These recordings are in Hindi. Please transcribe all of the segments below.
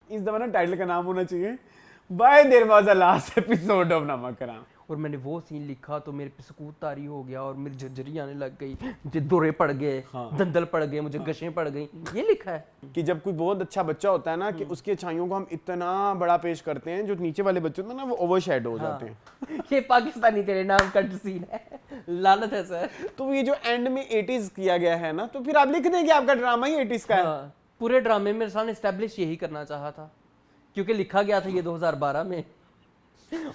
इस दफा ना टाइटल का नाम होना चाहिए why there was a last episode of Namak Haram. और मैंने वो सीन लिखा तो मेरे पे सकूत तारी हो गया और मेरी झरझरी आने लग गई, मुझे दौरे पड़ गए, दंदल पड़ गए, मुझे गशें पड़ गई। ये लिखा है कि जब कोई बहुत अच्छा बच्चा होता है ना कि उसकी अच्छाइयों को हम इतना बड़ा पेश करते हैं, जो नीचे वाले बच्चे होते हैं ना वो ओवरशैडो हो जाते हैं। ये पाकिस्तानी तेरे नाम का सीन है, लानत है सर। तो ये जो एंड में 80s किया गया है ना, तो फिर आप लिख दें कि आपका ड्रामा ही 80s का है। हाँ, पूरे ड्रामे में इरफान एस्टेब्लिश यही करना चाहा था, क्योंकि लिखा गया था ये 2012 में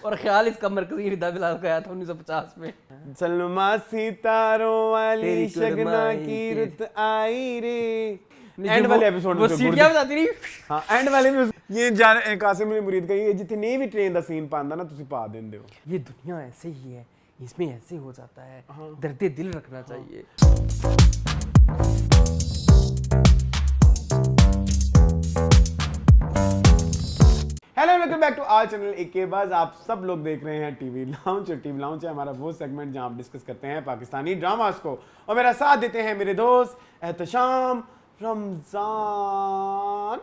और ख्याल इसका मरकजी हृदय बिलाल का आया था 1950 में। सलमा सितारों वाली तेरी शगना कुरबाई की के- रुत आई रे। नहीं, एंड जो वाले वो- एपिसोड वो सीढ़ियां बताती रही। हाँ एंड वाले में ये जान कासिम अली मुरीद का ये जितने भी ट्रेन दा सीन पांदा ना तुसी पा देंदे हो। ये दुनिया ऐसे ही है, इसमें ऐसे हो जाता है, दर्द दिल रखना चाहिए। Hello welcome back to our channel एक बाज। आप सब लोग देख रहे हैं टीवी लाउंज, और टीवी लाउंज है हमारा वो सेगमेंट जहां आप डिस्कस करते हैं पाकिस्तानी ड्रामास को, और मेरा साथ देते हैं मेरे दोस्त एहतशाम रमजान।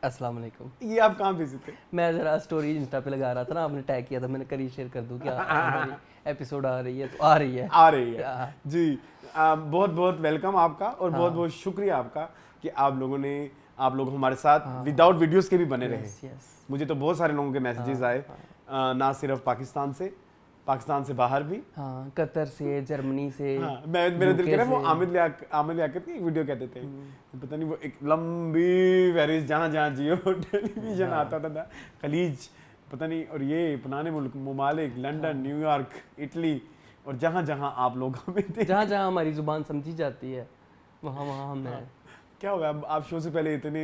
अस्सलाम वालेकुम। ये आप कहाँ बिजी थे? मैं जरा स्टोरी इंस्टा पे लगा रहा था ना, आपने टैग किया था, मैंने करी शेयर कर दूं क्या हमारी एपिसोड आ रही है, तो आ रही है। आ रही है हाँ। जी। बहुत बहुत वेलकम आपका, और बहुत बहुत शुक्रिया आपका कि आप लोग हमारे साथ विदाउट वीडियोस के भी बने रहे। यस। मुझे तो बहुत सारे लोगों के मैसेजेस आए, ना सिर्फ पाकिस्तान से बाहर भी। हाँ, कतर से, जर्मनी से। हाँ, मेरा दिल कह रहा है वो से। आमिर लियाकत की एक वीडियो कहते थे, पता नहीं वो एक लंबी फहरिस्त जहाँ जियो टेलीविजन आता था खलीज, पता नहीं, और ये पुराने मुल्क ममालिक लंदन न्यूयॉर्क इटली, और जहाँ आप लोग हमें थे। जहाँ हमारी जुबान समझी जाती है वहाँ हम हैं। क्या हुआ आप शो से पहले इतने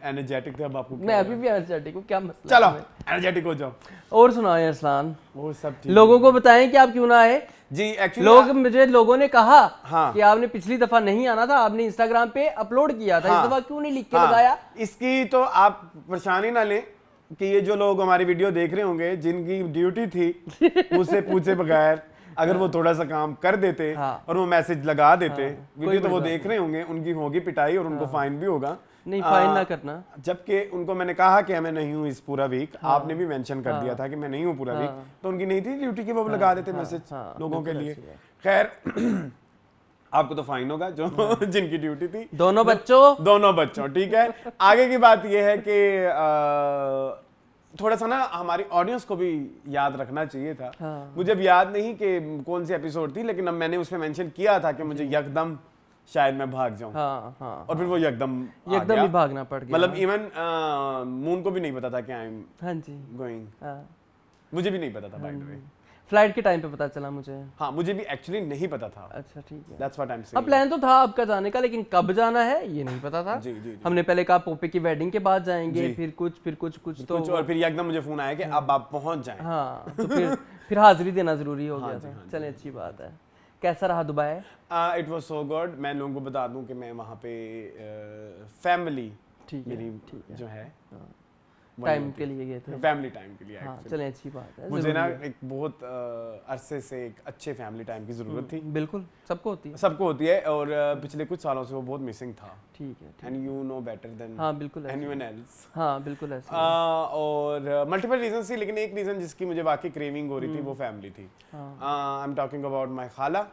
एनर्जेटिक थे, अब आपको मैं अभी भी एनर्जेटिक हूँ, क्या मसला चलो है? एनर्जेटिक हो जाओ। और सुनाओ अरसलान, वो सब ठीक लोगों को बताएं कि आप क्यों ना आए। जी। एक्चुअली लोगों ने कहा हाँ। कि आपने पिछली दफा नहीं आना था, आपने इंस्टाग्राम पे अपलोड किया था, हाँ। इस दफा क्यों नहीं लिख के हाँ, लगाया? इसकी तो आप परेशानी ना लें कि ये जो लोग हमारी वीडियो देख रहे होंगे जिनकी ड्यूटी थी मुझसे पूछे बगैर अगर वो थोड़ा सा काम कर देते हाँ। और वो मैसेज लगा देते, वीडियो तो वो बात देख रहे होंगे, उनकी होगी पिटाई और उनको फाइन भी होगा। नहीं, फाइन ना करना। जबकि उनको मैंने कहा कि मैं नहीं हूँ इस पूरा वीक, आपने भी मेंशन कर दिया था कि मैं नहीं हूँ पूरा वीक, तो उनकी नहीं थी ड्यूटी की, वो लगा देते मैसेज लोगों के लिए। खैर आपको तो फाइन होगा जो जिनकी ड्यूटी थी। दोनों बच्चों ठीक है। आगे की बात यह है कि थोड़ा सा ना हमारी ऑडियंस को भी याद रखना चाहिए था। मुझे अब याद नहीं कि कौन सी एपिसोड थी, लेकिन अब मैंने उसमें मेंशन किया था कि मुझे यकदम शायद मैं भाग जाऊं। और फिर वो यकदम ही भागना पड़ गया। मतलब इवन मून को भी नहीं पता था कि आई एम हाँ जी गोइंग। मुझे भी नहीं पता था बाय द वे। फ्लाइट के टाइम पे पता चला मुझे। हाँ, मुझे भी एक्चुअली नहीं पता था। अच्छा ठीक है। That's what I'm saying. अब प्लान तो था आपका जाने का, लेकिन कब जाना है ये नहीं पता था। जी। हमने पहले कहा पोपे की वेडिंग के बाद जाएंगे, फिर कुछ तो और फिर एकदम मुझे फोन आया कि अब आप पहुंच जाएं। हाँ, तो फिर हाजिरी देना जरूरी हो गया था। चलें, अच्छी बात है। कैसा रहा Dubai? It was so good. मैं लोगों को बता दूं कि मैं वहाँ पे फैमिली मेरी जो है टाइम के लिए गए थे। फैमिली टाइम के लिए। हाँ, चलें, अच्छी बात है। मुझे ना एक बहुत अरसे से एक अच्छे फैमिली टाइम की जरूरत थी। बिल्कुल, सबको होती है, और पिछले कुछ सालों से वो बहुत मिसिंग था। ठीक है। And you know better than हाँ बिल्कुल एनीवन एल्स। हाँ बिल्कुल ऐसे। और मल्टीपल रीजन थी, लेकिन एक रीजन जिसकी मुझे वाकई क्रेविंग हो रही थी वो फैमिली थी। I am talking about my खाला।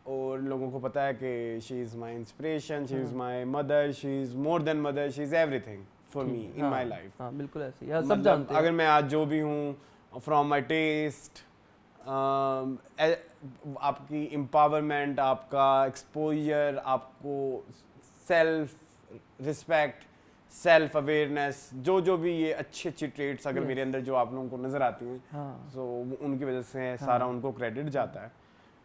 और लोगों को पता है कि she is my inspiration, she is my mother, she is more than mother, she is everything for me in my life. हाँ बिल्कुल ऐसे ही, सब जानते हैं। अगर मैं आज जो भी हूँ, फ्रॉम माय टेस्ट, आपकी एम्पावरमेंट, आपका एक्सपोजर, आपको सेल्फ रिस्पेक्ट, सेल्फ अवेयरनेस, जो भी ये अच्छी ट्रेड्स अगर मेरे अंदर जो आप लोगों को नजर आती हैं, तो उनकी वजह से सारा उनको क्रेडिट जाता है।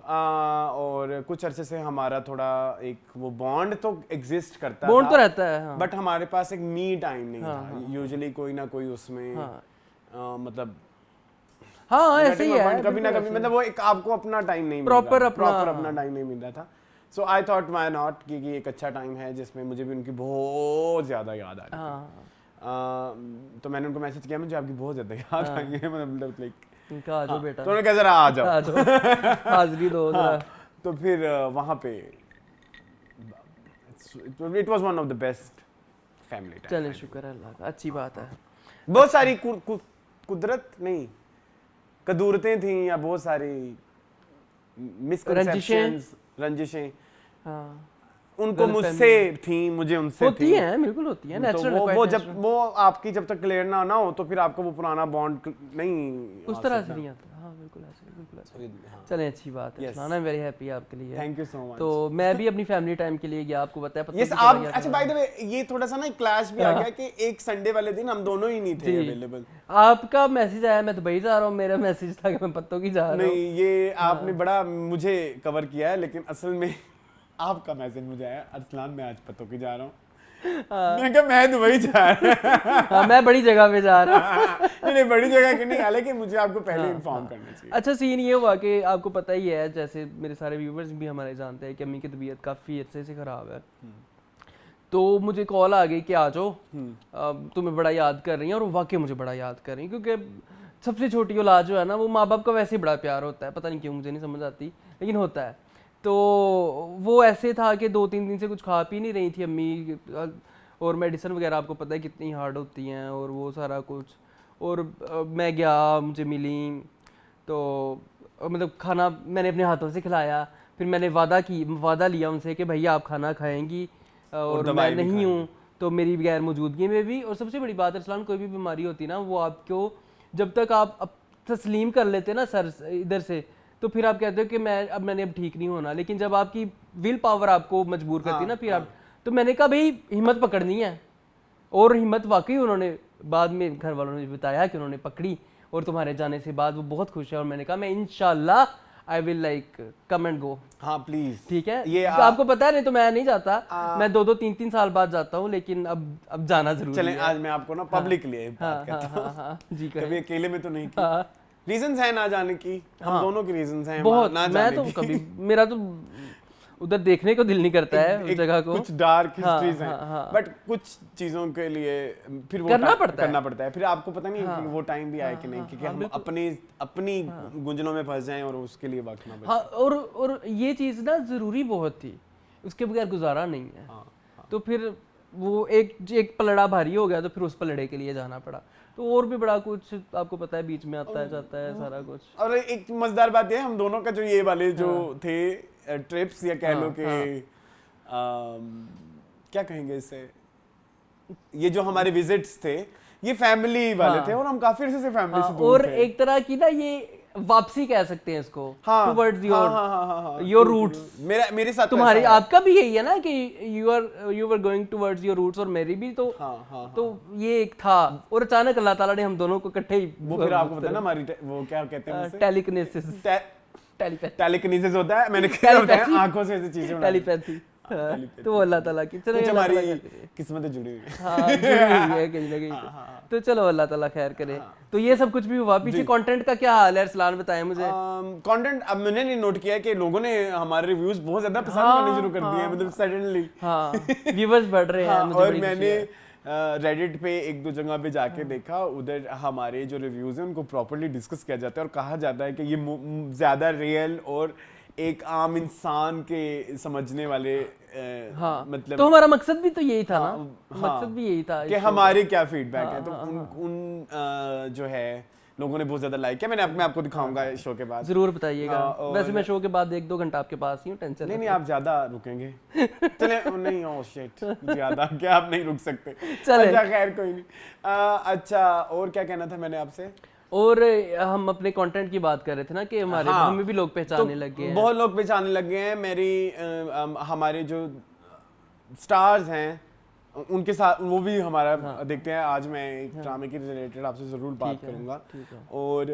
और कुछ अरसे से हमारा थोड़ा एक वो बॉन्ड तो एग्जिस्ट करता बॉन्ड तो रहता है, हाँ। बट हमारे पास एक मी टाइम नहीं था। यूजुअली कोई ना कोई उसमें मतलब हाँ ऐसे ही है, कभी ना कभी, मतलब वो एक आपको अपना टाइम नहीं प्रॉपर अपना टाइम नहीं मिल रहा था। सो आई थॉट व्हाई नॉट, क्योंकि एक अच्छा टाइम है जिसमें मुझे भी उनकी बहुत ज्यादा याद आ रही थी। तो मैंने उनको मैसेज किया, मुझे आपकी बहुत ज्यादा याद आ रही है, मतलब लाइक इनका आ जाओ बेटा, तो उन्होंने कहा जरा आ जाओ हाजिरी दो जरा। तो फिर वहाँ पे it was one of the best family time. चले शुक्र है अल्लाह का, अच्छी बात है। बहुत सारी कुदरत नहीं, कदूरतें थी या बहुत सारी मिसकंसेप्शंस, रंजिशें, हाँ उनको मुझसे थी, मुझे उनसे होती है, बिल्कुल होती है, तो नेचुरल। वो जब वो आपकी जब तक क्लियर ना हो तो फिर आपको वो पुराना बॉन्ड नहीं उस तरह से नहीं आता। हाँ बिल्कुल ऐसे, बिल्कुल ऐसे। चलें अच्छी बात है, आई एम वेरी हैप्पी आपके लिए। Thank you so much. तो मैं भी अपनी फैमिली टाइम के लिए गया, आपको बताया पता यस आप, अच्छा बाय द वे ये थोड़ा सा ना क्लैश भी आ गया कि एक संडे वाले दिन हम दोनों ही नहीं थे अवेलेबल। आपका मैसेज आया मैं दुबई जा रहा हूँ, मेरा मैसेज था कि मैं पत्तों की जा रहा हूँ। नहीं ये आपने बड़ा मुझे कवर किया है, लेकिन असल में आपका मैसेज मुझे आया, अरसलान मैं आज पत्तों की जा रहा हूँ। मैं कहा मैं दुबई जा रहा हूँ। मैं बड़ी जगह पे जा रहा हूँ। नहीं बड़ी जगह की नहीं, हालांकि मुझे आपको पहले इन्फॉर्म करना चाहिए। अच्छा सीन ये हुआ कि आपको पता ही है, जैसे मेरे सारे व्यूवर्स भी हमारे जानते हैं कि अम्मी की तबीयत काफ़ी अरसे से ख़राब है। तो मुझे कॉल आ गई कि आ जाओ, तुम्हें बड़ा याद कर रही हैं, और वाकई मुझे बड़ा याद कर रही हैं, क्योंकि सबसे छोटी औलाद जो है ना, वो माँ बाप का वैसे ही बड़ा प्यार होता है, पता नहीं क्यों मुझे नहीं समझ आती, लेकिन होता है। तो वो ऐसे था कि 2-3 दिन से कुछ खा पी नहीं रही थी अम्मी, और मेडिसिन वगैरह आपको पता है कितनी हार्ड होती हैं, और वो सारा कुछ। और मैं गया, मुझे मिली, तो मतलब खाना मैंने अपने हाथों से खिलाया, फिर मैंने वादा लिया उनसे कि भैया आप खाना खाएंगी और मैं नहीं हूँ तो मेरी गैर मौजूदगी में भी। और सबसे बड़ी बात अरसलान, कोई भी बीमारी होती है ना, वो आपको जब तक आप तस्लीम कर लेते ना सर इधर से, तो फिर आप कहते हो कि मैंने अब ठीक नहीं होना। लेकिन जब आपकी विल पावर आपको मजबूर करती है ना, फिर आप, तो मैंने कहा भाई हिम्मत पकड़नी है, और हिम्मत वाकई उन्होंने बाद में घर वालों ने बताया कि उन्होंने पकड़ी, और तुम्हारे जाने से बाद वो बहुत खुश है। और मैंने कहा मैं इंशाल्लाह I will like come and go. हाँ प्लीज, ठीक है, ये आपको पता है, नहीं तो मैं नहीं जाता, मैं 2-3 साल बाद जाता हूँ, लेकिन अब जाना जरूर। चलें आज मैं आपको ना पब्लिकली बात करता हूँ। जी कभी अकेले में तो नहीं की। रीजंस हैं ना जाने की, हम दोनों की रीजंस हैं बहुत। ना मैं तो कभी, मेरा तो उधर देखने को दिल नहीं करता है उस जगह को। कुछ डार्क हिस्ट्रीज हैं, बट कुछ चीजों के लिए फिर वो करना पड़ता है। फिर आपको पता नहीं कि वो टाइम भी आए कि नहीं, क्योंकि हम अपनी गुंजलों में फंस जाएं और उसके लिए वक्त ना बचे। हाँ, और ये चीज़ ना ज़रूरी बहुत थी, उसके बगैर गुजारा नहीं है। तो फिर वो एक पलड़ा भारी हो गया, तो फिर उस पलड़े के लिए जाना पड़ा। तो और भी बड़ा कुछ आपको पता है बीच में आता है जाता है सारा कुछ। और एक मजेदार बात ये, हम दोनों का जो ये वाले जो थे ट्रिप्स, या कह लो कि क्या कहेंगे इसे, ये जो हमारे विजिट्स थे ये फैमिली वाले थे, और हम काफी अर्से से फैमिली से दूर और थे। एक तरह की ना ये वापसी कह सकते हैं इसको, टुवर्ड्स योर रूट्स। मेरे साथ तुम्हारी आपका भी यही है ना कि you were going towards your roots, और मेरी भी तो तो ये एक था। और अचानक अल्लाह ताला ने हम दोनों को इकट्ठे ही, वो फिर आपको पता है ना हमारी वो क्या कहते हैं उसे, टेलीकिनेसिस, टेलीकिनेसिस होता है, मैंने क्या होता है आंखों से ऐसी चीजें, टेलीपैथी। तो वो अल्लाह ताला की, चलो हमारी किस्मतें जुड़ी हुई हैं। हाँ जुड़ी हुई है कहीं ना कहीं। तो चलो अल्लाह ताला खैर करे। तो ये सब कुछ भी हुआ, पीछे कंटेंट का क्या हाल है अरसलान बताएं मुझे। कंटेंट अब मैंने नहीं नोट किया कि लोगों ने हमारे रिव्यूज बहुत ज्यादा पसंद करने शुरू कर दिए हैं, मतलब सडनली व्यूअर्स बढ़ रहे हैं। और मैंने रेडिट पे 1-2 जगह पे जाके देखा, उधर हमारे जो रिव्यूज हैं उनको प्रॉपर्ली डिस्कस किया जाता है और कहा जाता है कि ये ज्यादा रियल और एक आम इंसान के समझने वाले मतलब, तो हमारा मकसद भी तो यही था ना, मकसद भी यही था कि हमारे क्या फीडबैक है। तो उन जो है लोगों ने बहुत ज्यादा लाइक किया। मैं आपको दिखाऊंगा शो के बाद, जरूर बताइएगा। वैसे मैं शो के बाद 1-2 घंटा आपके पास ही हूँ, टेंशन नहीं आप ज्यादा रुकेंगे। चले नहीं, ओह शिट, ज्यादा क्या आप नहीं रुक सकते। अच्छा खैर कोई नहीं। अच्छा और क्या कहना था मैंने आपसे, और हम अपने कंटेंट की बात कर रहे थे ना कि हमें भी लोग पहचानने लग गए हैं। बहुत लोग पहचानने लग गए हैं। हमारे जो स्टार्स हैं उनके साथ वो भी हमारा देखते हैं। आज मैं एक ड्रामे के रिलेटेड आपसे जरूर बात करूंगा। और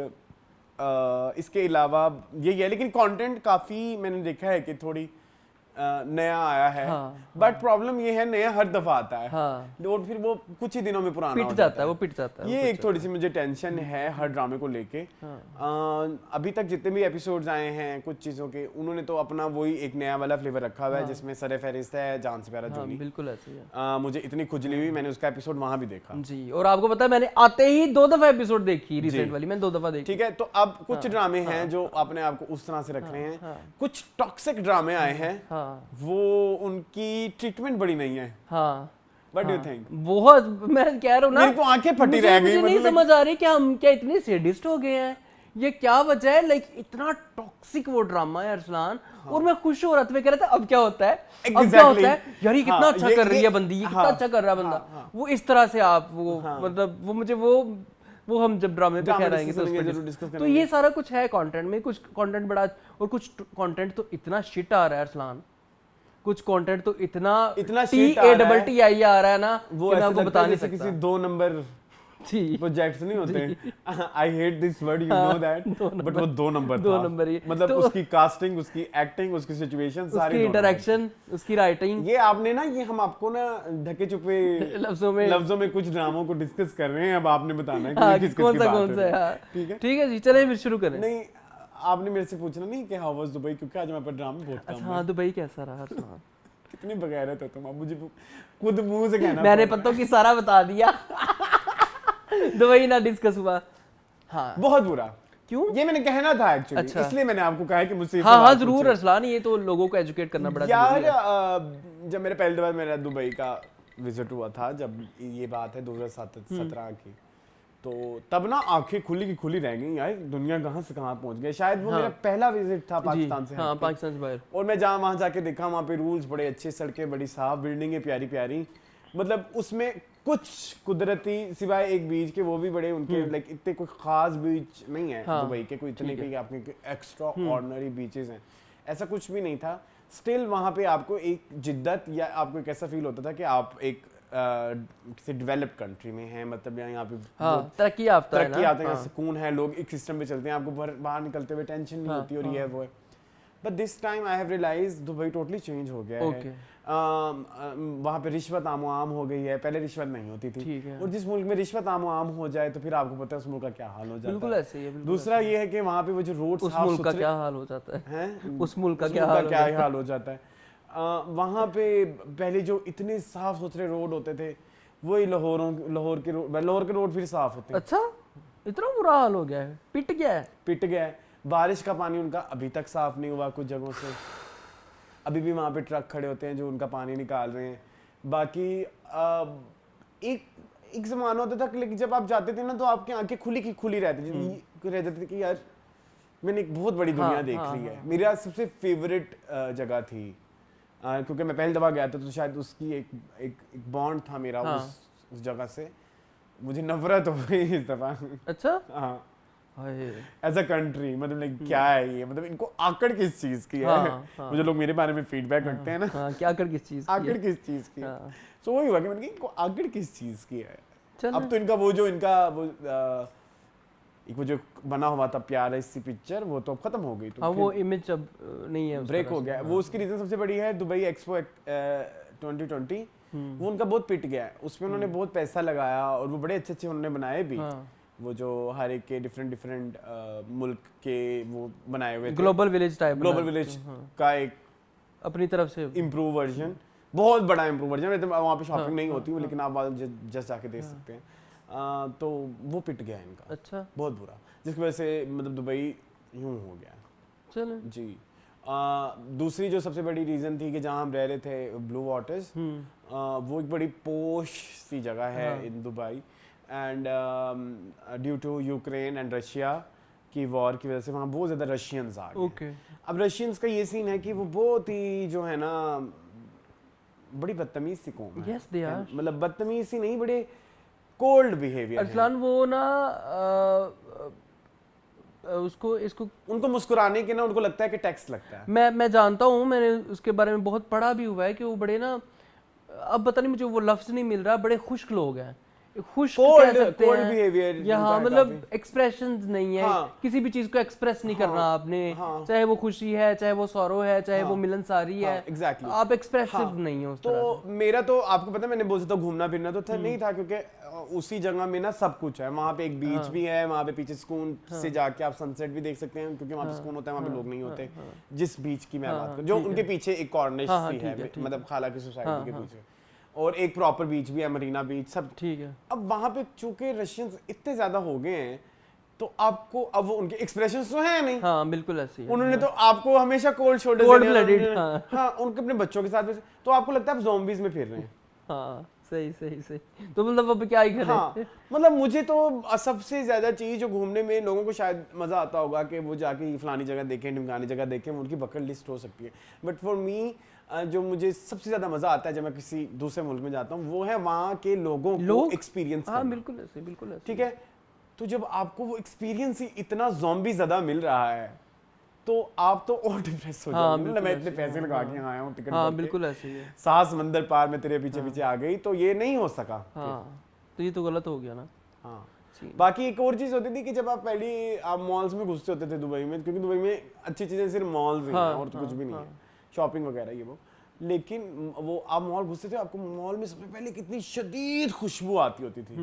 इसके अलावा यही है, लेकिन कंटेंट काफी मैंने देखा है कि थोड़ी नया आया है। बट प्रॉब्लम ये है नया हर दफा आता है और फिर वो कुछ ही दिनों में पुराना पिट जाता है, वो पिट जाता है। ये एक थोड़ी सी मुझे टेंशन है हर ड्रामे को लेके। अभी तक जितने भी एपिसोड्स आए हैं कुछ चीजों के, उन्होंने तो अपना वही एक नया वाला फ्लेवर रखा हुआ है जिसमें सरे फहरिस्त है जान से प्यारा जूली। बिल्कुल ऐसे ही है। मुझे इतनी खुजली हुई, मैंने उसका एपिसोड वहां भी देखा जी। और आपको पता है मैंने आते ही 2 दफा एपिसोड देखी, रिसेंट वाली मैंने 2 दफा देखी। ठीक है, तो अब कुछ ड्रामे हैं जो अपने आप को उस तरह से रख रहे हैं। कुछ टॉक्सिक ड्रामे आए हैं, वो उनकी ट्रीटमेंट बड़ी नहीं है। What do you think? बहुत, मैं कह रहा हूँ ना, मेरी को आंखें फटी रह गई, मुझे नहीं मतलब समझ आ रही कि हम क्या इतने सेडिस्ट हो गए हैं, ये क्या वजह है, लाइक इतना टॉक्सिक वो ड्रामा है अरसलान। और मैं खुश हो रहा था, मैं कह रहा था अब क्या होता है, अब क्या होता है यार, ये कितना अच्छा कर रही है बंदी, ये कितना अच्छा कर रहा है बंदा, वो इस तरह से आप वो मतलब वो मुझे वो हम जब ड्रामे पे खैर आएंगे तो उस पर डिस्कस तो ये सारा कुछ है कंटेंट में, कुछ कंटेंट बड़ा और कुछ कंटेंट तो इतना शिट आ रहा है अरसलान, कुछ कंटेंट तो इतना shit आ रहा है, TATTI आ रहा है ना, वो कि मैं ऐसे आपको लगता बता है नहीं जैसे सकता। किसी 2 नंबर जी प्रोजेक्ट्स नहीं होते। I hate this word, you know that, but वो 2 नंबर था। 2 नंबर ही मतलब तो उसकी कास्टिंग, उसकी एक्टिंग, उसकी सिचुएशन, सारी उसकी इंटरेक्शन, उसकी राइटिंग, ये आपने ना, ये हम आपको ना ढके छुपे लफ्जों में कुछ ड्रामों को डिस्कस कर रहे हैं, अब आपने बताना है हाँ, कि किस कौन किस सा की बात कौन सा है, है। हाँ। ठीक है, ठीक है जी, चलें फिर शुरू करें। नहीं आपने मेरे से पूछना नहीं कि हाउ वाज दुबई, क्योंकि आज मैं पर ड्रामा बहुत अच्छा कम है। हाँ, दुबई कैसा रहा अरसलान? कितनी बगैरत हो तुम, अब मुझे खुद मुंह से कहना मैंने पड़ रहा पत्तों की सारा बता दिया। दुबई ना डिस्कस हुआ। हाँ है। बहुत बुरा, क्यों? ये मैंने कहना था एक्चुअली, अच्छा। इसलिए मैंने आपको कहा है कि मुझसे ये हाँ हाँ सवाल जरूर पूछे। अरसलान, ये तो लोगों को एजुकेट करना बड़ा यार जरूरी है। जब मेरे पहली बार मेरा दुबई का विजिट हुआ था, जब ये बात है 2017 की, तो तब ना आंखें खुली की खुली रह गई यार, दुनिया कहाँ से कहाँ पहुंच गई। शायद वो मेरा पहला विजिट था पाकिस्तान से हाँ हटके। पाकिस्तान से बाहर। और मैं जहाँ वहाँ जाके देखा, वहाँ पे रूल्स बड़े अच्छे, सड़कें बड़ी साफ, बिल्डिंगें प्यारी प्यारी, मतलब उसमें कुछ कुदरती सिवाय एक बीच के, वो भी बड़े उनके लाइक इतने कोई खास बीच नहीं है दुबई के, कोई इतने कोई आपके एक्स्ट्रा ऑर्डिनरी बीचेस हैं, ऐसा कुछ भी नहीं था। स्टिल वहाँ पे आपको एक जिद्दत या आपको एक ऐसा फील होता था कि आप एक किसी डेवलप्ड कंट्री में हैं, मतलब यहाँ पे हाँ, तरक्की याफ्ता है ना, तरक्की आता है, सुकून है, लोग एक सिस्टम पे चलते हैं, आपको बाहर निकलते हुए टेंशन नहीं होती, और ये है वो है। But this time I have realise Dubai totally change हो गया है। वहाँ पे रिश्वत आमो आम हो गई है, पहले रिश्वत नहीं होती थी, और जिस मुल्क में रिश्वत आमो आम हो जाए तो फिर आपको पता है उस मुल्क का क्या हाल हो जाता है। बिल्कुल ऐसे ही है। दूसरा ये है कि वहाँ पे वो जो रोड उस मुल्क का क्या हाल हो जाता है, उस मुल्क का क्या हाल हो जाता है। वहाँ पे पहले जो इतने साफ सुथरे रोड होते थे, वही लाहौर के रोड फिर साफ होते हैं। अच्छा, इतना बुरा हाल हो गया है, पिट गया है। बारिश का पानी उनका अभी तक साफ नहीं हुआ कुछ जगहों से, अभी भी वहाँ पे ट्रक खड़े होते हैं जो उनका पानी निकाल रहे हैं। बाकी एक ज़माना होता था कि जब आप जाते थे ना, तो आपकी आंखें खुली की खुली रहती थी कि यार मैंने एक बहुत बड़ी दुनिया देख ली है। मेरा सबसे फेवरेट जगह थी, क्योंकि मैं पहली दफ़ा गया था, तो शायद उसकी एक बॉन्ड था मेरा उस जगह से। मुझे नफरत हो गई इस दफ़ा। अच्छा, हाँ, एज अ कंट्री, मतलब लाइक क्या है ये, मतलब इनको आकड़ किस चीज की है। मुझे लोग मेरे बारे में फीडबैक रखते हैं ना, क्या आकड़ किस चीज की है। सो वही हुआ कि मैंने इनको आकड़ किस चीज की है। अब तो इनका वो जो बना हुआ था प्यारा सी पिक्चर, वो तो अब खत्म हो गई। तो वो इमेज अब नहीं है, ब्रेक हो गया। वो उसकी रीजन सबसे बड़ी है दुबई एक्सपो 2020, वो उनका बहुत पिट गया है। उसमें उन्होंने बहुत पैसा लगाया और वो बड़े अच्छे उन्होंने बनाए भी। वो जो हर एक के डिफरेंट मुल्क के वो बनाए हुए थे, ग्लोबल विलेज का एक अपनी तरफ से इम्प्रूव वर्जन, बहुत बड़ा इम्प्रूव वर्जन। वहाँ पे शॉपिंग नहीं होती, लेकिन आप जस्ट जाके देख सकते हैं। तो वो पिट गया इनका। अच्छा, बहुत बुरा, जिसकी वजह से मतलब दुबई यूं हो गया। चलो जी। दूसरी जो सबसे बड़ी रीज़न थी कि जहाँ हम रह रहे थे, ब्लू वाटर्स, वो एक बड़ी पोश सी जगह है in Dubai, and due to Ukraine and Russia की वॉर की वजह से वहाँ बहुत ज़्यादा रशियंस आ गए। अब रशियंस का ये सीन है कि वो बहुत ही जो है ना, बड़ी बदतमीज सी कौम है। yes, they are. मतलब बदतमीज सी नहीं, बड़े कोल्ड बिहेवियर है। अरसलान वो ना उनको मुस्कुराने के ना उनको लगता है कि टैक्स लगता है। मैं जानता हूँ, मैंने उसके बारे में बहुत पढ़ा भी हुआ है कि वो बड़े ना, अब पता नहीं मुझे वो लफ्ज नहीं मिल रहा, बड़े खुश्क लोग हैं, खुश कह सकते हैं यहाँ, मतलब एक्सप्रेशंस नहीं है। किसी भी चीज को एक्सप्रेस नहीं करना आपने, चाहे वो खुशी है, चाहे वो सौरो है, चाहे वो मिलनसारी है, एग्जैक्टली आप एक्सप्रेसिव नहीं हो। तो मेरा तो आपको पता है, मैंने बोला था घूमना फिरना तो था नहीं था, क्योंकि उसी जगह में ना सब कुछ है। वहाँ पे एक बीच भी है, वहाँ पे पीछे सुकून से जाके आप सनसेट भी देख सकते हैं, क्योंकि वहाँ पे सुकून होता है, वहाँ पे लोग नहीं होते। जिस बीच की मैं बात करूँ, जो उनके पीछे एक कॉर्निश सी है, मतलब खाला की सोसाइटी के पीछे, और एक प्रॉपर बीच भी है, मरीना बीच, सब ठीक है। अब वहाँ पे चूंकि रशियंस इतने ज्यादा हो गए हैं, तो आपको अब वो उनके एक्सप्रेशंस तो हैं नहीं। हाँ बिल्कुल ऐसे ही। उन्होंने तो आपको हमेशा कोल्ड शोल्डर, हाँ उनके अपने बच्चों के साथ, तो आपको लगता है आप ज़ॉम्बीज में फिर रहे हैं। हाँ सही सही सही। तो मतलब अब क्या ही करें? हाँ, मतलब मुझे तो सबसे ज्यादा चीज जो घूमने में लोगों को शायद मजा आता होगा कि वो जाके फलानी जगह देखें, ढिमकानी जगह देखें, वो उनकी बकेट लिस्ट हो सकती है। बट फॉर मी जो मुझे सबसे ज्यादा मजा आता है जब मैं किसी दूसरे मुल्क में जाता हूँ, वो है वहाँ के लोगों को एक्सपीरियंस हाँ बिल्कुल ऐसे, बिल्कुल ऐसे। ठीक है, तो जब आपको वो एक्सपीरियंस ही इतना ज़ॉम्बी ज़्यादा मिल रहा है तो आप तो और डिप्रेस हो जाओगे ना, मैं इतने पैसे लगा के आया हूँ टिकट, हाँ बिल्कुल ऐसे ही है। सात समंदर पार में तेरे पीछे पीछे आ गई, तो ये नहीं हो सका। हाँ तो ये तो गलत हो गया ना। हाँ, बाकी एक और चीज होती थी कि जब आप पहले आप मॉल्स में घुसते होते थे दुबई में, क्योंकि दुबई में अच्छी चीजें सिर्फ मॉल्स ही हैं और तो कुछ भी नहीं है, शॉपिंग वगैरह ये वो। लेकिन वो आप मॉल घुसते थे, आपको मॉल में सबसे पहले कितनी शदीद खुशबू आती होती थी,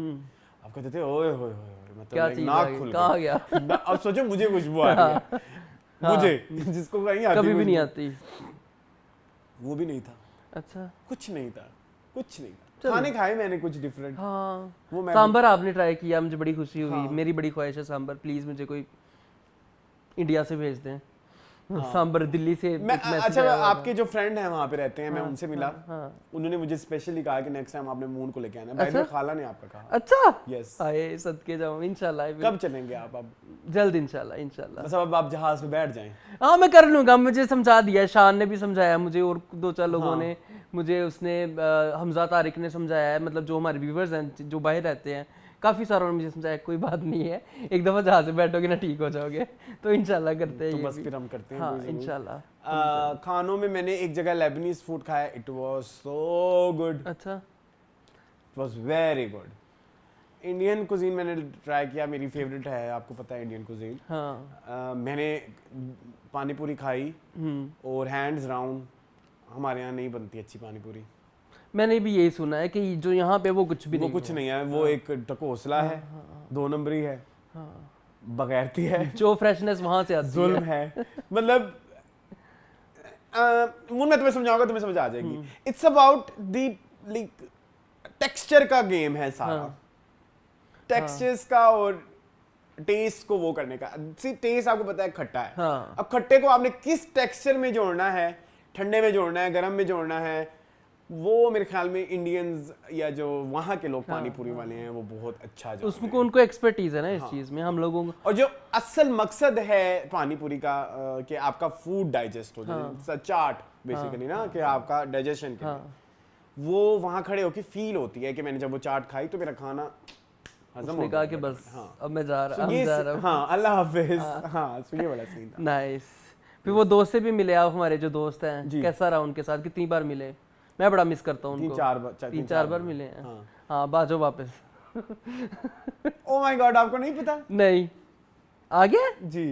आप कहते थे ओए होए होए, क्या मतलब चीज नाक खुल कहाँ गया? अब सोचो मुझे खुशबू आ रही है, मुझे जिसको कहीं आती कभी भी नहीं आती। वो भी नहीं था। अच्छा, कुछ नहीं था, कुछ नहीं था। खाने खाए मैंने कुछ डिफरेंट। हाँ वो मैं सांबर आपने ट्राई किया, मुझे बड़ी खुशी हुई। हाँ। मेरी बड़ी ख्वाहिश है सांबर, प्लीज मुझे कोई इंडिया से भेज दें। सांबर दिल्ली से मैं एक message अच्छा, आया हुआ आपके जो फ्रेंड हैं वहाँ पे रहते हैं, मैं उनसे मिला, हाँ। उन्होंने मुझे स्पेशली कहा कि नेक्स्ट टाइम आपने मून को लेके आना है। भाई अच्छा? खाला ने आपका कहा। अच्छा, यस, आए सदके जाऊं इंशाल्लाह। I will- कब चलेंगे आप? अब जल्द इंशाल्लाह इंशाल्लाह। बस अब आप जहाज पे बैठ जाएं। हाँ मैं कर लूंगा, मुझे समझा दिया, शान ने भी समझाया मुझे और दो चार लोगों हाँ। ने मुझे, उसने हमजा तारिक ने समझाया है, मतलब जो हमारे व्यूवर्स हैं जो बाहर रहते हैं, काफ़ी सारों ने मुझे समझाया कोई बात नहीं है, एक दफ़ा जहाज से बैठोगे ना ठीक हो जाओगे। तो इंशाल्लाह करते हैं तो ये बस भी। फिर हम करते हैं हाँ कोई ज़रूर। इंशाल्लाह। खानों में मैंने एक जगह लेबनीज फूड खाया, इट वाज सो गुड, अच्छा, it was very good. Indian cuisine मैंने ट्राई किया, मेरी फेवरेट है, आपको पता है इंडियन कुजीन। हाँ मैंने पानी पूरी खाई और हैंड्स राउंड हमारे यहाँ नहीं बनती अच्छी पानी पूरी। मैंने भी यही सुना है कि जो यहाँ पे वो कुछ भी वो नहीं कुछ नहीं है, वो एक ढकोसला है, दो नंबरी है, बगैरती है, जो फ्रेशनेस वहाँ से आती जुल्म है। मतलब मुन मैं तुम्हें समझाऊंगा, तुम्हें समझ आ जाएगी। It's about the like texture का गेम है सारा, टेक्सचर्स का और टेस्ट को वो करने का। सी टेस्ट आपको पता है खट्टा है, हाँ। अब खट्टे को आपने किस टेक्सचर में जोड़ना है, ठंडे में जोड़ना है, गर्म में जोड़ना है, वो मेरे ख्याल में इंडियंस या जो वहाँ के लोग पानी पूरी वाले हैं वो बहुत अच्छा जानते हैं। उसको उनको एक्सपर्टीज है ना इस चीज़ में, हम लोगों को। और जो असल मकसद है पानी पूरी का कि आपका फूड डाइजेस्ट हो जाए, चाट बेसिकली ना, कि आपका डाइजेशन के लिए, वो वहाँ खड़े होके फील होती है कि मैंने जब वो चाट खाई तो मेरा खाना हजम हो कहा गया। कि बस हाँ। अब मैं जा रहा हूँ। हाँ, अल्लाह हाफिज। हाँ, so ये वाला सीन था। नाइस। फिर वो दोस्त से भी मिले आप, हमारे जो दोस्त हैं, कैसा रहा उनके साथ, कितनी बार मिले? मैं बड़ा मिस करता हूँ उनको। तीन चार बार मिले हैं। हाँ बाजो वापस। ओह माय गॉड, आपको नहीं पता? नहीं आ गया जी।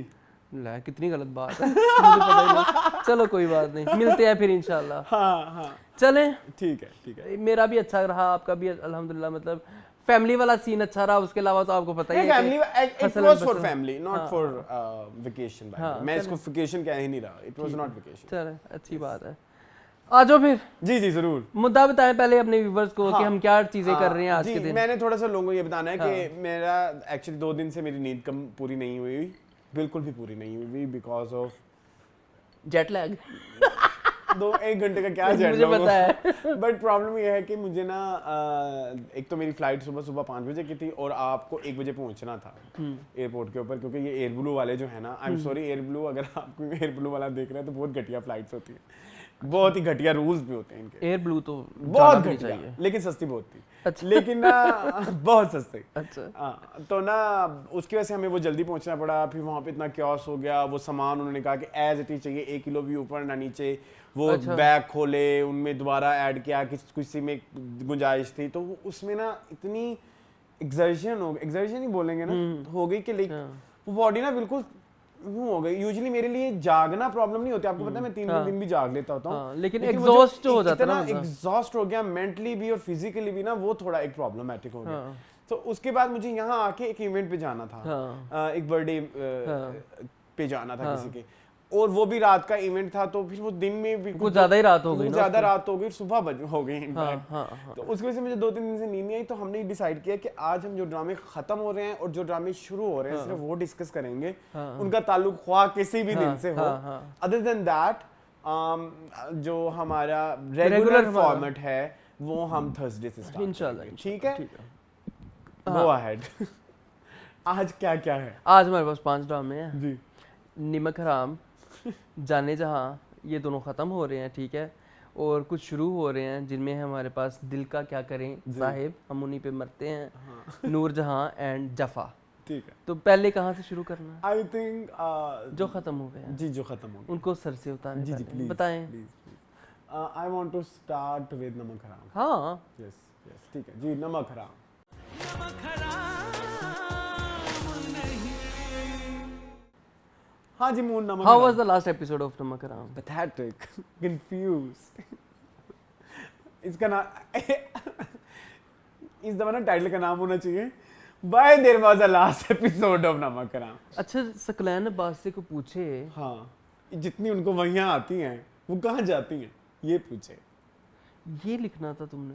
ला कितनी गलत बात है, मुझे पता ही नहीं। चलो कोई बात नहीं, मिलते हैं फिर इंशाल्लाह। हाँ, चलें, ठीक है। मेरा भी अच्छा रहा, आपका भी अल्हम्दुलिल्लाह। मतलब फैमिली वाला सीन अच्छा रहा, उसके अलावा तो आपको पता ही है family, it was for family, not for vacation. मैं इसको वेकेशन कह ही नहीं रहा, इट वाज नॉट वेकेशन। चले, अच्छी बात है। आ जाओ फिर। जी जरूर। मुद्दा बताएं पहले अपने व्यूवर्स को कि हम क्या चीजें कर रहे हैं आज के दिन। मैंने थोड़ा सा लोगों को ये बताना है कि मेरा एक्चुअली 2 दिन से मेरी नींद कम पूरी नहीं हुई, बिल्कुल भी पूरी नहीं हुई, बिकॉज ऑफ जेट लैग। 1 घंटे का क्या जेट मुझे पता है। बट प्रॉब्लम ये है कि मुझे ना एक तो मेरी फ्लाइट सुबह 5 बजे की थी और आपको 1 बजे पहुंचना था एयरपोर्ट के ऊपर, क्योंकि ये एयर ब्लू वाले जो है ना, आई एम सॉरी एयर ब्लू, अगर आपको एयर ब्लू वाला देख रहे हैं तो बहुत घटिया फ्लाइट्स होती है, बहुत ही घटिया रूल्स भी होते हैं इनके। एयर ब्लू तो बहुत घटिया, लेकिन सस्ती बहुत थी। अच्छा। लेकिन ना बहुत सस्ती। अच्छा। तो ना उसकी वजह से हमें वो जल्दी पहुंचना पड़ा, फिर वहाँ पे इतना क्योस हो गया, वो सामान उन्होंने कहा कि एज इट इज चाहिए, 1 किलो भी ऊपर ना नीचे, वो बैग खोले, उनमें दोबारा ऐड किया, किसी में गुंजाइश थी, तो उसमें ना इतनी एग्जर्शन ही बोलेंगे ना, हो गई कि लाइक वो बॉडी ना बिल्कुल यूं हो गई। यूजुअली मेरे लिए जागना प्रॉब्लम नहीं होती, आपको पता है मैं 3 दिन भी जाग लेता होता हूँ, लेकिन एग्जॉस्ट हो जाता है ना, एग्जॉस्ट हो गया मेंटली भी और फिजिकली भी ना, वो थोड़ा एक प्रॉब्लमेटिक हो गया। तो उसके बाद मुझे यहाँ आके एक इवेंट पे जाना था, एक बर्थडे पे जाना था किसी के, और वो भी रात का इवेंट था, तो फिर वो दिन में भी कुछ ज्यादा ही रात हो गई, ज्यादा रात हो गई, सुबह हो गई इनफैक्ट। तो उसकी वजह से मुझे 2-3 दिन से नींद नहीं आई, तो हमने डिसाइड किया कि आज हम जो ड्रामे खत्म हो रहे हैं और जो ड्रामे शुरू हो रहे हैं सिर्फ वो डिस्कस करेंगे, उनका ताल्लुक ख्वाह किसी भी दिन से हो। अदर देन दैट जो हमारा रेगुलर फॉर्मेट है वो हम थर्सडे से स्टार्ट इंशाल्लाह, करेंगे, ठीक है? ठीक है। Go ahead. आज क्या क्या है? आज हमारे पास 5 ड्रामे हैं। जी निमक हराम, जाने जहाँ, ये दोनों ख़त्म हो रहे हैं, ठीक है। और कुछ शुरू हो रहे हैं जिनमें है हमारे पास दिल का क्या करें साहिब, हम उन्हीं पे मरते हैं, हाँ। नूर जहाँ एंड जफ़ा। ठीक है। तो पहले कहाँ से शुरू करना है? आई थिंक जो ख़त्म हो गए हैं जी जो खत्म हो गया। उनको सर से उतारें जी जी पहले। प्लीज बताएं। Please please. I want to start with Namak Haram. हाँ, यस यस ठीक है जी, नमक हराम। हाँ जी मून नमक how was the last episode of Namak हराम? Pathetic, confuse. इसका नाम इस दफा ना टाइटल का नाम होना चाहिए Why there was a last episode of नमक हराम। अच्छा, सकलैन अब्बास से को पूछे, हाँ, जितनी उनको वहियां आती हैं वो कहाँ जाती हैं, ये पूछे। ये लिखना था तुमने।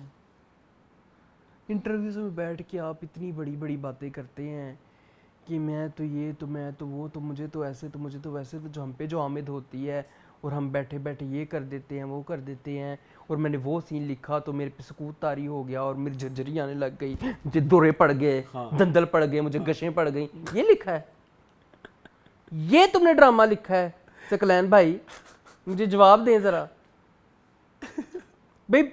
इंटरव्यूज में बैठ के आप इतनी बड़ी बड़ी बातें करते हैं कि मैं तो ये, तो मैं तो वो, तो मुझे तो ऐसे, तो मुझे तो वैसे, तो जो हम पे जो आमिद होती है और हम बैठे बैठे ये कर देते हैं, वो कर देते हैं, और मैंने वो सीन लिखा तो मेरे पे सकूत तारी हो गया और मेरी झरझरी आने लग गई, मुझे दौरे पड़ गए, दंदल पड़ गए, मुझे गशें पड़ गई। ये लिखा है, ये तुमने ड्रामा लिखा है सकलैन भाई? मुझे जवाब दें ज़रा भाई।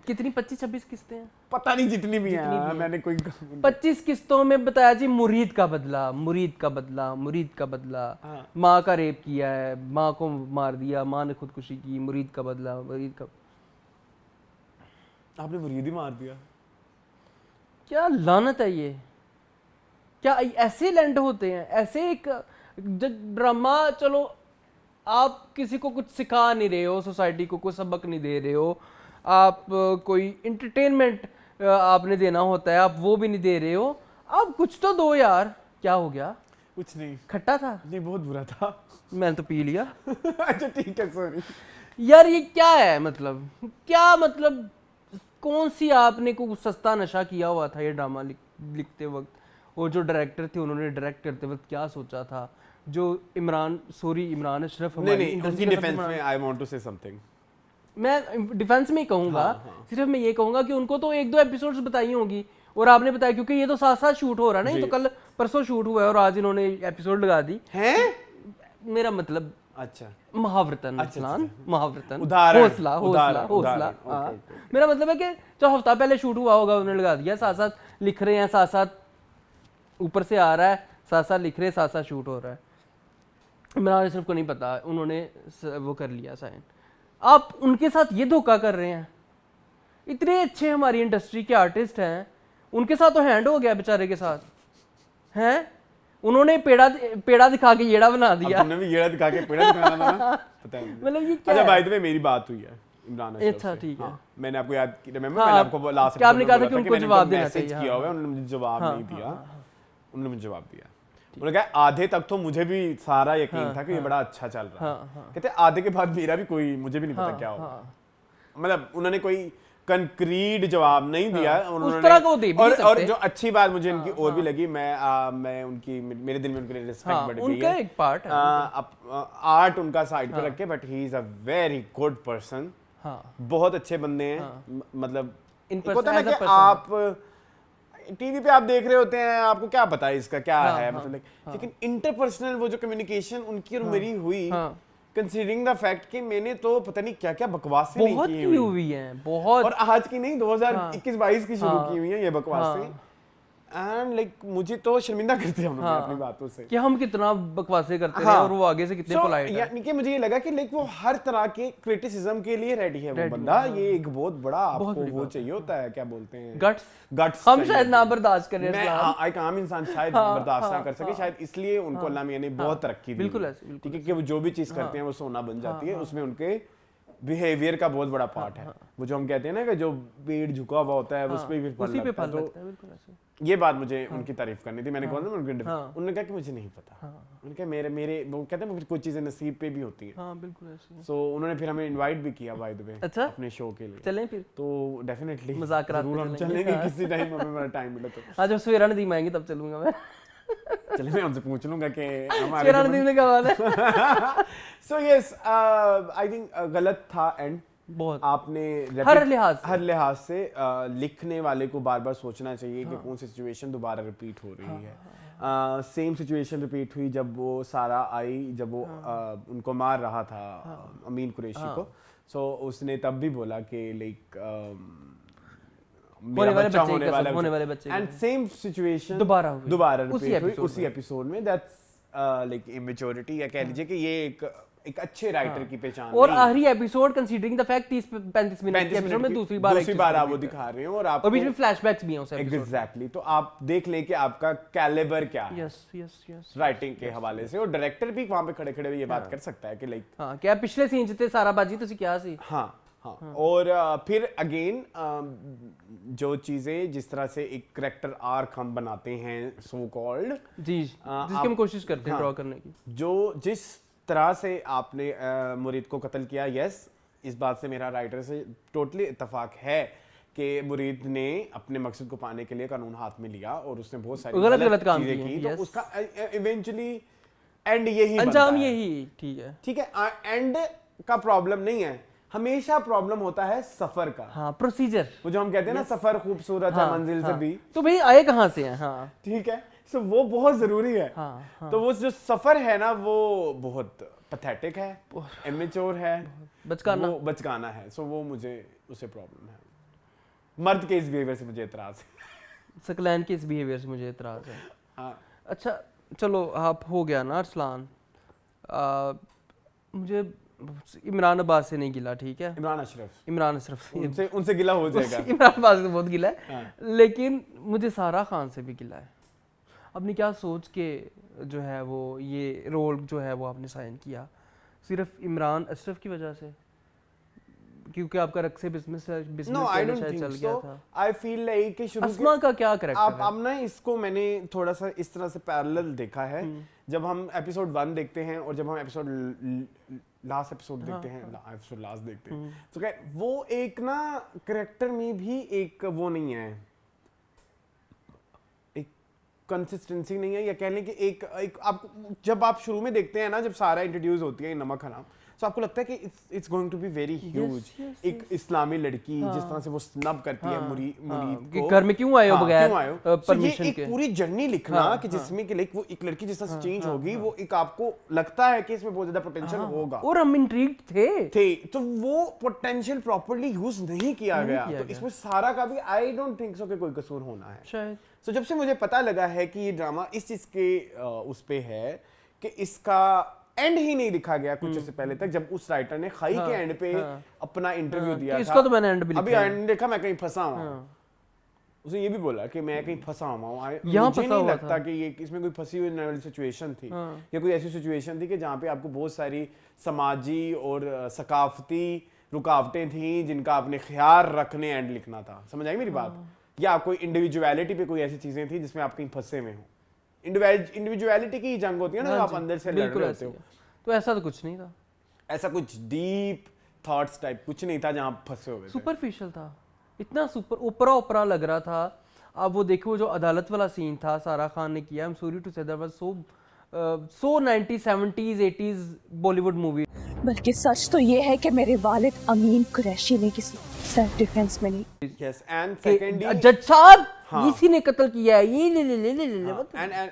कितनी 25-26 किस्तें हैं? पता नहीं जितनी भी हैं, मैंने कोई 25 किस्तों में बताया जी, मुरीद का बदला, मुरीद का बदला, मुरीद का बदला। हाँ। माँ का रेप किया है, माँ को मार दिया, माँ ने खुदकुशी की, मुरीद का बदला, मुरीद का। आपने मुरीद ही मार दिया। क्या लानत है ये? क्या ऐसे लैंड होते हैं? ऐसे एक ड्रामा, चलो आप किसी को कुछ सिखा नहीं रहे हो, सोसाइटी को कोई सबक नहीं दे रहे हो, आप कोई इंटरटेनमेंट आपने देना होता है, आप वो भी नहीं दे रहे हो, आप कुछ तो दो यार। क्या हो गया? कुछ नहीं, खट्टा था? नहीं बहुत बुरा था। मैंने तो पी लिया। अच्छा ठीक है, सॉरी यार ये क्या है? मतलब क्या, मतलब कौन सी आपने को सस्ता नशा किया हुआ था ये ड्रामा लिखते वक्त? और जो डायरेक्टर थे उन्होंने डायरेक्ट करते वक्त क्या सोचा था? जो इमरान अशरफ नहीं नहीं, उनकी डिफेंस में I want to say something. मैं डिफेंस में ही कहूंगा, हाँ। सिर्फ मैं ये कहूंगा कि उनको तो 1-2 एपिसोड्स बताई होंगी और आपने बताया, क्योंकि ये तो साथ साथ शूट हो रहा है ना, ये तो कल परसों शूट हुआ है और आज इन्होंने एपिसोड लगा दी हैं। मेरा मतलब अच्छा, महावरतन, अरसलान, महावरतन, उदाहरण, हौसला हौसला हौसला। हाँ, मेरा मतलब है कि जो हफ्ता पहले शूट हुआ होगा उन्होंने लगा दिया, साथ साथ लिख रहे हैं, साथ साथ ऊपर से आ रहा है, साथ साथ लिख रहे हैं, साथ साथ शूट हो रहा है। इमरान अशरफ को नहीं पता, उन्होंने वो कर लिया साइन। आप उनके साथ ये धोखा कर रहे हैं। इतने अच्छे हमारी इंडस्ट्री के आर्टिस्ट हैं, उनके साथ तो हैंड हो गया बेचारे के साथ हैं। उन्होंने पेड़ा दिखा के येड़ा बना दिया। तुमने भी येड़ा दिखा के पेड़ा दिखाना था ना, पता है मुझे। मतलब ये क्या अच्छा है? बाय द वे मेरी बात हुई है इमरान अशरफ अच्छा, से। ठीक है। हाँ, मैंने आपको याद रिमेंबर, हाँ, मैंने आपको लास्ट क्या आपने कहा था कि उनको जवाब देना मैसेज चाहिए। किया हुआ है, उन्होंने मुझे जवाब नहीं दिया। उन्होंने मुझे जवाब दिया, उन्होंने कहा आधे तक तो मुझे भी सारा यकीन था कि ये बड़ा अच्छा चल रहा है, कहते आधे के बाद मेरा भी कोई, मुझे भी नहीं पता क्या होगा। मतलब उन्होंने कोई कंक्रीट जवाब नहीं दिया। उस तरह को दे भी नहीं और सकते। जो अच्छी बात मुझे इनकी और भी लगी, मैं उनकी, मेरे दिल में उनके लिए रिस्पेक्ट बढ़ गई उनका है। एक पार्ट है। आर्ट उनका साइड पे रख के, but he is a very good person. बहुत अच्छे बंदे हैं। मतलब एक होता है ना कि आप टीवी पे आप देख रहे होते हैं, आपको क्या पता है इसका क्या है, मतलब लेकिन इंटरपर्सनल वो जो कम्युनिकेशन उनकी और मेरी हुई, कंसीडरिंग द फैक्ट कि मैंने तो पता नहीं क्या क्या बकवासें नहीं बहुत की हुई हैं, बहुत। और आज की नहीं, 2021-22 की शुरू की हुई है ये बकवासें। एंड लाइक मुझे तो शर्मिंदा करते हैं हम लोग अपनी बातों से कि हम कितना बकवासें करते हैं और वो आगे से कितने पोलाइट है। यानी कि मुझे ये लगा कि लाइक वो हर तरह के क्रिटिसिज्म के लिए रेडी है वो बंदा। ये एक बहुत बड़ा आपको वो चाहिए होता है, क्या बोलते हैं, गट्स। हम शायद ना बर्दाश्त करें, एक आम इंसान शायद बर्दाश्त ना कर सके, शायद इसलिए उनको अल्लाह मियां ने बहुत तरक्की दी। बिल्कुल ऐसे, ठीक है कि वो जो भी चीज करते हैं वो सोना बन जाती है। उसमें उनके बिहेवियर का बहुत बड़ा पार्ट है। वो जो हम कहते हैं ना कि जो पेड़ झुका हुआ होता है उस पे भी फल लगता है, तो बिल्कुल ऐसे। ये बात मुझे उनकी तारीफ करनी थी। मैंने कहा ना उन्होंने कहा कि मुझे नहीं पता। उन्होंने कहा मेरे वो कहते हैं कुछ चीजें नसीब पे भी होती हैं। हाँ बिल्कुल ऐसे। सो उन्होंने फिर हमें इनवाइट भी किया बाय द वे, अच्छा, अपने शो के लिए। चलें फिर तो डेफिनेटली मुज़ाकरात जरूर हम चलेंगे किसी टाइम, हमें बड़ा टाइम मिले तो। आज जब सवेरा नदीम आएंगे तब चलूंगा मैं। चलिए मैं उनसे पूछ लूंगा कि सवेरा नदीम ने क्या बात है। सो यस आई थिंक गलत था एंड बहुत आपने हर लिहाज से लिखने वाले को बार बार सोचना चाहिए कि कौन सी सिचुएशन दोबारा रिपीट हो रही है। सेम सिचुएशन रिपीट हुई जब वो सारा आई, जब वो उनको मार रहा था अमीन कुरैशी को। सो उसने तब भी बोला कि लाइक होने वाले बच्चे एंड सेम सिचुएशन दोबारा रिपीट हुई उसी एपिसोड में। दैट्स लाइक इमेच्योरिटी, या कह लीजिए कि ये एक अच्छे राइटर की पहचान। और आखिरी episode considering the fact 30-35 minute के एपिसोड में दूसरी बार आप वो दिखा रहे हो, और आपको बीच में फ्लैशबैक्स भी हैं उस एपिसोड। एग्जैक्टली, तो आप देख लें कि आपका कैलिबर क्या है यस राइटिंग के हवाले से। और डायरेक्टर भी वहां पे खड़े खड़े ये बात कर सकता है कि लाइक हां क्या पिछले सीन जिते सारा बाजी ਤੁਸੀਂ क्या सी। हाँ। और फिर अगेन जो चीजें जिस तरह से एक करेक्टर आर्क हम बनाते हैं सो कॉल्ड, जी जिसकी हम कोशिश करते हैं ड्रॉ करने की, जो जिस तरह से आपने मुरीद को कत्ल किया, यस इस बात से मेरा राइटर से टोटली इत्तेफाक है कि मुरीद ने अपने मकसद को पाने के लिए कानून हाथ में लिया और उसने बहुत सारी गलत काम चीजें की, yes. तो उसका इवेंचुअली एंड यही अंजाम यही ठीक है। एंड का प्रॉब्लम नहीं है, हमेशा प्रॉब्लम होता है सफर का। हाँ प्रोसीजर, वो जो हम कहते हैं ना सफर खूबसूरत है मंजिल से भी, तो भाई आए कहाँ से हैं। हाँ ठीक है, सो वो बहुत जरूरी है। तो वो जो सफर है ना वो बहुत पैथेटिक है, इमेच्योर है, बचकाना है। सो वो मुझे उससे प्रॉब्लम है। मर्द के इस बिहेवियर से मुझे इतराज है, सकलैन के इस बिहेवियर से मुझे इतराज है। हाँ। अच्छा चलो आप हो गया ना अरसलान, मुझे इमरान अब्बास से नहीं गिला, ठीक है, इमरान अशरफ उनसे गिला हो जाएगा। इमरान अब्बास से बहुत गिला है। हाँ। लेकिन मुझे सारा खान से भी गिला है। अपनी क्या सोच के जो है वो ये रोल जो है वो आपने साइन किया, सिर्फ इमरान अशरफ की वजह से, क्योंकि आपका रक्से बिजनेस शायद चल गया था। आई फील लाइक कि शुरू अस्मा का क्या कैरेक्टर है? अब ना इसको मैंने थोड़ा सा इस तरह से पैरेलल देखा है। जब हम एपिसोड 1 देखते हैं और जब हम लास्ट एपिसोड देखते हैं, एपिसोड लास्ट देखते हैं, तो क्या वो एक ना कैरेक्टर में भी एक वो नहीं है, एक कंसिस्टेंसी नहीं है, या कह लें कि एक आप जब आप शुरू में देखते हैं ना, जब सारा इंट्रोड्यूस होती है नमक हराम, तो आपको लगता है कि it's going to be very huge. एक इस्लामी लड़की जिस तरह से वो स्नब करती है मुरीद को, घर में क्यों आए हो बगैर परमिशन के, एक पूरी जर्नी लिखना कि जिसमें कि लाइक वो एक लड़की जिस तरह से चेंज होगी, वो एक आपको लगता है कि इसमें बहुत ज्यादा पोटेंशियल होगा, और हम इंट्रिग्ड थे, तो वो पोटेंशियल प्रॉपर्ली यूज नहीं किया गया। तो इसमें सारा का भी आई डोंट थिंक सो कि कोई कसूर होना है शायद। सो जब से मुझे पता लगा है कि ये ड्रामा इस चीज के उस पे है कि इसका एंड ही नहीं लिखा गया कुछ से पहले तक, जब उस राइटर ने खाई के एंड पे अपना इंटरव्यू दिया था। इसका तो मैंने एंड भी अभी एंड देखा, मैं कहीं फंसा हूं। उसे ये भी बोला कि मैं कहीं फंसा हुआ हूं। मुझे नहीं लगता कि ये इसमें कोई फंसी हुई सिचुएशन थी, या कोई ऐसी सिचुएशन थी कि जहाँ पे आपको बहुत सारी समाजी और सकाफती रुकावटें थी जिनका आपने ख्याल रखने एंड लिखना था। समझ आई मेरी बात? या कोई इंडिविजुअलिटी पे कोई ऐसी चीजें थी जिसमें आप कहीं फंसे हुए हो। इंडिविजुअलिटी की जंग होती है ना, आप अंदर से लड़ रहे होते हो। तो ऐसा तो कुछ नहीं था, ऐसा कुछ डीप थॉट्स टाइप कुछ नहीं था जहां फंसे हुए थे। सुपरफिशियल था, इतना सुपर ओपरा लग रहा था। आप वो देखो जो अदालत वाला सीन था सारा खान ने किया, I am sorry to say that was so 90s 70s 80s Bollywood movie. बल्कि सच तो ये है कि मेरे वालिद अमीन कुरैशी ने किसी सेल्फ डिफेंस में नहीं। यस, एंड सेकंडली जज साहब इसी ने कत्ल किया है, ये ले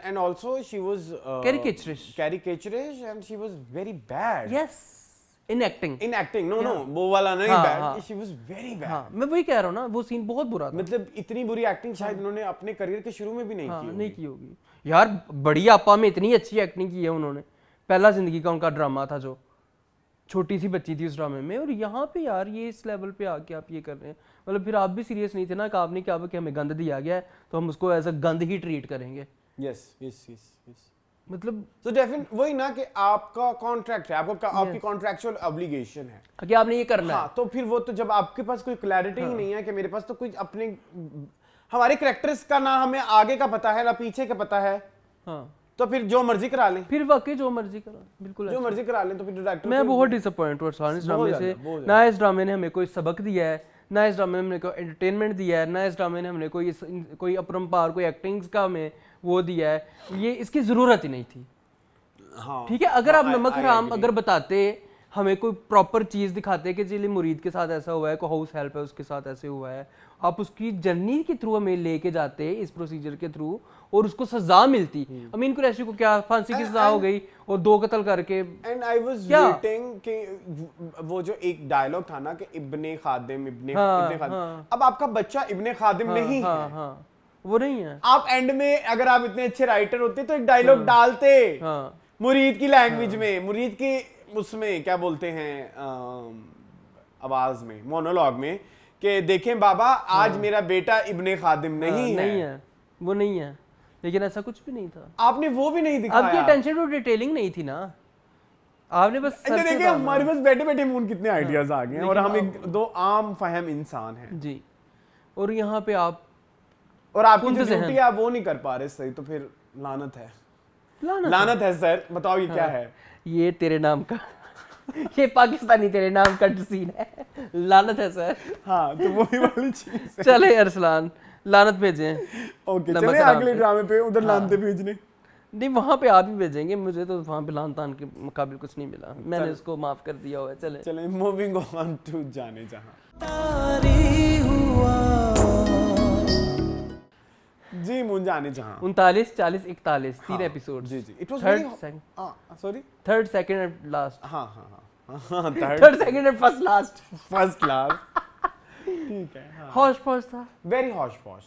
and also she was caricaturish and she was very bad. Yes, in acting no वो वाला नहीं, bad, she was very bad. हां मैं वही कह रहा हूं ना, वो सीन बहुत बुरा था। मतलब इतनी बुरी एक्टिंग शायद उन्होंने अपने करियर के शुरू में भी नहीं की होगी। यार बड़ी आपा में इतनी अच्छी एक्टिंग की है उन्होंने, पहला जिंदगी का उनका ड्रामा था जो छोटी सी बच्ची थी उस ड्रामे में, और यहाँ पे यार ये इस लेवल पे आके आप ये कर रहे हैं। मतलब फिर आप भी सीरियस नहीं थे ना कि आपने क्या कि हमें गंद दिया गया है तो हम उसको एज अ गंद ही ट्रीट करेंगे। यस मतलब तो डेफिनेट वही ना कि आपका कॉन्ट्रैक्ट है, आपकी कॉन्ट्रैक्चुअल ऑब्लिगेशन है कि आपने ये करना है। तो फिर वो तो जब आपके पास कोई क्लैरिटी ही नहीं है कि मेरे पास तो कुछ अपने हमारे कैरेक्टर्स का ना हमें आगे का पता है ना पीछे का पता है, तो फिर जो मर्जी करा लें, फिर वाकई जो मर्जी करा, बिल्कुल जो मर्जी करा लें। तो फिर डायरेक्टर मैं बहुत डिसअपॉइंट हुआ इस ड्रामे से। ना इस ड्रामे ने हमें कोई सबक दिया है, ना इस ड्रामे में हमने कोई एंटरटेनमेंट दिया है, ना इस ड्रामे ने हमने कोई अपरंपार कोई एक्टिंग का हमें वो दिया है। ये इसकी जरूरत ही नहीं थी। ठीक है, अगर आप नमक हराम अगर बताते हमें कोई प्रॉपर चीज़ दिखाते हैं कि चलिए मुरीद के साथ ऐसा हुआ है, कोई हाउस हेल्प है उसके साथ ऐसे हुआ है, आप उसकी जर्नी के थ्रू हमें लेके जाते इस प्रोसीजर के थ्रू और उसको सजा मिलती। अमीन कुरैशी को क्या फांसी की सजा हो गई और 2 कत्ल करके। एंड आई वाज क्या? वेटिंग कि वो जो एक डायलॉग था ना कि इब्ने खादिम इब्ने हाँ, खादिम, हाँ। अब आपका बच्चा इब्ने खादिम नहीं हाँ है। हाँ वो नहीं है। आप एंड में अगर आप इतने अच्छे राइटर होते तो एक डायलॉग डालते हाँ मुरीद की लैंग्वेज में, मुरीद की उसमें क्या बोलते हैं आवाज में, मोनोलॉग में, कि देखें बाबा आज मेरा बेटा इब्ने खादिम नहीं है। वो नहीं है, लेकिन ऐसा कुछ भी नहीं था। आपने वो भी नहीं आपकी दिखाया। अटेंशन टू डिटेलिंग नहीं थी ना, आपने बस सर से देखिए डाला। हमारे पास बैठे बैठे मुंह कितने आइडियाज आ गए हैं और हम लेकिन एक दो आम फहम इंसान हैं जी, और यहाँ पे आप और आपकी जो कुंद ज़हन। ड्यूटी आप वो नहीं कर पा रहे सही, तो फिर लानत है। लानत लानत है सर, बताओ ये क्या है? ये तेरे नाम का ये पाकिस्तानी तेरे नाम का सीन है, लानत है सर। हाँ तो वही वाली चीज है। चले अरसलान लानत भेजें। ओके नमक चले हराम अगले पे। ड्रामे पे, उधर लानते भेजने। नहीं वहाँ पे आप ही भेजेंगे, मुझे तो वहाँ पे लान तान के मुकाबिल कुछ नहीं मिला, मैंने उसको माफ कर दिया हुआ है। चले चले मूविंग ऑन टू जाने जहां। जी मुझे जाने जहां 39, 40, 41 3 एपिसोड। जी जी it was third very second sorry third second and last. हाँ हाँ third second and first last. First class ठीक है। हाँ हौश पौश था। वेरी हॉश पॉश,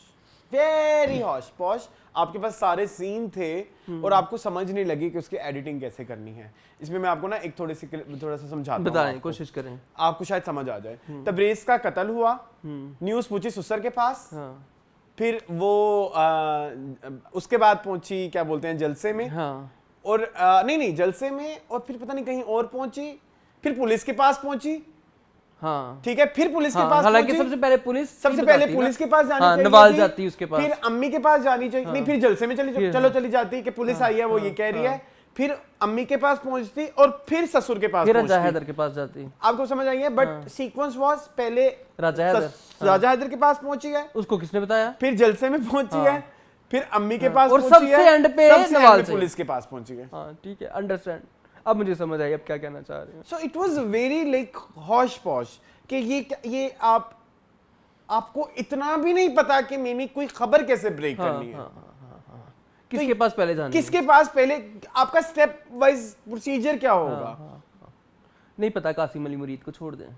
वेरी हॉश पॉश। आपके पास सारे सीन थे और आपको समझ नहीं लगी कि उसकी एडिटिंग कैसे करनी है। इसमें मैं आपको ना एक थोड़ा सा समझाता हूँ बताएं, आपको। कोशिश करें। आपको शायद समझ आ जाए। तबरेज़ का कत्ल हुआ, न्यूज़ पहुंची सुसर के पास, हाँ फिर वो उसके बाद पहुंची क्या बोलते हैं जलसे में, हाँ और नहीं जलसे में, और फिर पता नहीं कहीं और पहुंची, फिर पुलिस के पास पहुंची। हाँ ठीक है, फिर पुलिस के हाँ, पास हालांकि पहुंची। सबसे पहले पुलिस सबसे पहले पुलिस के पास जानी हाँ, चाहिए नवाज थी, जाती उसके पास। फिर अम्मी के पास जानी चाहिए नहीं, फिर जलसे में चली जाती कि पुलिस आई है वो ये कह रही है, फिर अम्मी के पास पहुंचती और फिर ससुर के पास फिर राजा पहुंचती। हैदर के पास जाती। आपको समझ आई है? बट सीक्वेंस वाज पहले राजा हैदर, राजा हैदर के पास पहुंची है, उसको किसने बताया? फिर जलसे में पहुंची है, फिर अम्मी के पास और पहुंची सबसे है, एंड पे सबसे नवाज एंड पे से। पुलिस के पास पहुंची है। हाँ ठीक है, अंडरस्टैंड। अब मुझे समझ आई अब क्या कहना चाह रहे हैं। So it was very like हॉश पॉश कि ये आपको इतना भी नहीं पता कि मैंने कोई खबर कैसे ब्रेक करनी है। किसके पास पहले जाना? किसके पास पहले, आपका स्टेप वाइज प्रोसीजर क्या होगा? नहीं पता। कासिम अली मुरीद को छोड़ दें।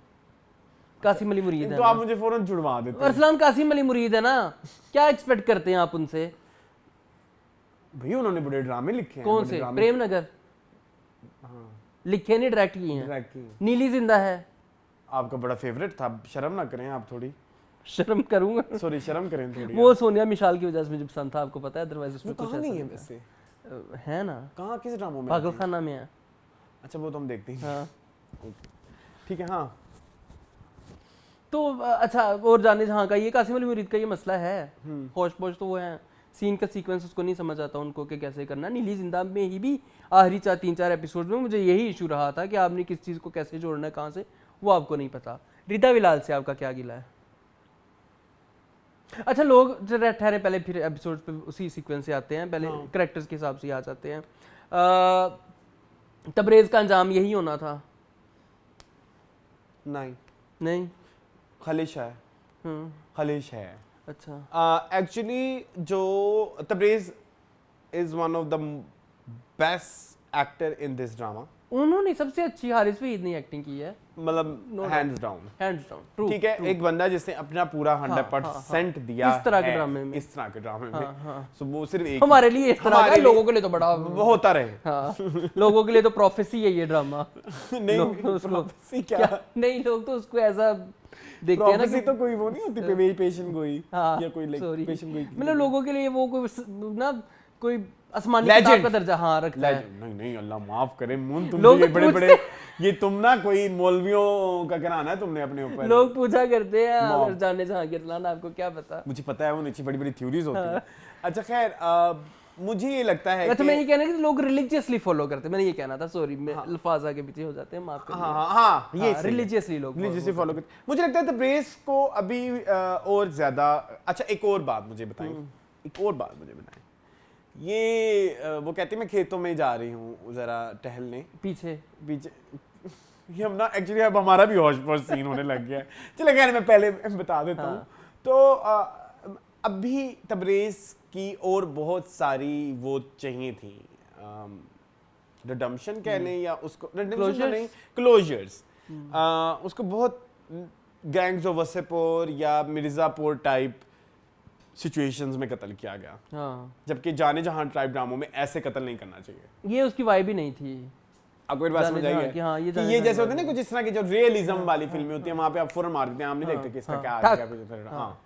कासिम अली मुरीद है तो ना। आप मुझे फौरन जुड़वा देते हैं। अरसलान कासिम अली मुरीद है ना, क्या एक्सपेक्ट करते हैं आप उनसे? भैया उन्होंने बड़े ड्रामे लिखे हैं। कौन बड़े से? ड्रामे प्रेम नगर लिखे नहीं, डायरेक्ट किए हैं। direct किए। नीली जिंदा है। आपका बड़ा फेवरेट था, शर्म ना करें आप थोड़ी, शर्म करूंगा। सॉरी शर्म करें थोड़ी। वो सोनिया मिशाल की वजह से मुझे पसंद था, आपको पता है, अदरवाइज उसमें कुछ कहाँ ऐसा नहीं है नहीं वैसे? था। है ना, कहाँ किस ड्रामों में? पागल आती है? खाना में है। अच्छा वो तो हम देखते हैं। हाँ ठीक है। हाँ तो अच्छा, और जाने जहाँ का ये कासिम अली मुरीद का ये मसला है। होश पोश तो वो है, सीन का सीक्वेंस उसको नहीं समझ आता उनको कि कैसे करना। नीली जिंदा में ही भी आखिरी 3-4 एपिसोड में मुझे यही इशू रहा था कि आपने किस चीज़ को कैसे जोड़ना है, कहाँ से, वो आपको नहीं पता। रिदा विलाल से आपका क्या गिला है? अच्छा लोग जरा ठहरे, पहले फिर एपिसोड पे उसी सीक्वेंस से आते हैं, पहले कैरेक्टर्स के हिसाब से आ जाते हैं। तबरेज़ का अंजाम यही होना था? नहीं। खलिश है। खलिश है। अच्छा एक्चुअली जो Tabrez is one of the best actor in this drama. उन्होंने सबसे अच्छी हारिस वहीद ने एक्टिंग की है, मतलब hands down. Hands down. True. ठीक है, एक बंदा जिसने अपना पूरा 100% दिया इस तरह के है ड्रामे में। इस तरह के ड्रामे हाँ, में। हाँ। सो वो सिर्फ एक हमारे लिए इस तरह का, हमारे लिए- लोगों के लिए तो बड़ा होता रहे। हाँ, लोगों के लिए तो प्रोफेसी है ये ड्रामा। नहीं लोग उसको prophecy क्या? नहीं, लोग तो उसको ऐसा देखते हैं ना Prophecy कि तो कोई वो नहीं होती पे पेशेंट गोई हाँ, या कोई sorry। पेशेंट गोई। मतलब लोगों के लिए वो कोई ना कोई आसमानी Legend। किताब का दर्जा हाँ रखता है। नहीं नहीं अल्लाह माफ करे मुन, तुम लोग ये तो बड़े बड़े ये तुम ना कोई मौलवियों का कराना है तुमने अपने ऊपर। लोग पूछा करते हैं मौम। अगर जाने जहाँ गिरलाना, आपको क्या पता? मुझे पता है वो नीचे बड़ी बड़ी थ्योरीज होती हैं। अच्छा खैर मुझे ये लगता है अच्छा कि मैं ये कहना है कि लोग रिलीजियसली फॉलो करते हैं, मैंने ये कहना था, सॉरी मैं अल्फाज आगे पीछे हो जाते हैं, माफ करिए। हाँ ये सही है। रिलीजियसली लोग रिलीजियसली फॉलो करते। मुझे लगता है तबरेज़ को अभी और ज्यादा। अच्छा एक और बात मुझे बताएं, ये वो कहती मैं खेतों में जा रही हूँ जरा टहलने, पीछे पीछे ये हम ना एक्चुअली अब हमारा भी होश पोश सीन होने लग गया है। चलो खैर मैं पहले बता देता हूँ। तो अभी तबरेज़ की और बहुत सारी वो चाहिए थी, रिडम्पशन कह लें या उसको रिडम्पशन नहीं, क्लोजर्स। उसको बहुत गैंग्स ऑफ वसेपुर या मिर्ज़ापुर टाइप सिचुएशंस में कत्ल किया गया, जबकि जाने जहां ट्राइब ड्रामों में ऐसे कत्ल नहीं करना चाहिए। ये उसकी वाइब ही नहीं थी। आपको एक बात समझ आई है कि हाँ, ये जैसे होते हैं ना कुछ इस तरह की जो रियलिज्म वाली फिल्में होती हैं, वहां पे आप फौरन मार देते हैं, हम नहीं देखते कि इसका क्या आगे कुछ। हाँ,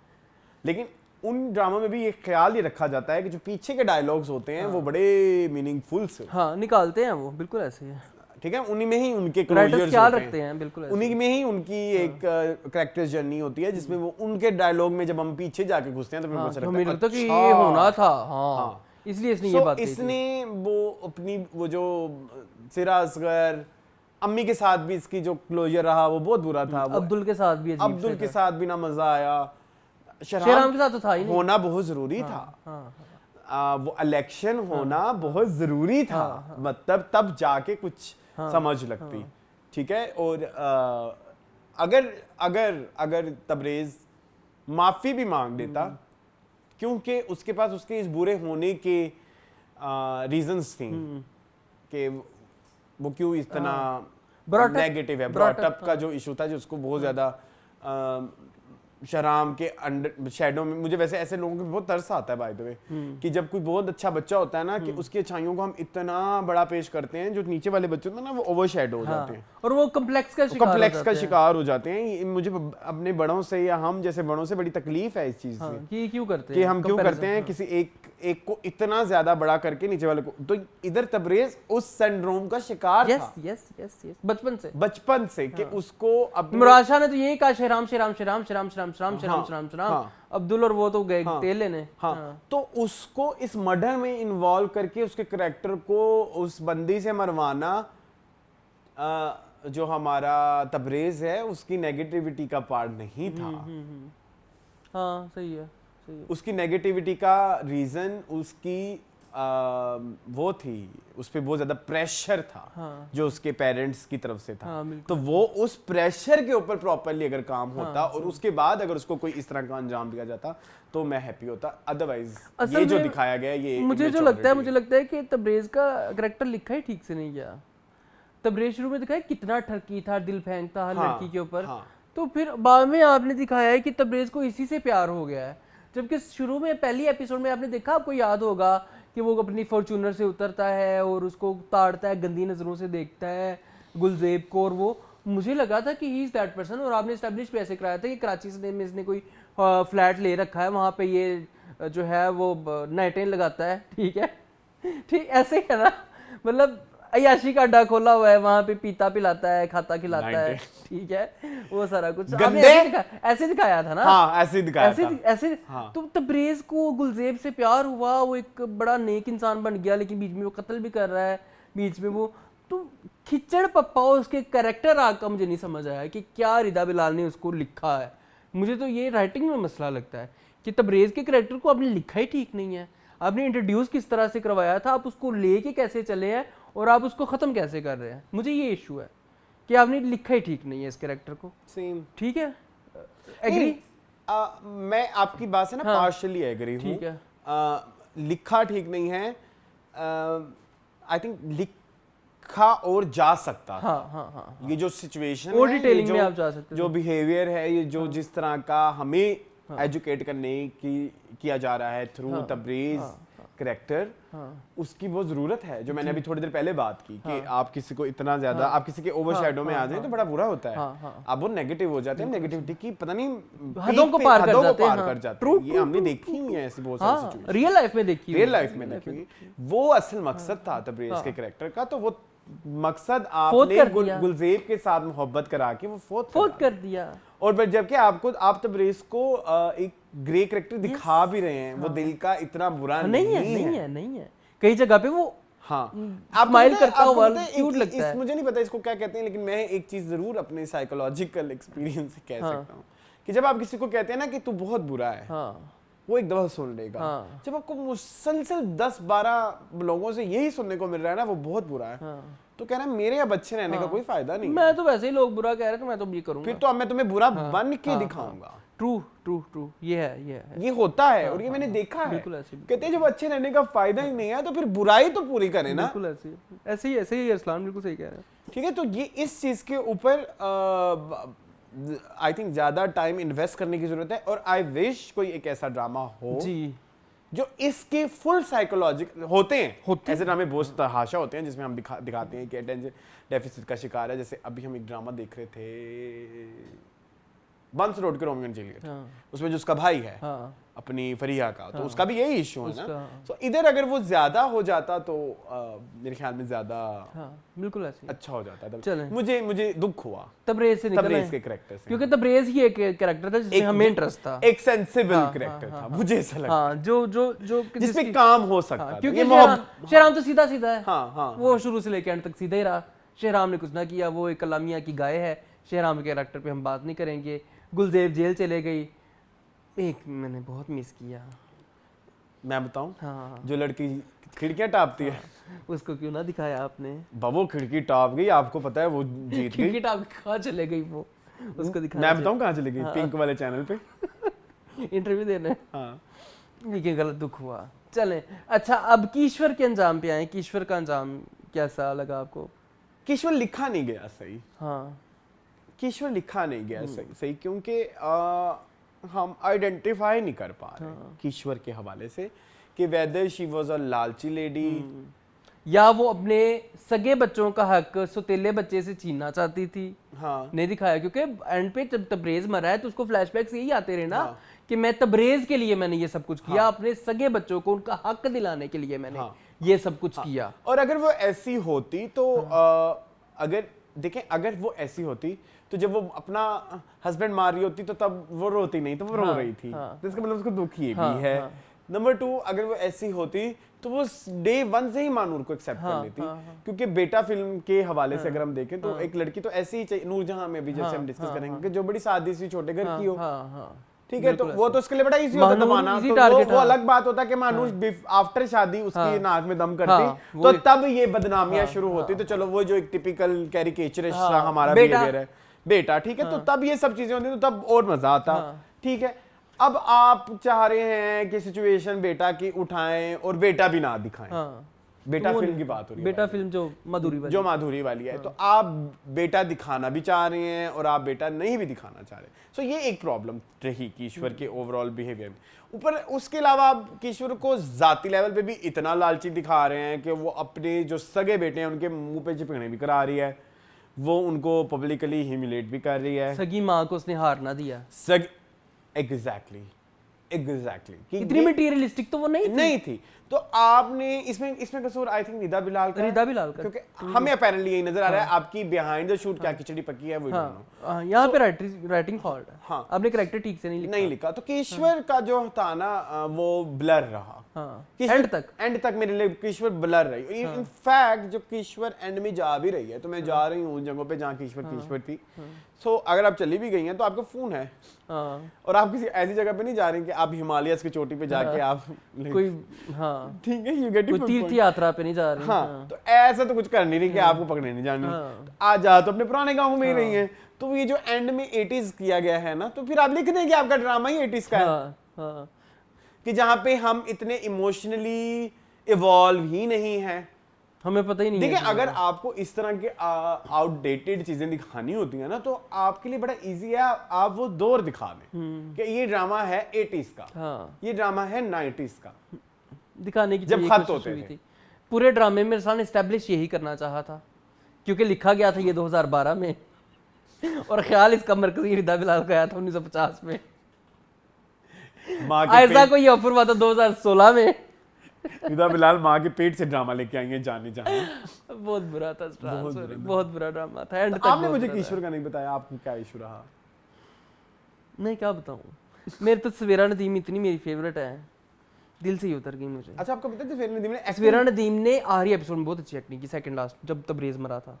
लेकिन उन ड्रामा में भी ये ख्याल ही रखा जाता है कि जो पीछे के डायलॉग्स होते हैं वो बड़े मीनिंगफुल से निकालते हैं, वो बिल्कुल ऐसे ही है। ठीक है, उन्हीं में ही उनके क्लोजर्स ख्याल रखते हैं, बिल्कुल उन्हीं में ही उनकी एक कैरेक्टर जर्नी होती है, जिसमें वो उनके डायलॉग में जब हम पीछे जाके घुसते हैं तो फिर पता लगता है कि ये होना था। हाँ, इसलिए इसने ये बात कही थी। इसने वो अपनी वो जो सिरा असगर अम्मी के साथ भी इसकी जो क्लोजर रहा वो बहुत बुरा था। अब्दुल के साथ भी अब्दुल के साथ भी ना मजा आया, शेराम के साथ तो था ही नहीं। होना बहुत जरूरी था। वो इलेक्शन होना बहुत जरूरी था, मतलब तब जाके कुछ समझ लगती। ठीक है, और अगर अगर अगर तबरेज़ माफी भी मांग देता, क्योंकि उसके पास उसके इस बुरे होने के रीजंस थी कि वो क्यों इतना नेगेटिव है। ब्रॉटअप का जो इशू था, जो उसको बहुत ज्यादा शराम के अंडर शैडो में, मुझे वैसे ऐसे लोगों को बहुत तरस आता है बाय द वे, कि जब कोई बहुत अच्छा बच्चा होता है ना कि उसकी अच्छाइयों को हम इतना बड़ा पेश करते हैं, जो नीचे वाले बच्चे होते हैं ना वो ओवर शैडो हो जाते हैं और वो कम्प्लेक्स का शिकार हो जाते हैं। मुझे अपने बड़ों से या हम जैसे बड़ों से बड़ी तकलीफ है इस चीज से कि क्यों करते हैं, कि हम क्यों करते हैं किसी एक को इतना ज्यादा बड़ा करके नीचे वाले को। तो इधर तबरेज़ उस सिंड्रोम का शिकार था। यस बचपन से कि उसको मुराद शाह ने तो यही कहा, शेराम शेराम शेराम शेराम शेराम शेराम शेराम शेराम शेराम। अब्दुल और वो तो गए तेल लेने। तो उसको इस मर्डर में इन्वॉल्व करके उसके कैरेक्टर को उस बंदी से मरवाना, जो हमारा तबरेज़ है उसकी नेगेटिविटी का पार्ट नहीं था। हाँ, सही है। उसकी नेगेटिविटी का रीजन उसकी वो थी, उस पर बहुत ज्यादा प्रेशर था जो उसके पेरेंट्स की तरफ से था। तो वो उस प्रेशर के ऊपर प्रॉपरली अगर काम होता और उसके बाद अगर उसको कोई इस तरह का अंजाम दिया जाता तो मैं हैप्पी होता। अदरवाइज ये जो दिखाया गया, ये मुझे लगता है कि तबरेज़ का कैरेक्टर लिखा ही ठीक से नहीं गया। तबरेज़ शुरू में दिखाया कितना ठरकी था, दिल फेंकता हर लड़की के ऊपर, तो फिर बाद में आपने दिखाया है कि तबरेज़ को इसी से प्यार हो गया है। जबकि शुरू में पहली एपिसोड में आपने देखा, आपको याद होगा कि वो अपनी फॉर्च्यूनर से उतरता है और उसको ताड़ता है, गंदी नजरों से देखता है गुलजेब को, और वो मुझे लगा था कि ही इज दैट पर्सन। और आपने एस्टैब्लिश भी ऐसे कराया था कि कराची में इसने कोई फ्लैट ले रखा है, वहाँ पे ये जो है वो नाइटें लगाता है। ठीक है, ठीक ऐसे है ना, मतलब अयाशी का अड्डा खोला हुआ है, वहाँ पे पीता पिलाता है, खाता खिलाता है। ठीक है, वो सारा कुछ ऐसे दिखाया था ना। हाँ, ऐसे दिखाया था। ऐसे तो तबरेज़ को गुलजेब से प्यार हुआ, वो एक बड़ा नेक इंसान बन गया, लेकिन बीच में वो कत्ल भी कर रहा है, बीच में वो तो खिचड़ पप्पा उसके कैरेक्टर आग का मुझे नहीं समझ आया कि क्या रिदा बिलाल ने उसको लिखा है। मुझे तो ये राइटिंग में मसला लगता है कि तबरेज़ के कैरेक्टर को आपने लिखा ही ठीक नहीं है। आपने इंट्रोड्यूस किस तरह से करवाया था, आप उसको लेके कैसे चले हैं और आप उसको खत्म कैसे कर रहे हैं। मुझे ये इशू है कि आपने लिखा ही ठीक नहीं है इस कैरेक्टर को। सेम, ठीक है, एग्री। मैं आपकी बात से ना पार्शियली एग्री हूँ। ठीक है, लिखा ठीक नहीं है। आई थिंक लिखा और जा सकता था। ये जो सिचुएशन और डिटेलिंग में आप जा सकते, जो बिहेवियर है, ये जो जिस तरह का हमें एजुकेट करने की किया जा रहा है थ्रू तबरेज़ कैरेक्टर, उसकी बहुत जरूरत है। जो मैंने अभी थोड़ी देर पहले बात की कि आप किसी को इतना ज्यादा आप किसी के ओवरशैडो में आ जाए तो बड़ा बुरा होता है। आप बहुत नेगेटिव हो जाते हैं, नेगेटिविटी की पता नहीं हदों को पार कर जाते हैं। ये हमने देखी ही है ऐसी बहुत सारी सिचुएशन, रियल लाइफ में देखी। वो असल मकसद था तबरेज़ के कैरेक्टर का, तो वो मकसद आपने गुलजेब के साथ मोहब्बत करा के वो फोत कर दिया। और फिर जबकि आप तबरेज़ को एक ग्रे कैरेक्टर दिखा भी रहे हैं, वो दिल का इतना बुरा नहीं है। कई जगह पे वो स्माइल करता हुआ क्यूट लगता है। मुझे नहीं पता इसको क्या कहते हैं, लेकिन मैं एक चीज जरूर अपने साइकोलॉजिकल एक्सपीरियंस से कह सकता हूँ कि जब आप किसी को कहते हैं ना कि तू बहुत बुरा है, वो एक दफा सुन लेगा। हाँ। जब आपको मुसलसल 10-12 लोगों से यही सुनने को मिल रहा है ना, वो बहुत बुरा है। हाँ। तो कह रहा है मेरे अब अच्छे रहने का कोई फायदा नहीं है। मैं तो वैसे ही लोग बुरा कह रहे हैं तो मैं तो ये करूंगा। फिर तो अब मैं तुम्हें बुरा बन के दिखाऊंगा। ट्रू ट्रू ट्रू, ये है। ये होता है और ये मैंने देखा है। बिल्कुल ऐसे ही। कहते हैं जब अच्छे रहने का फायदा ही नहीं है तो फिर बुराई तो पूरी करें ना। बिल्कुल ऐसे ही अरसलान बिल्कुल सही कह रहे हैं। ठीक है, तो ये इस चीज के ऊपर आई थिंक ज्यादा टाइम इन्वेस्ट करने की जरूरत है। और आई विश कोई एक ऐसा ड्रामा हो जी जो इसके फुल साइकोलॉजिकल होते हैं। ऐसे ड्रामे बहुत तहाशा होते हैं जिसमें हम दिखाते हैं कि अटेंशन डेफिसिट का शिकार है। जैसे अभी हम एक ड्रामा देख रहे थे बंस रोड के रोमियो एंड जूलियट, उसमें जो उसका भाई है अपनी फरीहा का, तो उसका भी यही इशू है ना। तो इधर अगर वो ज्यादा हो जाता तो मेरे ख्याल में ज्यादा बिल्कुल ऐसे अच्छा हो जाता था। चलें। मुझे दुख हुआ तबरेज से तबरेज के कैरेक्टर से, क्योंकि तबरेज ही एक कैरेक्टर था जिसमें हमें इंटरेस्ट था। एक सेंसिबल कैरेक्टर था, मुझे ऐसा लगा। हाँ, जो जिसपे काम हो सकता था। क्योंकि शेहराम तो सीधा है। वो शुरू से लेकर एंड तक सीधा ही रहा। शेहराम ने कुछ ना किया, वो एक कलामिया की गाय है। शेहराम के कैरेक्टर पे हम बात नहीं करेंगे। गुलजेब जेल चले गई, एक मैंने बहुत मिस किया। मैं बताऊं? हाँ। जो लड़की खिड़कियां टापती है, उसको क्यों ना दिखाया आपने? बाबू खिड़की टाप गई, आपको पता है वो जीत गई। खिड़की टाप कहाँ चले गई वो? उसको दिखाया। मैं बताऊं कहाँ चली गई? पिंक वाले चैनल पे इंटरव्यू देने। हाँ। लेकिन गलत दुख हुआ। चलें, अच्छा अब किश्वर के अंजाम पे आए। किश्वर का अंजाम कैसा लगा आपको? किश्वर लिखा नहीं गया सही। हाँ, किश्वर लिखा नहीं गया सही क्योंकि हम आइडेंटिफाई नहीं कर पा रहे किश्वर के हवाले से कि वेदर शी वाज अ लालची लेडी या वो अपने सगे बच्चों का हक सौतेले बच्चे से छीनना चाहती थी। हाँ। नहीं दिखाया, क्योंकि एंड पे जब तबरेज मरा है तो उसको फ्लैशबैक्स यही आते रहे ना कि मैं तबरेज के लिए मैंने ये सब कुछ किया, अपने सगे बच्चों को उनका हक दिलाने के लिए मैंने ये सब कुछ किया। और अगर वो ऐसी होती तो अगर देखें, अगर वो ऐसी होती तो जब वो अपना हस्बैंड मार रही होती तो तब वो रोती नहीं, तो वो रो रही थी। तो इसका मतलब उसको दुख ये भी है। नंबर 2, अगर वो ऐसी होती तो वो डे 1 से ही मानूर को एक्सेप्ट कर लेती। क्योंकि बेटा फिल्म के हवाले से अगर हम देखें तो एक लड़की तो ऐसी ही चाहिए। नूरजहां में भी जैसे हम डिस्कस करेंगे कि जो बड़ी सादी सी छोटे घर की हो, ठीक है, तो वो तो उसके लिए बड़ा इजी होता दबाना। तो वो अलग बात होता कि मानूर आफ्टर शादी उसकी नाक में दम करती, तो तब ये बदनामियां शुरू होती। तो चलो वो जो एक टिपिकल कैरिकेचरिस्ट हमारा बिहेवियर है बेटा, ठीक है, तो तब ये सब चीजें होती तो तब और मजा आता। ठीक है, अब आप चाह रहे हैं कि सिचुएशन बेटा की उठाएं और बेटा भी ना दिखाएं। बेटा फिल्म की बात हो रही है, बेटा फिल्म जो माधुरी वाली है। तो आप बेटा दिखाना भी चाह रहे हैं और आप बेटा नहीं भी दिखाना चाह रहे। सो ये एक प्रॉब्लम रही किश्वर के ओवरऑल बिहेवियर में। ऊपर उसके अलावा आप किश्वर को जाती लेवल पे भी इतना लालची दिखा रहे हैं कि वो अपने जो सगे बेटे हैं उनके मुंह पे चिपकने भी करा रही है, वो उनको पब्लिकली ह्यूमिलेट भी कर रही है। सगी माँ को उसने हार ना दिया। एग्जैक्टली इतनी मटेरियलिस्टिक तो वो नहीं थी। तो आपने इसमें कसूर आई थिंक रिदा बिलाल का, क्योंकि हमें अपेरेंटली यही नजर आ रहा है। आपकी बिहाइंड द शूट क्या खिचड़ी पकी है वो यहाँ पे राइटिंग फॉल्ट है। आपने कैरेक्टर ठीक से नहीं लिखा। तो किश्वर का जो था ना वो ब्लर रहा। एंड तक मेरे लिए किश्वर ब्लर रही। इनफैक्ट जो किश्वर एंड में जा भी रही है, तो मैं जा रही हूँ उन जगहों पे जहाँ किश्वर थी। सो अगर आप चली भी गई हैं तो आपका फोन है और आप किसी ऐसी जगह पे नहीं जा रही कि आप हिमालयस की चोटी पे जाके आप कोई ठीक है, यू गेट इट, तीर्थ यात्रा पे नहीं जा रही। तो ऐसा तो कुछ कर नहीं रही कि आपको पकड़ने नहीं जानी। आज जा तो अपने पुराने गाँव में ही रही है। तो ये जो एंड में 80s किया गया है ना, तो फिर आप लिख दें कि आपका ड्रामा ही 80s का है, कि जहाँ पे हम इतने इमोशनली इवॉल्व ही नहीं है, हमें पता ही नहीं। देखिए, अगर आपको इस तरह के आउटडेटेड चीजें दिखानी होती है ना, तो आपके लिए बड़ा इजी है, आप वो दौर दिखा दें कि ये ड्रामा है 80s का, ये ड्रामा है 90s का, दिखाने की जब खत होते थे। पूरे ड्रामे में इंसान एस्टैब्लिश यही करना चाहा था, क्योंकि लिखा गया था ये 2012 में और ख्याल इसका मरकजी रिदा बिलाल का आया था 1950 में। ऐसा कोई ऑफर हुआ था 2016 में। रिदा बिलाल माँ के पेट से ड्रामा लेके आई है जाने जाने। बहुत बुरा था, बहुत बुरा ड्रामा था। एंड तक आपने मुझे किशोर का नहीं बताया, आपको क्या इशू रहा? नहीं, क्या बताऊं, मेरे तो सवेरा नदीम इतनी मेरी फेवरेट है, दिल से ही उतर गई मुझे। अच्छा, आपको पता है सवेरा नदीम ने आखिरी एपिसोड में बहुत अच्छी एक्टिंग की, सेकंड लास्ट जब तबरेज मरा था।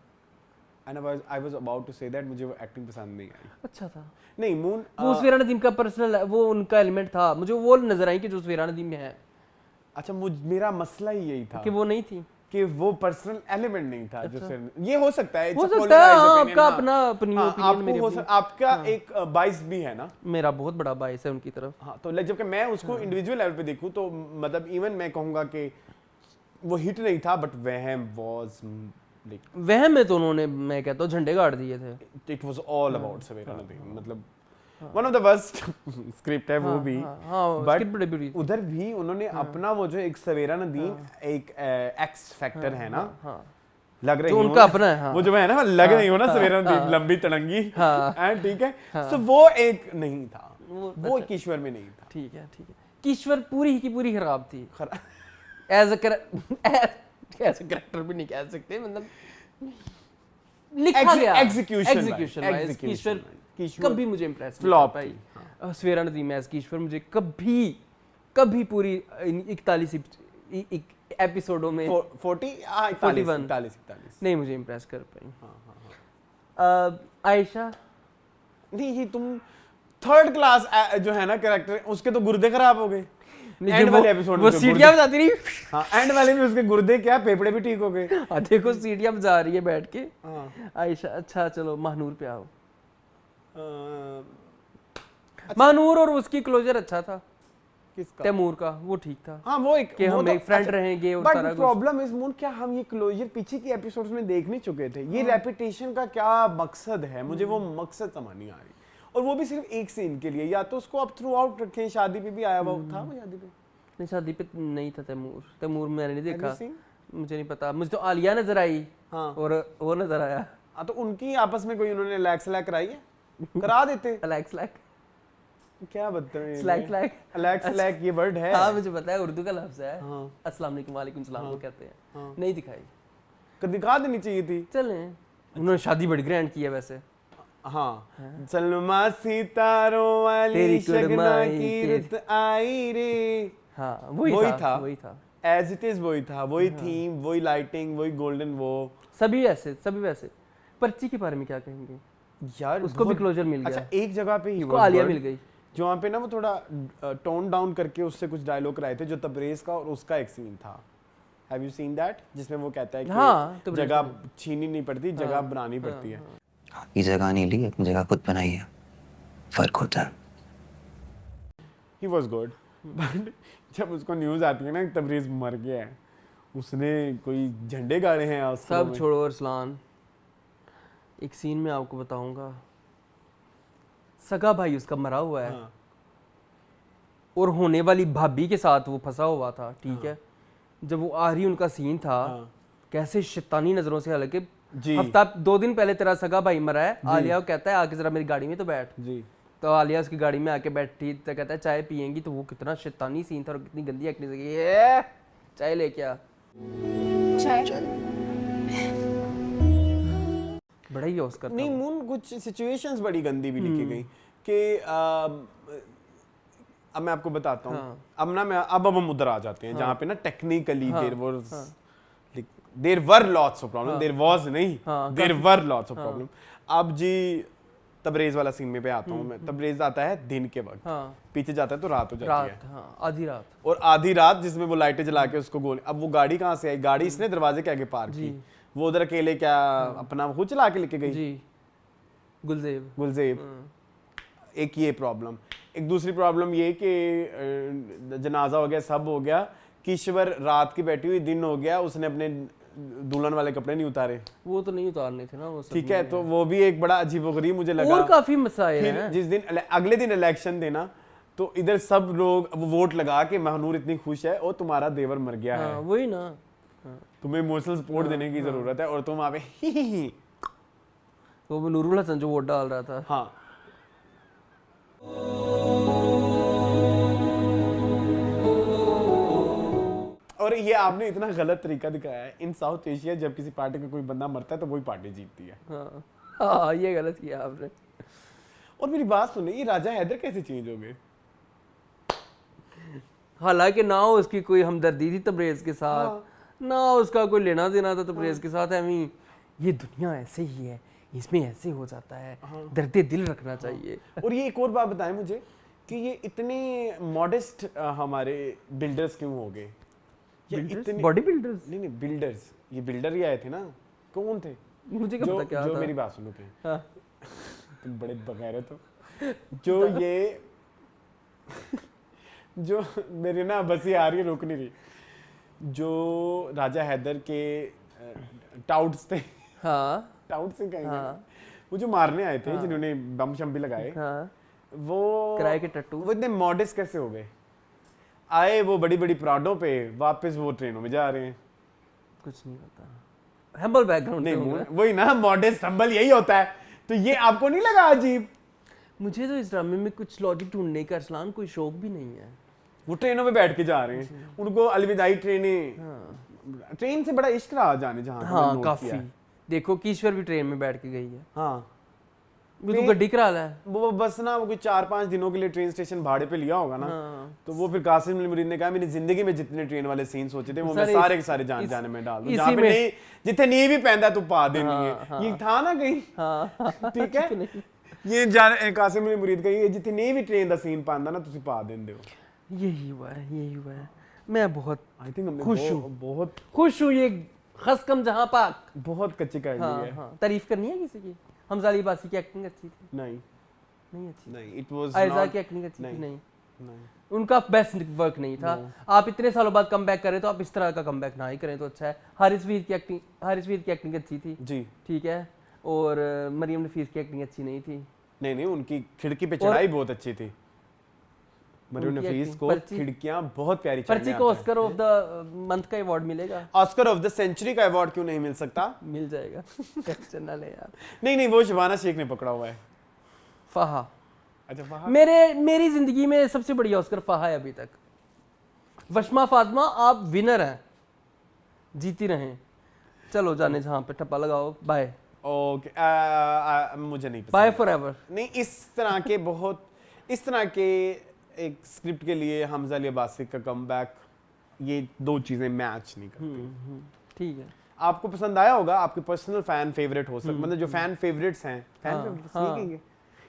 And I was about to say that मुझे वो एक्टिंग पसंद नहीं आई। अच्छा था नहीं मून वो सवेरा नदीम का पर्सनल वो उनका एलिमेंट था, मुझे वो नजर आई कि जो सवेरा नदीम में है अच्छा मेरा मसला ही यही था कि वो नहीं थी। कि वो पर्सनल एलिमेंट नहीं था जो ये हो सकता है, हो सकता है आपका अपना ओपिनियन मेरे आपको आपका एक बाइस भी है ना, मेरा बहुत बड़ा बाइस है उनकी तरफ। हाँ तो जबकि मैं उसको इंडिविजुअल लेवल पे देखूं तो मतलब इवन मैं कहूंगा कि वो हिट नहीं था, बट वहम वाज लाइक वहम में तो उन्होंने मैं कहता हूँ झंडे गाड़ दिए थे। इट वाज ऑल अबाउट सवेरा नदीम, मतलब one of the worst script है वो भी, बट उधर भी उन्होंने अपना वो जो एक सवेरा नदीम एक एक्स फैक्टर है ना, लग रही है उनका अपना है, हाँ। वो जो है ना लग नहीं हो ना सवेरा नदीम लंबी तड़ंगी एंड ठीक है, सो वो एक नहीं था, वो किश्वर में नहीं था। ठीक है किश्वर पूरी की पूरी खराब थी एज अ कैरेक्टर भी नहीं कह सकते, मतलब लिखा गया एग्जीक्यूशन किश्वर कभी मुझे इंप्रेस फ्लॉप भाई। सवेरा नदीम एज किश्वर मुझे कभी पूरी 41 एपिसोडों में 41 नहीं मुझे इंप्रेस कर पाई। आयशा नहीं, ये तुम थर्ड क्लास जो है ना कैरेक्टर, उसके तो गुर्दे खराब हो गए एंड वाले एपिसोड में, वो सीढ़ियां बजाती रही। हाँ एंड वाले में उसके गुर्दे क्या फेफड़े भी ठीक हो गए। देखो सीढ़ियां बजा रही है बैठ के आयशा। अच्छा चलो महानूर पे आओ। महानूर और उसकी क्लोजर अच्छा था, किसका? तैमूर का, वो ठीक था। हाँ वो एक कि हम तो एक फ्रेंड रहेंगे और सारा कुछ। प्रॉब्लम इज मून क्या हम ये क्लोजर पीछे की एपिसोड्स में देख नहीं चुके थे? ये रेपिटेशन का क्या मकसद है? मुझे वो मकसद समझ नहीं आ रही, और वो भी सिर्फ एक सीन के लिए। या तो उसको आप थ्रू आउट रखें, शादी पे भी आया हुआ था वो, शादी पे नहीं, शादी पे नहीं था तैमूर मैंने नहीं देखा, मुझे नहीं पता। मुझे तो आलिया नजर आई और वो नजर आया। हाँ तो उनकी आपस में कोई उन्होंने लैक स्लैक कराई है? करा देते स्लैक क्या बदतमीज स्लैक ये वर्ड है। हाँ मुझे पता है, उर्दू का लफ्ज है। अस्सलाम वालेकुम वालेकुम सलाम को कहते हैं। नहीं दिखाई, दिखा देनी चाहिए थी। चलें, उन्होंने शादी बड़ी ग्रैंड की है वैसे। हाँ सलमा सितारों वाली शगना की रुत आई रे। हाँ वही था एज इट इज वही था, वही थीम, वही लाइटिंग, वही गोल्डन, वो सभी वैसे। पर्ची के बारे में क्या कहेंगे यार? उसको भी क्लोजर मिल गया। अच्छा एक जगह पे ही आलिया मिल गई, जो वहाँ पे ना वो थोड़ा टोन डाउन करके उससे कुछ डायलॉग कराए थे, जो तबरेज का और उसका एक सीन था। Have you seen that? जिसमें वो कहता है कि जगह छीननी नहीं पड़ती, जगह बनानी पड़ती है। ये जगह नहीं ली, अपनी जगह खुद बनाई है, फर्क होता है। He was good, but जब उसको न्यूज़ आती है ना तबरेज मर गया है, उसने कोई झंडे गाड़े हैं सब छोड़ो अरसलान। एक सीन में आपको बताऊंगा, सगा भाई उसका मरा हुआ है और होने वाली भाभी के साथ वो फंसा हुआ था, ठीक है। जब वो आखिरी उनका सीन था, कैसे शैतानी नजरों से, हालांकि हफ्ता 2 दिन पहले तेरा सगा भाई मरा है, आलिया को कहता है आके जरा मेरी गाड़ी में तो बैठ जी। तो आलिया उसकी गाड़ी में आके बैठी तो कहता है चाय पियेंगी, तो वो कितना शैतानी सीन था और कितनी गंदी एक्टिंग थी। ये चाय लेके आ, बड़ा ही यूज करता नहीं मून। कुछ सिचुएशंस बड़ी गंदी भी लिखी गई कि अब मैं आपको बताता हूँ। अब ना अब हम उधर आ जाते हैं जहाँ पे ना technically there were lots of problem, there was नहीं, there were lots of problem. अब जी तबरेज वाला सीन में पे आता हूँ मैं। तबरेज आता है दिन के वक्त, पीछे जाता है तो रात हो जाती है, आधी रात, और आधी रात जिसमें वो लाइटें जला के उसको गोली। अब वो गाड़ी कहाँ से आई? गाड़ी इसने दरवाजे के आगे पार्क की, वो उधर अकेले क्या अपना खुद चला के लेके गई जी। गुलजेब। एक ये प्रॉब्लम। एक दूसरी प्रॉब्लम ये कि जनाजा हो गया, सब हो गया, किश्वर रात की बैठी हुई, दिन हो गया, उसने अपने दुल्हन वाले कपड़े नहीं उतारे। वो तो नहीं उतारने थे ना वो, ठीक है। तो वो भी एक बड़ा अजीबोगरीब मुझे लगा। और काफी मसाइल हैं। जिस दिन अगले दिन इलेक्शन देना, तो इधर सब लोग वोट लगा के महानूर इतनी खुश है और तुम्हारा देवर मर गया है, वही ना, तुम्हें इमोशनल सपोर्ट देने की जरूरत है, और तुम वहां पे वो नूरुल हसन जो वोट डाल रहा था। हाँ और ये आपने इतना गलत तरीका दिखाया है इन साउथ एशिया, जब किसी पार्टी का कोई बंदा मरता है तो वही पार्टी जीतती है। ये गलत किया आपने। और मेरी बात सुनिए, ये राजा हैदर कैसे चेंज हो गए? हालांकि ना उसकी कोई हमदर्दी थी तबरेज के साथ, ना उसका कोई लेना देना था तबरेज के साथ, ये दुनिया ऐसे ही है, इसमें ऐसे हो जाता है, दर्द दिल रखना चाहिए। और ये एक और बात बताएं मुझे कि ये इतने मॉडेस्ट हमारे बिल्डर्स क्यों हो गए? ये इतने बॉडी बिल्डर्स? नहीं बिल्डर्स, ये बिल्डर ही आए थे ना, कौन थे? मुझे क्या पता क्या जो था। मेरी बात सुनो पे, हाँ। तुम बड़े बगैर हो। जो ये जो मेरी ना बस ये आ रही है, रुक नहीं रही। जो राजा हैदर के टाउट्स थे, हाँ टाउट से कहेंगे, हाँ। वो जो मारने आए थे, जिन्होंने बम शम भी लगाए, हाँ, वो किराए के टट्टू। वो इतने मॉडेस्ट कैसे हो गए? आए वो बड़ी बड़ी प्राडों पे, वापस वो ट्रेनों में जा रहे हैं। कुछ नहीं पता, हम्बल बैकग्राउंड से होगा। वही ना, मॉडेस्ट हम्बल यही होता है। तो ये आपको नहीं लगा अजीब? मुझे तो इस ड्रामे में कुछ लॉजिक ढूंढने का अरसलान कोई शौक भी नहीं है। वो ट्रेनों में बैठ के जा रहे हैं, उनको अलविदाई ट्रेनें, ट्रेन से बड़ा इश्क रहा जाने जहाँ तक मैंने हाँ नोट काफी। किया है। देखो कीश्वर भी ट्रेन में बैठ के गई है, हाँ, वो तो गड्डी करा ला है। वो बस ना, वो कोई 4-5 दिनों के लिए ट्रेन स्टेशन भाड़े पे लिया होगा ना। हाँ। तो वो फिर कासिम मुरीद ने कहा, मेरी जिंदगी में जितने ट्रेन वाले सीन सोचे थे वो मैं सारे सारे के सारे जान जाने में डाल दूं, इसी जहाँ पे में- नहीं, जिथे नींव भी पहनदा तू पा देनी हाँ, है। ये था ना कहीं, हाँ ठीक है। ये कासिम मुरीद का, ये जिथे नहीं भी ट्रेन दा सीन पांदा ना तुसी पा देंदे हो। यही हुआ है, यही हुआ है। मैं बहुत आई थिंक हमने खुश हूँ। बहुत खुश हूँ, ये खसकम जहाँ पाक। बहुत कच्ची कर ली हाँ है। हाँ, तारीफ करनी है किसी की? हमजा अली बासी की एक्टिंग अच्छी थी? नहीं नहीं अच्छी। नहीं, इट वाज आयजा की एक्टिंग अच्छी थी? नहीं। नहीं, नहीं। उनका बेस्ट वर्क नहीं था। आप इतने सालों बाद कम बैक करें तो आप इस तरह का कम बैक ना ही करें तो अच्छा है। हारिस वीर की एक्टिंग अच्छी थी, जी, ठीक है। और मरियम नफीस की एक्टिंग अच्छी नहीं थी। नहीं उनकी खिड़की पे चढ़ाई बहुत अच्छी थी। मरियम उनकी नफीस acting, को पर्ची- खिड़कियां बहुत प्यारी पर्ची चढ़ने को आता है। ऑस्कर ऑफ द मंथ का अवार्ड मिलेगा। ऑस्कर ऑफ द सेंचुरी का अवार्ड क्यों नहीं मिल सकता? मिल जाएगा। टेंशन ना ले यार। नहीं वो शबाना शेख ने पकड़ा हुआ है। फाहा, अच्छा, वहाँ मेरी जिंदगी में सबसे बड़ी ऑस्कर फाहा है अभी तक। वशमा फातिमा, आप विनर हैं, जीती रहें। चलो जाने जहाँ पे ठप्पा लगाओ, बाय ओके। मुझे नहीं पसंद। Bye forever. नहीं, इस तरह के एक स्क्रिप्ट के लिए हमजा अली अब्बासी का कमबैक, ये दो चीजें मैच नहीं करती। ठीक है। आपको पसंद आया होगा, आपके पर्सनल फैन फेवरेट हो सकते, मतलब जो फैन फेवरेट्स हैं, फैन हाँ, फेवरेट्स हाँ। नहीं कहेंगे,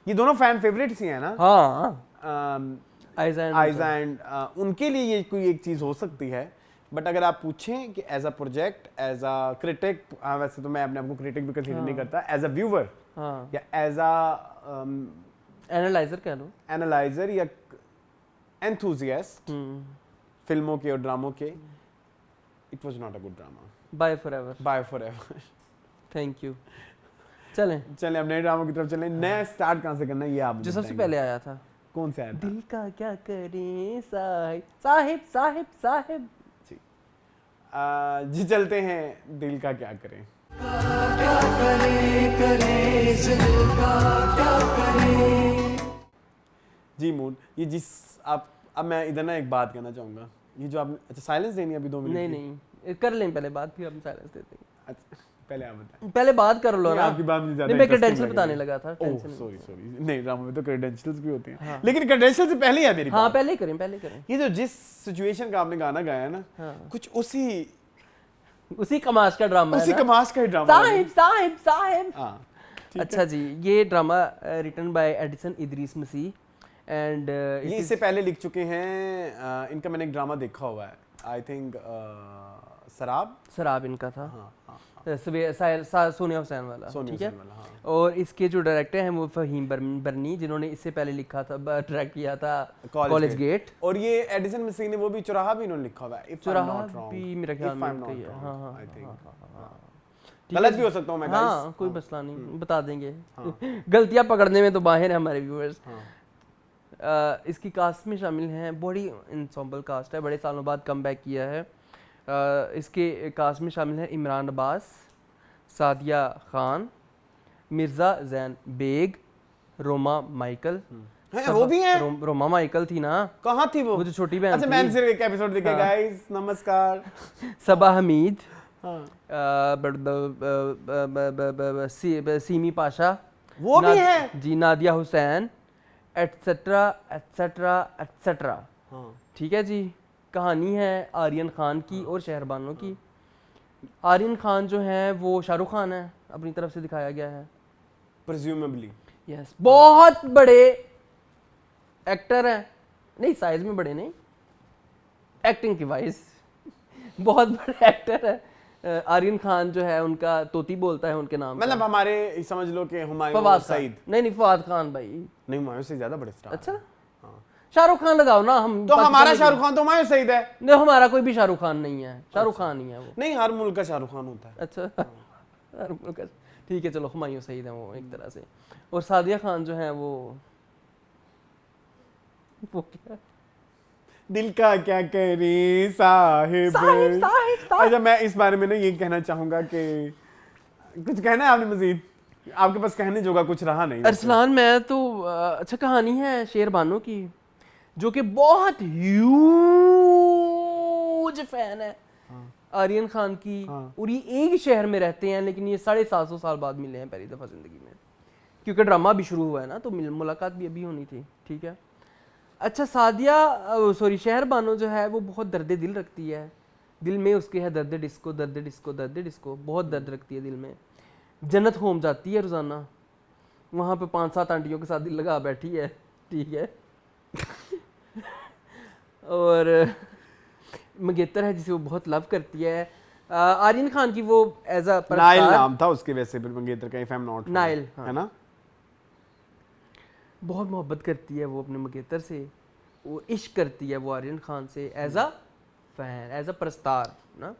ये दोनों फैन फेवरेट्स ही हैं ना, हाँ, आइजा एंड उनके लिए ये कोई एक चीज हो सकती है। बट अगर आप पूछें कि as a project, as a critic, वैसे तो मैं अपने आप को क्रिटिक भी कंसीडर नहीं करता, एज अ व्यूअर हाँ, या एज अ एनालाइजर कह लो। एनालाइजर या एंथुजियास्ट फिल्मों के और ड्रामों के, it was not a good drama. Bye forever. Bye forever. Thank you. चलें, चलें अब नए ड्रामों की तरफ चलें। नया स्टार्ट कहाँ से करना है ये आप जो सबसे बताएंगे। पहले आया था, कौन सा आया था? दिल का क्या करें साहिब साहिब साहिब साहिब। जी चलते हैं, दिल का क्या करें। जी मूड, ये जिस आप, अब मैं इधर ना एक बात कहना चाहूँगा, ये जो आपने, अच्छा साइलेंस देनी है अभी 2 मिनट नहीं की? नहीं, कर लें पहले बात, फिर हम साइलेंस देते हैं। अच्छा, पहले आप बताएं। पहले बात कर लो नहीं, ना। आपकी बात मुझे ज़्यादा नहीं, मैं interesting क्रेडेंशियल लग बताने रही है। लगा था। ओह टेंशन नहीं। सॉरी, नहीं ड्रामा में तो क्रेडेंशियल्स भी होते हैं, हाँ। लेकिन क्रेडेंशियल से पहले है मेरी हाँ, बात। पहले करें, पहले करें। ये जो जिस सिचुएशन का आपने गाना गाया है ना, हाँ। कुछ उसी कमाश का ड्रामा है ना? कमाश का ही ड्रामा साहिब साहिब साहिब। हाँ, अच्छा जी, ये drama written by Edison Idrees Masih and ये इससे पहले लिख चुके हैं। इनका मैंने एक ड्रामा देखा हुआ है, आई थिंक शराब इनका था। हाँ, हाँ, सोनिया हुसैन वाला, सोनिया ठीक है। हुसैन वाला, हाँ। और इसके जो डायरेक्टर हैं वो फहीम बरनी, जिन्होंने इससे पहले लिखा था, डायरेक्ट किया था कॉलेज गेट। और ये एडिसन मसीह ने वो भी चौराहा भी इन्होंने लिखा हुआ है, if I'm चौराहा not wrong. भी मेरे ख्याल If में I'm उनका not ही है। wrong, हाँ, हाँ, I think. ठीक है गलत जी। भी हो सकता हूँ मैं, हाँ, guys। कोई मसला नहीं, बता देंगे। गलतियां पकड़ने में तो माहिर है हमारे व्यूअर्स। इसकी कास्ट में शामिल हैं, बड़ी इंसॉम्बल कास्ट है, बड़े सालों बाद कम बैक किया है। इसके कास्ट में शामिल हैं इमरान अब्बास, सादिया खान, मिर्ज़ा जैन बेग, रोमा माइकल। हैं, वो भी हैं? रोमा माइकल थी ना, कहाँ थी वो? वो जो छोटी बहन अच्छा, थी। मैंने सिर्फ एक एपिसोड देखा, हाँ। गाइस नमस्कार। सबा हमीद, हाँ। सीमी पाशा, वो भी है? जी, Nadia Hussain, etcetera etcetera etcetera. हाँ। ठीक है जी। कहानी है आर्यन खान की और शहरबानों की। आर्यन खान जो है वो शाहरुख खान है, अपनी तरफ से दिखाया गया है। प्रिज्यूमेबली यस, बहुत बड़े एक्टर हैं, नहीं साइज में बड़े नहीं, एक्टिंग की वाइज बहुत बड़े एक्टर है। आर्यन खान जो है उनका तोती बोलता है उनके नाम मतलब हमारे समझ लो कि हुमायूं फवाद सईद, नहीं फवाद खान भाई। नहीं हुमायूं से ज्यादा बड़े स्टार। अच्छा, शाहरुख खान लगाओ ना, हम तो हमारा शाहरुख खान तो हुमायूं सईद है। नहीं, हमारा कोई भी शाहरुख खान नहीं है, शाहरुख खान ही है वो। नहीं, हर मुल्क का शाहरुख खान होता है। अच्छा ठीक है, चलो हुमायूं सईद है वो एक तरह से। और सादिया खान जो है वो क्या, दिल का क्या करे साहिब। अच्छा, मैं इस बारे में ना ये कहना चाहूंगा कि कुछ कहना है आपने मजीद? आपके पास कहने जोगा कुछ रहा नहीं। अरसलान, मैं तो अच्छा, कहानी है शेर बानो की, जो कि बहुत ह्यूज फैन है आर्यन खान की। और ये एक ही शहर में रहते हैं, लेकिन ये 750 साल बाद मिले हैं पहली दफा जिंदगी में, क्योंकि ड्रामा भी शुरू हुआ है ना, तो मुलाकात भी अभी होनी थी। ठीक है, अच्छा, शहर बानो जो है वो बहुत दर्द दिल रखती है। दिल में उसके है दर्द डिस्को, दर्द डिस्को, दर्द डिस्को, बहुत दर्द रखती है दिल में। जन्नत होम जाती है रोजाना, वहाँ पे 5-7 आंटियों के साथ दिल लगा बैठी है। ठीक है और मंगेतर है जिसे वो बहुत लव करती है। आर्यन खान की वो एज अ नाइल नाम था उसके, वैसे भी मंगेतर का, if I am not Nile, है ना। बहुत मोहब्बत करती है वो अपने मंगेतर से, वो इश्क करती है वो आर्यन खान से as a fan, as a परस्तार ना।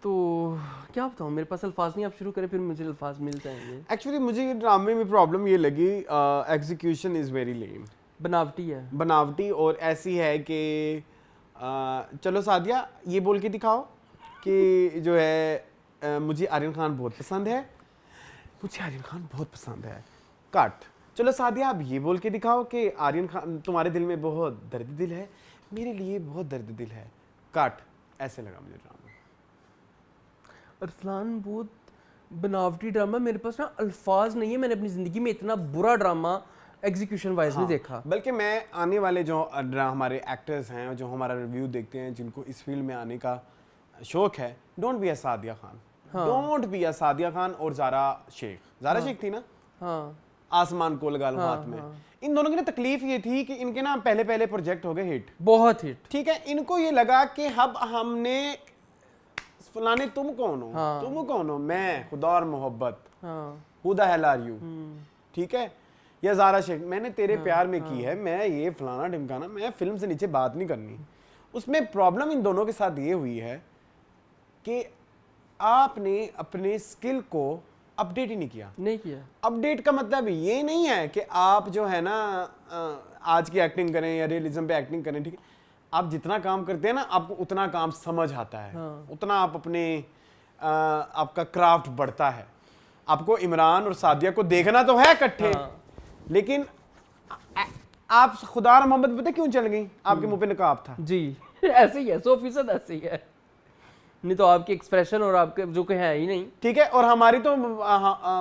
तो क्या बताऊँ, मेरे पास अल्फाज नहीं, आप शुरू करें फिर मुझे अल्फाज मिल जाएंगे। एक्चुअली मुझे ये ड्रामे में प्रॉब्लम ये लगी, एग्जीक्यूशन इज़ वेरी लेम, बनावटी है, बनावटी। और ऐसी है कि चलो सादिया ये बोल के दिखाओ कि जो है मुझे आर्यन खान बहुत पसंद है, मुझे आर्यन खान बहुत पसंद है, कट। चलो सादिया आप ये बोल के दिखाओ कि आर्यन खान तुम्हारे दिल में बहुत दर्द दिल है, मेरे लिए बहुत दर्द दिल है, कट। ऐसे लगा मुझे ड्रामा। अरसलान बहुत बनावटी ड्रामा, मेरे पास ना अल्फाज नहीं है, मैंने अपनी ज़िंदगी में इतना बुरा ड्रामा एग्जीक्यूशन वाइज नहीं देखा। बल्कि मैं आने वाले जो हमारे एक्टर्स हैं, जो हमारा रिव्यू देखते हैं, जिनको इस फील्ड में आने का शौक है, don't be a Sadia Khan, don't be a Sadia Khan और ज़ारा शेख थी ना, हाँ, आसमान को लगा लो हाथ में। इन दोनों की ना तकलीफ ये थी कि इनके ना पहले प्रोजेक्ट हो गए हिट, बहुत हिट। ठीक है, इनको ये लगा कि अब हमने फलाने, तुम कौन हो, तुम कौन हो, मैं, Khuda Aur Mohabbat, who the hell are you, ठीक है, या ज़ारा शेख, मैंने तेरे प्यार में की है, मैं ये फलाना ढिमकाना, मैं फिल्म से नीचे बात नहीं करनी। उसमें प्रॉब्लम इन दोनों के साथ ये हुई है कि आपने अपने स्किल को अपडेट ही नहीं किया। अपडेट का मतलब ये नहीं है कि आप जो है ना आज की एक्टिंग करें या रियलिज्म पे एक्टिंग करें, ठीक है, आप जितना काम करते हैं ना आपको उतना काम समझ आता है, उतना आप अपने आपका क्राफ्ट बढ़ता है। आपको इमरान और सादिया को देखना तो है इकट्ठे, लेकिन आप खुदा और मोहब्बत पता क्यों चल गई? आपके मुंह पे नकाब था जी ऐसे ही है, 100% ऐसे ही है, नहीं तो आपके एक्सप्रेशन और आपके जो कि है ही नहीं, ठीक है। और हमारी तो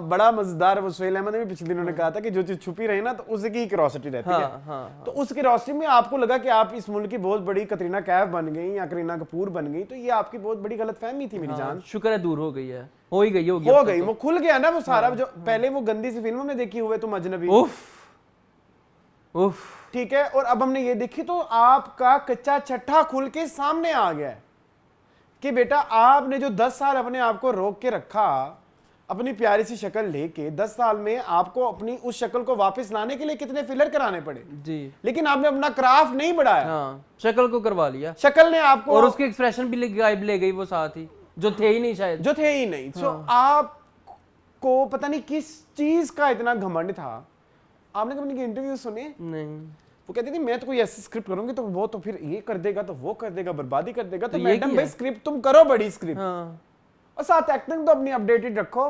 बड़ा मजेदार, वो सुहेल अहमद ने भी पिछले दिनों ने कहा था कि जो चीज छुपी रही ना तो उसकी ही क्यूरियोसिटी रहती है। तो उस क्यूरियोसिटी में आपको लगा कि आप इस मुल्क की बहुत बड़ी कतरीना कैफ बन गई या करीना कपूर बन गई, तो ये आपकी बहुत बड़ी गलतफहमी थी मेरी जान। शुक्र है दूर हो गई है, हो गई वो खुल गया ना वो सारा, जो पहले वो गंदी सी फिल्मों में देखी हुए तुम अजनबी, ठीक है, और अब हमने ये देखी तो आपका कच्चा छठा खुल के सामने आ गया है कि बेटा आपने जो 10 साल अपने आप को रोक के रखा, अपनी प्यारी सी शक्ल लेके, 10 साल में आपको अपनी उस शक्ल को वापस लाने के लिए कितने फिलर कराने पड़े जी, लेकिन आपने अपना क्राफ्ट नहीं बढ़ाया, शक्ल को करवा लिया, शक्ल ने आपको, और उसके एक्सप्रेशन भी गायब ले गई वो साथ ही, जो थे ही नहीं शायद, जो थे ही नहीं। तो आपको पता नहीं किस चीज का इतना घमंड था। आपने कभी इंटरव्यू सुने? नहीं। वो कहती थी मैं तो कोई ऐसी स्क्रिप्ट करूंगी तो वो तो फिर ये कर देगा, तो वो कर देगा, बर्बादी कर देगा। तो मैडम भाई स्क्रिप्ट तुम करो, बड़ी स्क्रिप्ट, और साथ एक्टिंग तो अपनी अपडेटेड रखो,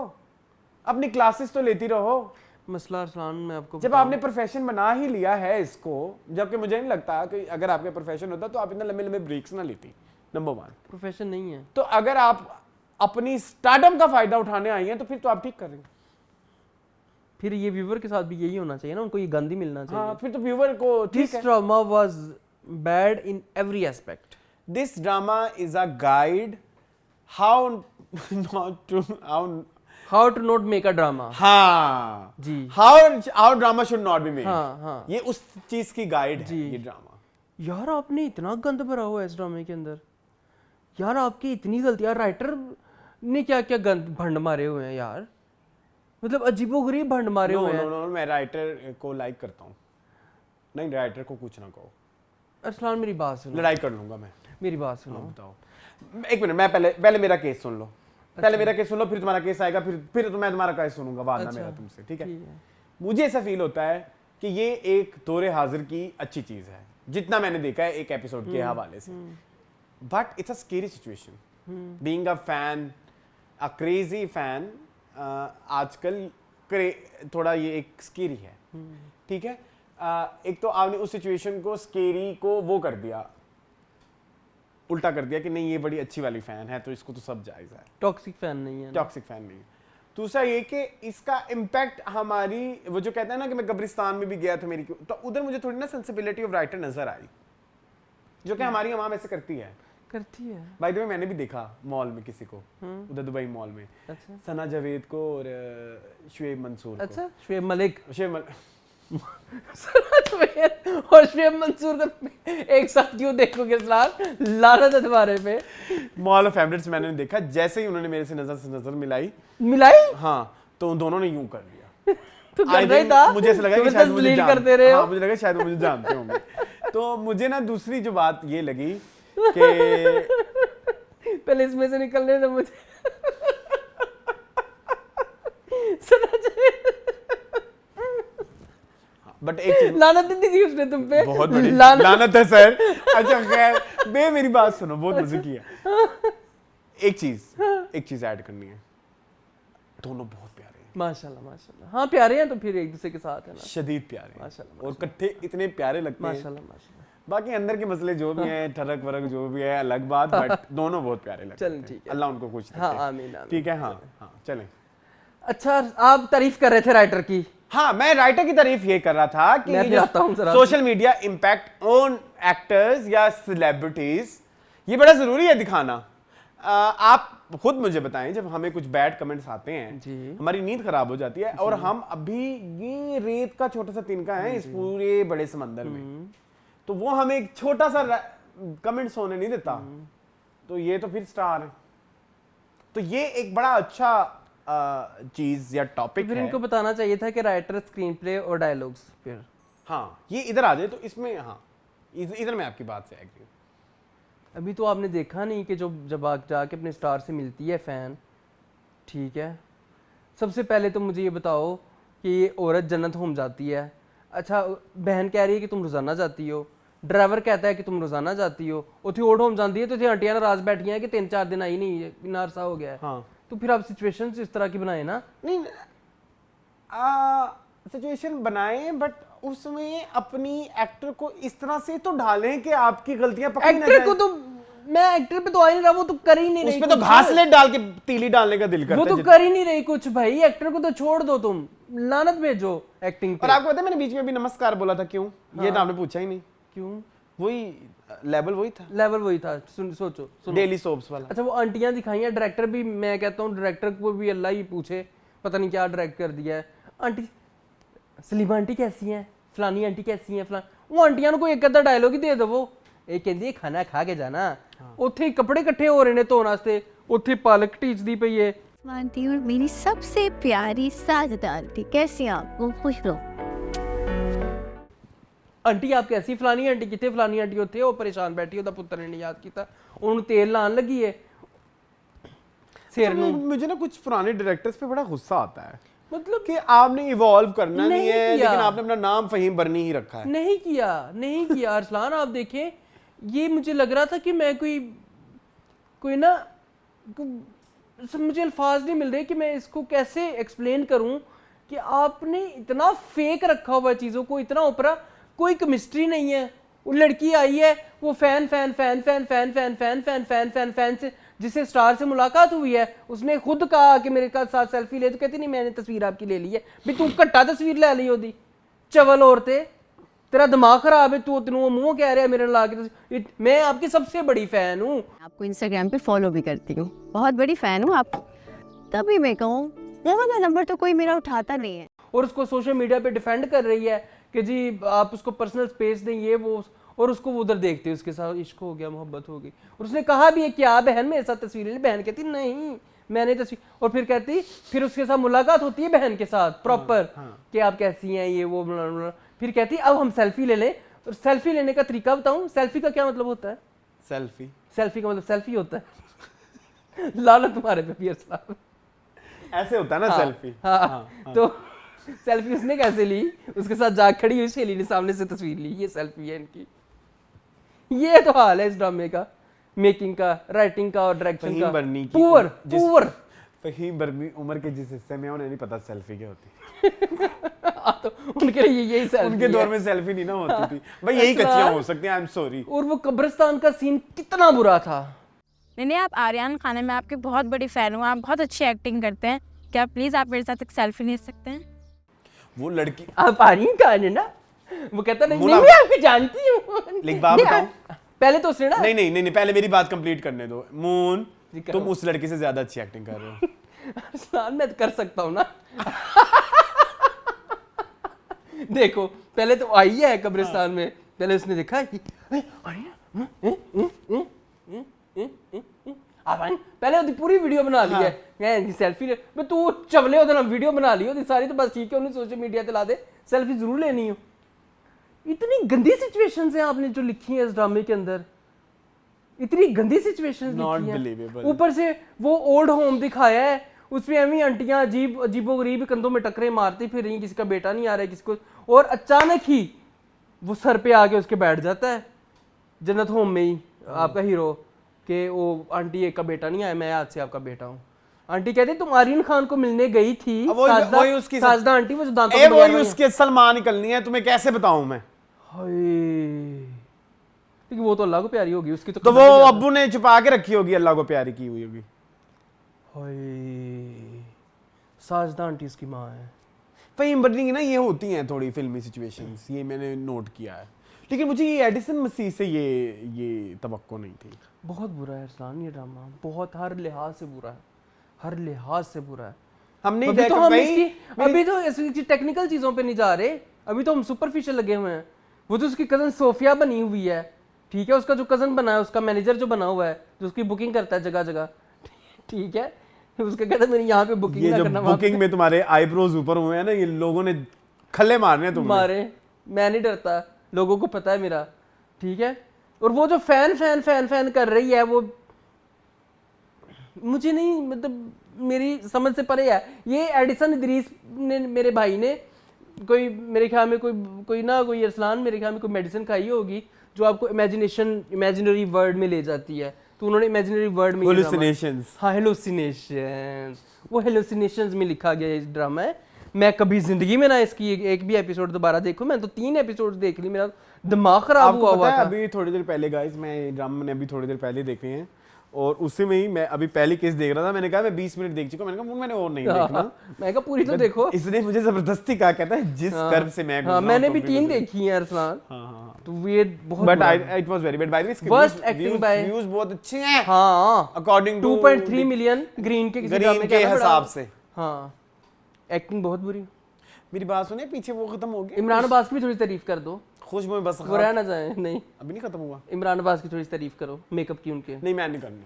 अपनी क्लासेस तो लेती रहो। मसला अरसलान में आपको जब आपने प्रोफेशन बना ही लिया है इसको, जबकि मुझे नहीं लगता कि अगर आपका प्रोफेशन होता तो आप इतना लंबे लंबे ब्रेक्स ना लेती। नंबर 1 प्रोफेशन नहीं है, तो अगर आप अपनी स्टार्टअप का फायदा उठाने आई हैं तो फिर तो आप ठीक कर रहे हैं। फिर ये व्यूअर के साथ भी यही होना चाहिए ना, उनको ये गंदी मिलना चाहिए। हाँ, फिर तो व्यूअर को ठीक है। This drama was bad in every aspect. This drama is a guide how not to how to not make a drama. हाँ जी। how drama should not be made। हाँ हाँ ये उस चीज की गाइड है जी। ये ड्रामा। यार आपने इतना गंद भरा हुआ है इस ड्रामे के अंदर, यार आपकी इतनी गलतियां, राइटर ने क्या क्या गंद भंड मारे हुए हैं यार, मतलब अजीबोगरीब भंड मारे नो हुए हैं। नो नो मैं राइटर को लाइक करता हूँ। नहीं राइटर को कुछ ना कहो, अरसलान मेरी बात सुनो, लड़ाई कर लूंगा मैं। मेरी बात सुनो। बताओ एक मिनट, मैं पहले मेरा केस सुन लो। पहले मेरा केस सुन लो, फिर तुम्हारा केस आएगा, फिर तो मैं तुम्हारा केस सुनूंगा बाद में मेरा तुमसे, ठीक है? मुझे ऐसा फील होता है कि ये एक दौरे हाजिर की अच्छी चीज है, जितना मैंने देखा है एक एपिसोड के हवाले से। But it's a scary situation being a fan, a crazy fan. आजकल थोड़ा ये एक स्केरी है, ठीक है? एक तो आपने उस सिचुएशन को स्केरी को वो कर दिया, उल्टा कर दिया कि नहीं ये बड़ी अच्छी वाली फैन है तो इसको तो सब जायज है। टॉक्सिक फैन नहीं है, टॉक्सिक फैन नहीं है। दूसरा ये कि इसका इम्पैक्ट हमारी, वो जो कहते हैं ना कि मैं कब्रिस्तान में भी गया था मेरी, तो उधर मुझे थोड़ी ना सेंसिबिलिटी ऑफ राइटर नजर आई, जो कि हमारी अवाम ऐसे करती है। बाय द वे मैंने भी देखा मॉल में किसी को, उधर दुबई मॉल में, अच्छा सना जावेद को और शुएब मंसूर को। अच्छा शुएब मलिक और शुएब मंसूर को एक साथ क्यों देखोगे लानत है तुम्हारे पे। मॉल ऑफ एमिरेट्स मैंने देखा, जैसे ही उन्होंने मेरे से नजर मिलाई, हाँ तो उन दोनों ने यूं कर लिया। तो कर रहा ही था, मुझे ऐसा लगा कि शायद मुझे करते रहे हो। हाँ, मुझे लगा शायद मुझे जानते होंगे। तो मुझे ना दूसरी जो बात ये लगी कि पहले इसमें से निकलने दो मुझे। बट एक चीज लानत दी थी उसने तुम पे, बहुत बड़ी लानत है सर। अच्छा खैर बे मेरी बात सुनो, बहुत मजे किया। एक चीज ऐड करनी है, दोनों बहुत प्यारे हैं माशाल्लाह माशाल्लाह। हाँ प्यारे हैं तो फिर एक दूसरे के साथ है ना, शदीद प्यारे हैं माशाल्लाह और इकट्ठे इतने प्यारे लगते हैं माशाल्लाह माशाल्लाह। बाकी अंदर के मसले जो भी हैं, ठरक वरक जो भी है अलग बात, बट दोनों बहुत प्यारे लगते हैं। चलें ठीक है, अल्लाह उनको खुश हाँ रखे। आमीन आमीन। ठीक है, हाँ चलें। अच्छा आप तारीफ कर रहे थे राइटर की। हाँ मैं राइटर की तारीफ ये कर रहा था कि मैं भी आता हूं जरा। Social media impact on actors या सेलिब्रिटीज, ये बड़ा जरूरी है दिखाना। आप खुद मुझे बताएं, जब हमें कुछ बैड कमेंट्स आते हैं जी। हमारी नींद खराब हो जाती है, और हम अभी ये रेत का छोटा सा तिनका है इस पूरे बड़े समंदर में, तो वो हमें एक छोटा सा कमेंट्स होने नहीं देता, तो ये तो फिर स्टार है। तो ये एक बड़ा अच्छा चीज या टॉपिक फिर है। इनको बताना चाहिए था कि राइटर, स्क्रीन प्ले और डायलॉग्स। फिर हाँ ये इधर आ जाए तो इसमें, हाँ इधर मैं आपकी बात से एग्री हूँ। अभी तो आपने देखा नहीं कि जब आप जाके अपने स्टार से मिलती है फैन, ठीक है, सबसे पहले तो मुझे ये बताओ कि ये औरत जन्नत होम जाती है। अच्छा बहन कह रही है कि तुम रोजाना जाती हो, ड्राइवर कहता है कि तुम रोजाना जाती हो, उथे ओड होम जाती है तो इतनी आंटियां नाराज बैठी हैं कि 3-4 दिन आई नहीं है, इतना अरसा हो गया है। हाँ तो फिर आप सिचुएशन इस तरह की बनाए ना। नहीं सिचुएशन बनाए, बट उसमें अपनी एक्टर को इस तरह से तो ढालें कि आपकी गलतियां पकड़ी ना एक्टर जाए। को तो मैं एक्टर पे तो आ ही नहीं रहा, वो तो कर ही नहीं रही उसपे तो कुछ। घासलेट डाल के तीली डालने का दिल करता वो है तो कर ही नहीं रही कुछ भाई, एक्टर को तो छोड़ दो, तुम लानत भेजो एक्टिंग पे। और आपको पता है मैंने बीच में भी नमस्कार बोला था, क्यों? ये तो आपने पूछा ही नहीं। क्यों? वही लेवल वही था, लेवल वही था। सोचो डेली सोप्स वाला। अच्छा वो आंटियां दिखाई हैं, डायरेक्टर भी, मैं कहता हूँ डायरेक्टर को भी अल्लाह ही पूछे, पता नहीं क्या डायरेक्ट कर दिया है। आंटी सलीमा आंटी कैसी हैं, फलानी आंटी कैसी हैं, फलान, वो आंटियां को एक अद्धा डायलॉग ही दे दो। ਇਹ ਕਹਿੰਦੀ ਖਾਣਾ ਖਾ ਕੇ ਜਾਣਾ, ਉੱਥੇ ਕੱਪੜੇ ਇਕੱਠੇ ਹੋ ਰਹੇ ਨੇ ਧੋਣ ਵਾਸਤੇ, ਉੱਥੇ ਪਾਲਕ ਢੀਚਦੀ ਪਈ ਏ। आंटी और मेरी सबसे प्यारी साजदा आंटी, कैसी आप? वो खुश रहो। आंटी आप कैसी? फलानी आंटी कितने? फलानी आंटी ਉੱਥੇ ਉਹ ਪਰੇਸ਼ਾਨ ਬੈਠੀ, ਉਹਦਾ ਪੁੱਤਰ ਨੇ ਨਹੀਂ ਯਾਦ ਕੀਤਾ, ਉਹਨੂੰ ਤੇਲ ਲਾਣ ਲੱਗੀ ਏ ਸਿਰ ਨੂੰ। मुझे ना कुछ पुराने डायरेक्टर्स पे बड़ा गुस्सा आता है, मतलब कि आपने इवॉल्व करना नहीं है, किया। लेकिन आपने अपना नाम फहीम बरनी ही रखा है। नहीं किया अरसलान। आप देखें, ये मुझे लग रहा था कि मैं कोई ना, मुझे अल्फाज नहीं मिल रहे कि मैं इसको कैसे एक्सप्लेन करूं कि आपने इतना फेक रखा हुआ है चीज़ों को, इतना ऊपरा, कोई केमिस्ट्री नहीं है। वो लड़की आई है, वो फैन से, जिससे स्टार से मुलाकात हुई है, उसने खुद कहा कि मेरे साथ सेल्फी ले, तो कहती नहीं मैंने तस्वीर आपकी ले ली है। भी तू घट्टा तस्वीर ले ली होती, चवल औरतें। तेरा दिमाग खराब है, तू तेनू मुंह कह रहा है मेरे ला के, मैं आपकी सबसे बड़ी फैन हूँ। आपको इंस्टाग्राम पे फॉलो भी करती हूँ, बहुत बड़ी फैन हूँ आप, तभी मैं कहूँ वो वाला नंबर तो कोई मेरा उठाता नहीं है। और उसको सोशल मीडिया पे डिफेंड कर रही है कि जी आप उसको पर्सनल स्पेस दें, ये वो, और उसको वो उधर देखते उसके साथ इश्क हो गया, मोहब्बत हो गई। और उसने कहा भी है क्या बहन मेरे साथ तस्वीरें ले, बहन कहती नहीं मैंने तस्वीर, और फिर कहती, फिर उसके साथ मुलाकात होती है बहन के साथ प्रॉपर कि आप कैसी हैं ये वो, फिर कहती अब हम सेल्फी ले लें। और सेल्फी लेने का तरीका बताऊं, सेल्फी का क्या मतलब होता है? सेल्फी, सेल्फी का मतलब सेल्फी होता है लाला तुम्हारे पे भी असला ऐसे होता है ना सेल्फी। हाँ। तो सेल्फी उसने कैसे ली? उसके साथ जाग खड़ी हुई सहेली ने सामने से तस्वीर ली, ये सेल्फी है इनकी। ये तो हाल है इस ड्रामे का, मेकिंग का, राइटिंग का और डायरेक्शन का। पुअर पुअर फहीम बर्मी उम्र के जिस हिस्से में उन्हें नहीं पता सेल्फी क्या होती तो उनके लिए यही सेल्फी उनके दौर में सेल्फी नहीं ना होती थी भाई, यही कच्चियां हो सकती हैं, आई एम सॉरी। और वो कब्रिस्तान का सीन कितना बुरा था। नहीं, आप आर्यन खान है, मैं आपकी बहुत बड़ी फैन हूँ, आप बहुत अच्छी एक्टिंग करते हैं, क्या प्लीज आप मेरे साथ एक सेल्फी ले सकते हैं? वो लड़की आप आर्यन खान है ना, वो कहता नहीं मुला- मैं आपको जानती हूँ। लेकिन बात बताऊं, पहले तो उसने ना नहीं पहले मेरी बात कंप्लीट करने दो। मून जी, करो। तुम उस लड़की से ज्यादा अच्छी एक्टिंग कर रहे हो। अरसलान मैं कर सकता हूँ ना देखो पहले तो आई है कब्रिस्तान में, पहले उसने देखा कि पहले उसकी पूरी वीडियो बना ली है, सेल्फी ले मैं तू चवले होते ना वीडियो बना ली होती सारी, तो बस ठीक है उन्हें सोशल मीडिया पे ला दे, सेल्फी जरूर लेनी हो। इतनी गंदी सिचुएशंस हैं आपने जो लिखी है इस ड्रामे के अंदर, इतनी गंदी सिचुएशंस Not लिखी हैं। believable. ऊपर से वो ओल्ड होम दिखाया है, उसमें एवं आंटियां अजीबो गरीब कंधों में टकरे मारती फिर रही, किसी का बेटा नहीं आ रहा है किसी को, और अचानक ही वो सर पे आके उसके बैठ जाता है जन्नत होम में ही आपका हीरो कि वो आंटी एक का बेटा नहीं आया, मैं आज से आपका बेटा हूँ। आंटी कहती तुम आर्यन खान को मिलने गई थी, अब वही उसकी साजदा आंटी वो जो दांतों ए में वही लगा उसके सलमान निकलनी है, तुम्हें कैसे बताऊं मैं। हाय लेकिन वो तो अल्लाह को प्यारी होगी उसकी, तो वो कदर नहीं अब्बू ने छुपा के रखी होगी, अल्लाह को प्यारी की हुई होगी। हाय साजदा आंटी उसकी माँ है। फहीम बर्नी की ना ये होती हैं थोड़ी फिल्मी सिचुएशंस, ये मैंने नोट किया है, लेकिन मुझे ये एडिसन मसीह से ये तवक्को नहीं थी। बहुत बुरा है अरसलान ये ड्रामा, बहुत हर लिहाज से बुरा है, हर लिहाज से बुरा है। हमने अभी तो देखा हम भाई, इसकी अभी तो इसकी टेक्निकल चीजों पे नहीं जा रहे, अभी तो हम सुपरफिशियल लगे हुए हैं। वो तो उसकी कजन सोफिया बनी हुई है, ठीक है, उसका जो कजन बना है, उसका मैनेजर जो बना हुआ है, जो उसकी बुकिंग करता है जगह जगह, ठीक है, उसका कहता है मेरी यहाँ पे बुकिंग ये ना जो करना, बुकिंग में तुम्हारे आईब्रोज ऊपर हुए हैं ना, ये लोगों ने खल्ले मारने हैं तुम्हें। मारे, मैं नहीं डरता, लोगों को पता है मेरा, ठीक है। और वो जो फैन फैन फैन फैन कर रही है वो मुझे नहीं, मतलब मेरी समझ से परे है। ये एडिसन इदरीस ने, मेरे भाई ने कोई, मेरे ख्याल में कोई अरसलान मेरे ख्याल में कोई मेडिसिन खाई होगी जो आपको इमेजिनरी वर्ल्ड में ले जाती है, तो उन्होंने इमेजिनरी वर्ल्ड में Hallucinations। हाँ हेलुसिनेशंस, वो हेलुसिनेशंस में लिखा गया ये ड्रामा है। मैं कभी जिंदगी में ना इसकी एक भी एपिसोड दोबारा देखूं, मैं तो 3 एपिसोड देख ली, मेरा दिमाग खराब आपको हुआ पता है था। अभी थोड़ी देर पहले गाइस, मैं ड्रामा मैंने अभी थोड़ी देर पहले देखे हैं, और उसी में ही मैं अभी पहली केस देख रहा था, मैंने कहा मैं 20 मिनट देख चुका, मैंने कहा मैंने और नहीं देखना। मैं कहा पूरी तो देखो। इसने मुझे जबरदस्ती कहा, कहता है जिस कर्व से मैं गुजरा हूं, मैंने भी तुम 3 गुजरो। देखी हैं अरसलान, हाँ। तो ये बहुत बट बुरा है। It was very bad, by the way Worst acting by- views बहुत अच्छे हैं हाँ अकॉर्डिंग टू 2.3 मिलियन ग्रीन के किसी ड्रामे के आना बड़ा- हिसाब से। हाँ एक्टिंग बहुत बुरी। मेरी बात सुने, पीछे वो खत्म हो गया, इमरान अब्बास की भी थोड़ी तारीफ कर दो, खुश में बस वो रह ना जाए। नहीं अभी नहीं खत्म हुआ, इमरान अब्बास की थोड़ी तारीफ करो, मेकअप की उनके, नहीं मैं नहीं करनी,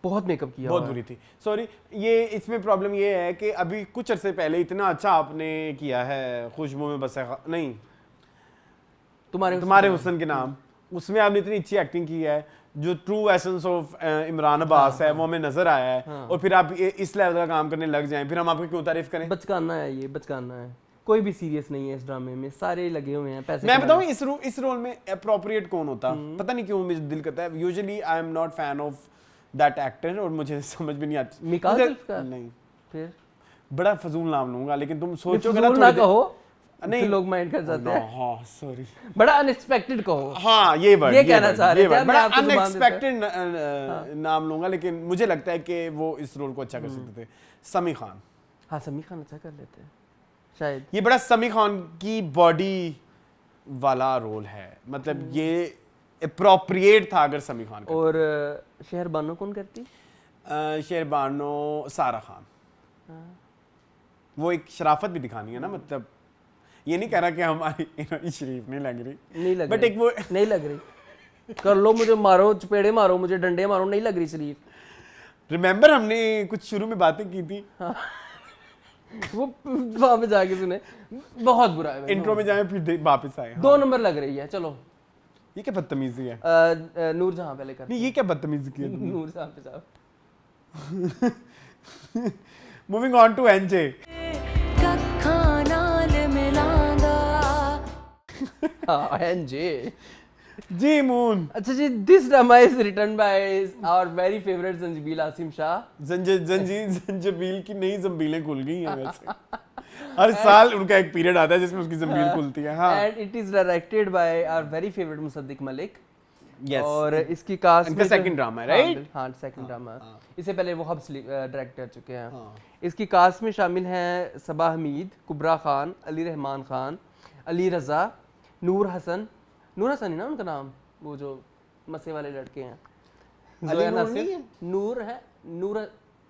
बहुत मेकअप किया बहुत हुआ है। बुरी थी, सॉरी। ये इसमें प्रॉब्लम ये है कि अभी कुछ अरसे पहले इतना अच्छा आपने किया है खुशबू में बस है, नहीं तुम्हारे हुस्न के नाम, उसमें आपने इतनी अच्छी एक्टिंग की है, जो true essence of Imran Abbas है वो हमें नजर आया है, और फिर आप इस लेवल का काम करने लग जाएं, फिर हम आपकी क्यों तारीफ करें। बचकाना है ये, बचकाना है, कोई भी सीरियस नहीं है इस ड्रामे में, सारे लगे हुए हैं पैसे मैं कमाने। बताऊं इस रोल में अप्रोप्रिएट कौन होता, पता नहीं क्यों मुझे दिल करता है, usually I am not fan of that actor, और मुझे समझ भी नहीं आती मिकाल जुल्फकार? नहीं, फिर बड़ा फजूल नाम लूंगा, लेकिन तुम सोचोगे फजूल ना ना कहो, नहीं फिर लोग माइंड कर जाते हैं। हाँ सॉरी, बड़ा अनएक्सपेक्टेड कहो। हाँ ये वर्ड, ये कहना चाह रहे थे, बड़ा मैं आपको जुबान देता। अनएक्सपेक्टेड नाम लूंगा, लेकिन मुझे लगता है कि वो इस रोल को अच्छा कर सकते थे। समी खान, हाँ समी खान अच्छा कर लेते हैं शायद। ये बड़ा समी खान की बॉडी वाला रोल है, मतलब ये अप्रोप्रिएट था अगर समी खान और शहरबानो कौन करती? शेरबानो सारा खान। वो एक शराफत भी दिखानी है ना, मतलब ये नहीं कह रहा कि हमारी हीरोइन शरीफ नहीं लग रही, नहीं लग बट रही, एक वो नहीं लग रही। कर लो, मुझे मारो, चपेड़े मारो, मुझे डंडे मारो, नहीं लग रही शरीफ। रिमेंबर हमने कुछ शुरू में बातें की थी, वो वहां पे जाके सुने, बहुत बुरा है। इंट्रो में जाए फिर वापस आए। 2 नंबर लग रही है। चलो ये क्या बदतमीजी है? नूरजहां पहले कर। नहीं ये क्या बदतमीजी की है? नूरजहां पे जाओ। Moving on to NJ. हाँ एनजे। जी मून। अच्छा जी, this drama is written by our very favourite Zanjabeel Asim Shah. Zanjabeel की नई जंबीलें खुल गई हैं वैसे। हर साल उनका एक पीरियड आता है जिसमें उसकी जंबील खुलती है। हाँ। And it is directed by our very favourite Musaddiq Malik. Yes. और इसकी कास्ट इनका second ड्रामा है, right? हाँ सेकंड ड्रामा। इससे पहले वो हब्स डायरेक्ट कर चुके हैं। हाँ। इसकी कास्ट में शामिल हैं सबा हमीद, कुबरा खान, अली रहमान खान, अली रजा, नूर हसन है ना उनका नाम, वो जो मसे वाले लड़के हैं। अली जोया नूर नासिर, नहीं है? नूर है,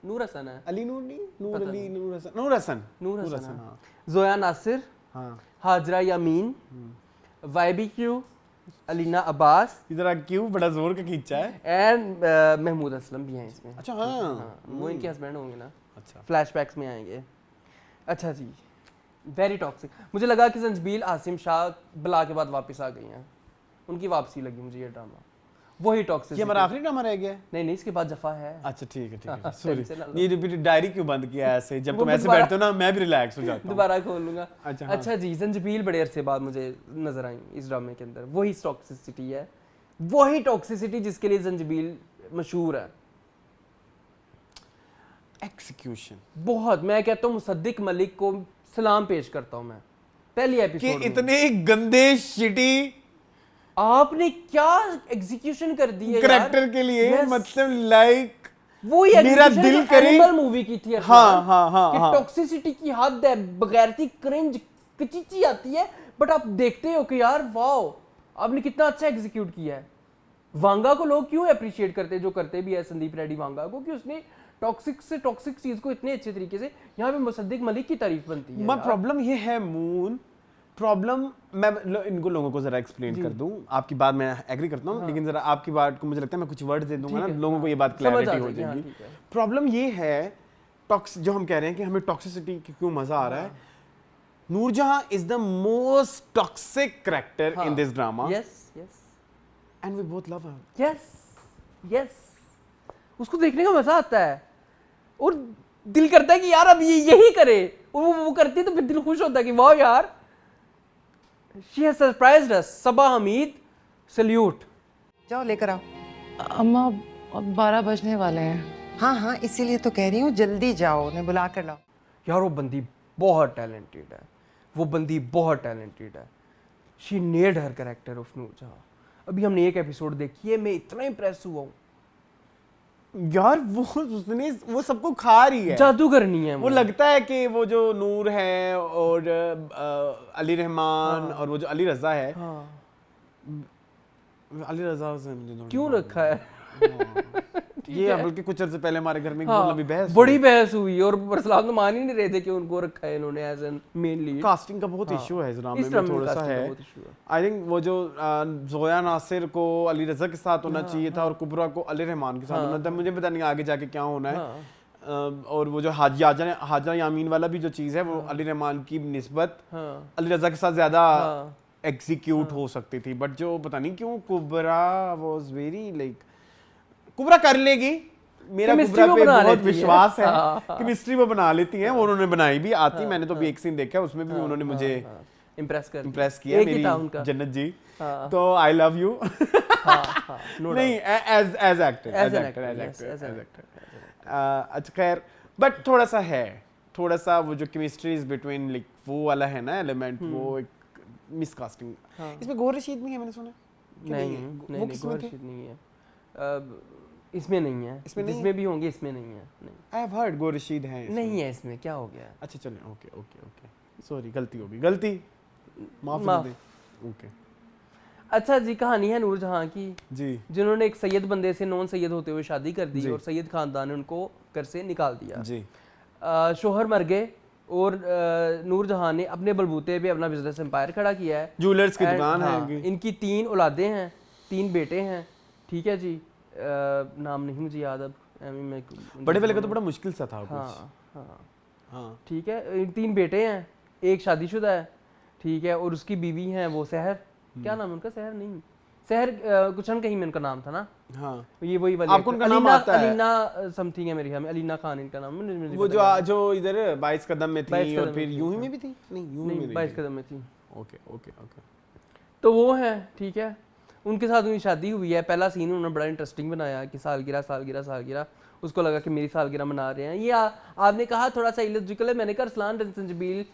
नूर हसन है, अली नूर नहीं, नूर पता अली, नहीं। नूर हसन। हाँ। जोया नासिर, हाँ। हाजरा यामीन, वाइबी क्यू, अलीना अब्बास इधर क्यों बड़ा जोर का खींचा है? एंड महमूद असलम भी हैं इसमें। अच्छा हाँ। हाँ, वो इनके हस्बैंड होंगे ना। अच्छा। फ्लैशबैक्स में आएंगे। अच्छा जी, वेरी टॉक्सिक। मुझे लगा कि जंजीबील आसिम शाह बला के बाद वापस आ गई हैं, उनकी वापसी लगी मुझे ये ड्रामा। वही टॉक्सिक। ये हमारा आखिरी ड्रामा रह गया है? नहीं, इसके बाद जफा है। अच्छा ठीक है हाँ, सॉरी। टेंशन ना लो। ये रिपीट डायरी क्यों बंद किया है ऐसे? जब वो तुम ऐसे दोबारा- बैठते हो ना मैं भी रिलैक्स हो जाता हूँ। दोबारा खोल लूंगा। अच्छा, हाँ। अच्छा जी, जंजीबील बड़े अरसे बाद मुझे नजर आई इस ड्रामे के अंदर। वही टॉक्सिसिटी है, वही टॉक्सिसिटी जिसके लिए जंजीबील मशहूर है। एक्सिक्यूशन बहुत, मैं कहता हूँ मुसद्दिक मलिक को सलाम पेश करता हूँ मैं पहली कि एपिसोड में। इतने गंदे शिटी आपने क्या एग्जीक्यूशन कर दी है करेक्टर के लिए। Yes. मतलब लाइक वही मेरा दिल करे। मूवी की थी। हाँ, हाँ, हाँ, कि हाँ। टॉक्सिसिटी की हद है, बगैरती क्रिंज कचीची आती है, बट आप देखते हो कि यार वाओ, आपने कितना अच्छा एग्जीक्यूट किया है। वांगा को लोग क्यों अप्रिशिएट करते हैं, जो करते भी है संदीप रेड्डी वांगा को, कि उसने टॉक्सिक से टॉक्सिक चीज को इतने अच्छे तरीके से, यहाँ पे मुसद्दिक मलिक की तारीफ बनती है। मैं प्रॉब्लम ये है मून, प्रॉब्लम मैं इनको लोगों को जरा एक्सप्लेन कर दूं। आपकी बात मैं एग्री करता हूं, लेकिन जरा आपकी बात को मुझे लगता है मैं कुछ वर्ड्स दे दूंगा ना, लोगों को ये बात क्लैरिटी हो जाएगी। प्रॉब्लम ये है जो हम कह रहे हैं कि हमें टॉक्सिसिटी क्यों मजा आ रहा है। Noorjahan is the most toxic character in this drama. Yes yes and we both love her. Yes yes, उसको देखने का मजा आता है और दिल करता है कि यार अब ये यही करे, और वो करती है तो फिर दिल खुश होता है कि वाह यार, she has surprised us. Saba Hameed, salute. जाओ लेकर आओ। अम्मा अब 12 बजने वाले हैं। हाँ हाँ, इसीलिए तो कह रही हूँ, जल्दी जाओ, उन्हें बुला कर लाओ। यार वो बंदी बहुत टैलेंटेड है, वो बंदी बहुत टैलेंटेड है। She nailed her character of Noorjahan. अभी हमने एक एपिसोड देखी है, मैं इतना इंप्रेस हुआ हूँ। यार उसने वो सबको खा रही है, जादू करनी है वो लगता है कि वो जो नूर है और अली रहमान और वो जो अली रजा है। हाँ। अली रजा से मुझे क्यों रखा है? ये बल्कि कुछ अर्से पहले हमारे घर में एक हाँ, बहुत लंबी बहस बड़ी बहस हुई और बरसलाम तो मान ही नहीं रहे थे कि उनको रखा है इन्होंने as an main lead. Casting का बहुत इशू है इस ड्रामे में, थोड़ा सा है। आई थिंक वो जो जोया नासिर को अली रजा के साथ होना चाहिए था और कुबरा को अली रहमान के साथ होना था। मुझे पता नहीं आगे जाके क्या होना है। और वो जो हाजरा यामीन वाला भी जो चीज़ है वो अली रहमान की निस्बत अली रजा के साथ ज़्यादा एग्जीक्यूट हो सकती थी, बट जो पता नहीं क्यों कुबरा वाज वेरी लाइक, कुबरा कर लेगी, मेरा कुबरा पे बहुत विश्वास है कि मिस्ट्री वो बना लेती हैं, और उन्होंने बनाई भी आती। मैंने तो भी एक सीन देखा, उसमें भी उन्होंने मुझे इम्प्रेस किया, मेरी जन्नत जी। तो आई लव यू। नहीं एज एक्टर। अच्छा खैर, बट थोड़ा सा है, थोड़ा सा वो जो केमिस्ट्री इज बिटवीन लाइक वो वाला है ना एलिमेंट, वो एक मिसकास्टिंग। इसमें गौर रशीद नहीं है, मैंने सुना। नहीं, गौर रशीद नहीं है इसमें, नहीं है इसमें भी होंगे, इसमें नहीं है। आई हैव हर्ड गौर रशीद है, नहीं है इसमें, क्या हो गया? अच्छा चलें, ओके सॉरी, गलती हो गई, गलती माफ कर दे। ओके अच्छा जी, कहानी है नूरजहां की, जी जिन्होंने एक सैयद बंदे से नॉन सैयद होते हुए शादी कर दी जी। और सैयद खानदान ने उनको घर से निकाल दिया। जी शोहर मर गए और नूरजहां ने अपने बलबूते पे अपना बिजनेस एम्पायर खड़ा किया है। ज्वेलर्स की And, दुकान है हाँ, इनकी। इनकी 3 औलादें हैं, 3 बेटे हैं, ठीक है जी। नाम नहीं मुझे याद अब, मैं बड़े वाले का तो बड़ा मुश्किल सा था कुछ। हाँ हाँ हाँ ठीक है। 3 बेटे हैं, एक शादीशुदा है, ठीक है, और उसकी बीवी हैं वो सहर, क्या नाम है उनका? सहर नहीं, सहर कुछ कहीं में उनका नाम था ना, हाँ ये वही वाले आपको उनका नाम आता है? अलीना समथिंग है मेरे ख्याल में, अलीना खान इनका नाम है। मुझे वो पता जो इधर 22 कदम में 22 थी और कदम फिर में थी, यूं ही हाँ। में भी थी, नहीं यूं नहीं, में 22 कदम में थी। ओके ओके ओके तो वो है, ठीक है, उनके साथ उनकी शादी हुई है। पहला सीन उन्होंने बड़ा इंटरेस्टिंग बनाया कि सालगिरह सालगिरह सालगिरह, उसको लगा कि मेरी सालगिरह मना रहे हैं। ये आपने कहा थोड़ा सा इलॉजिकल है, मैंने कहा अरसलान संजबील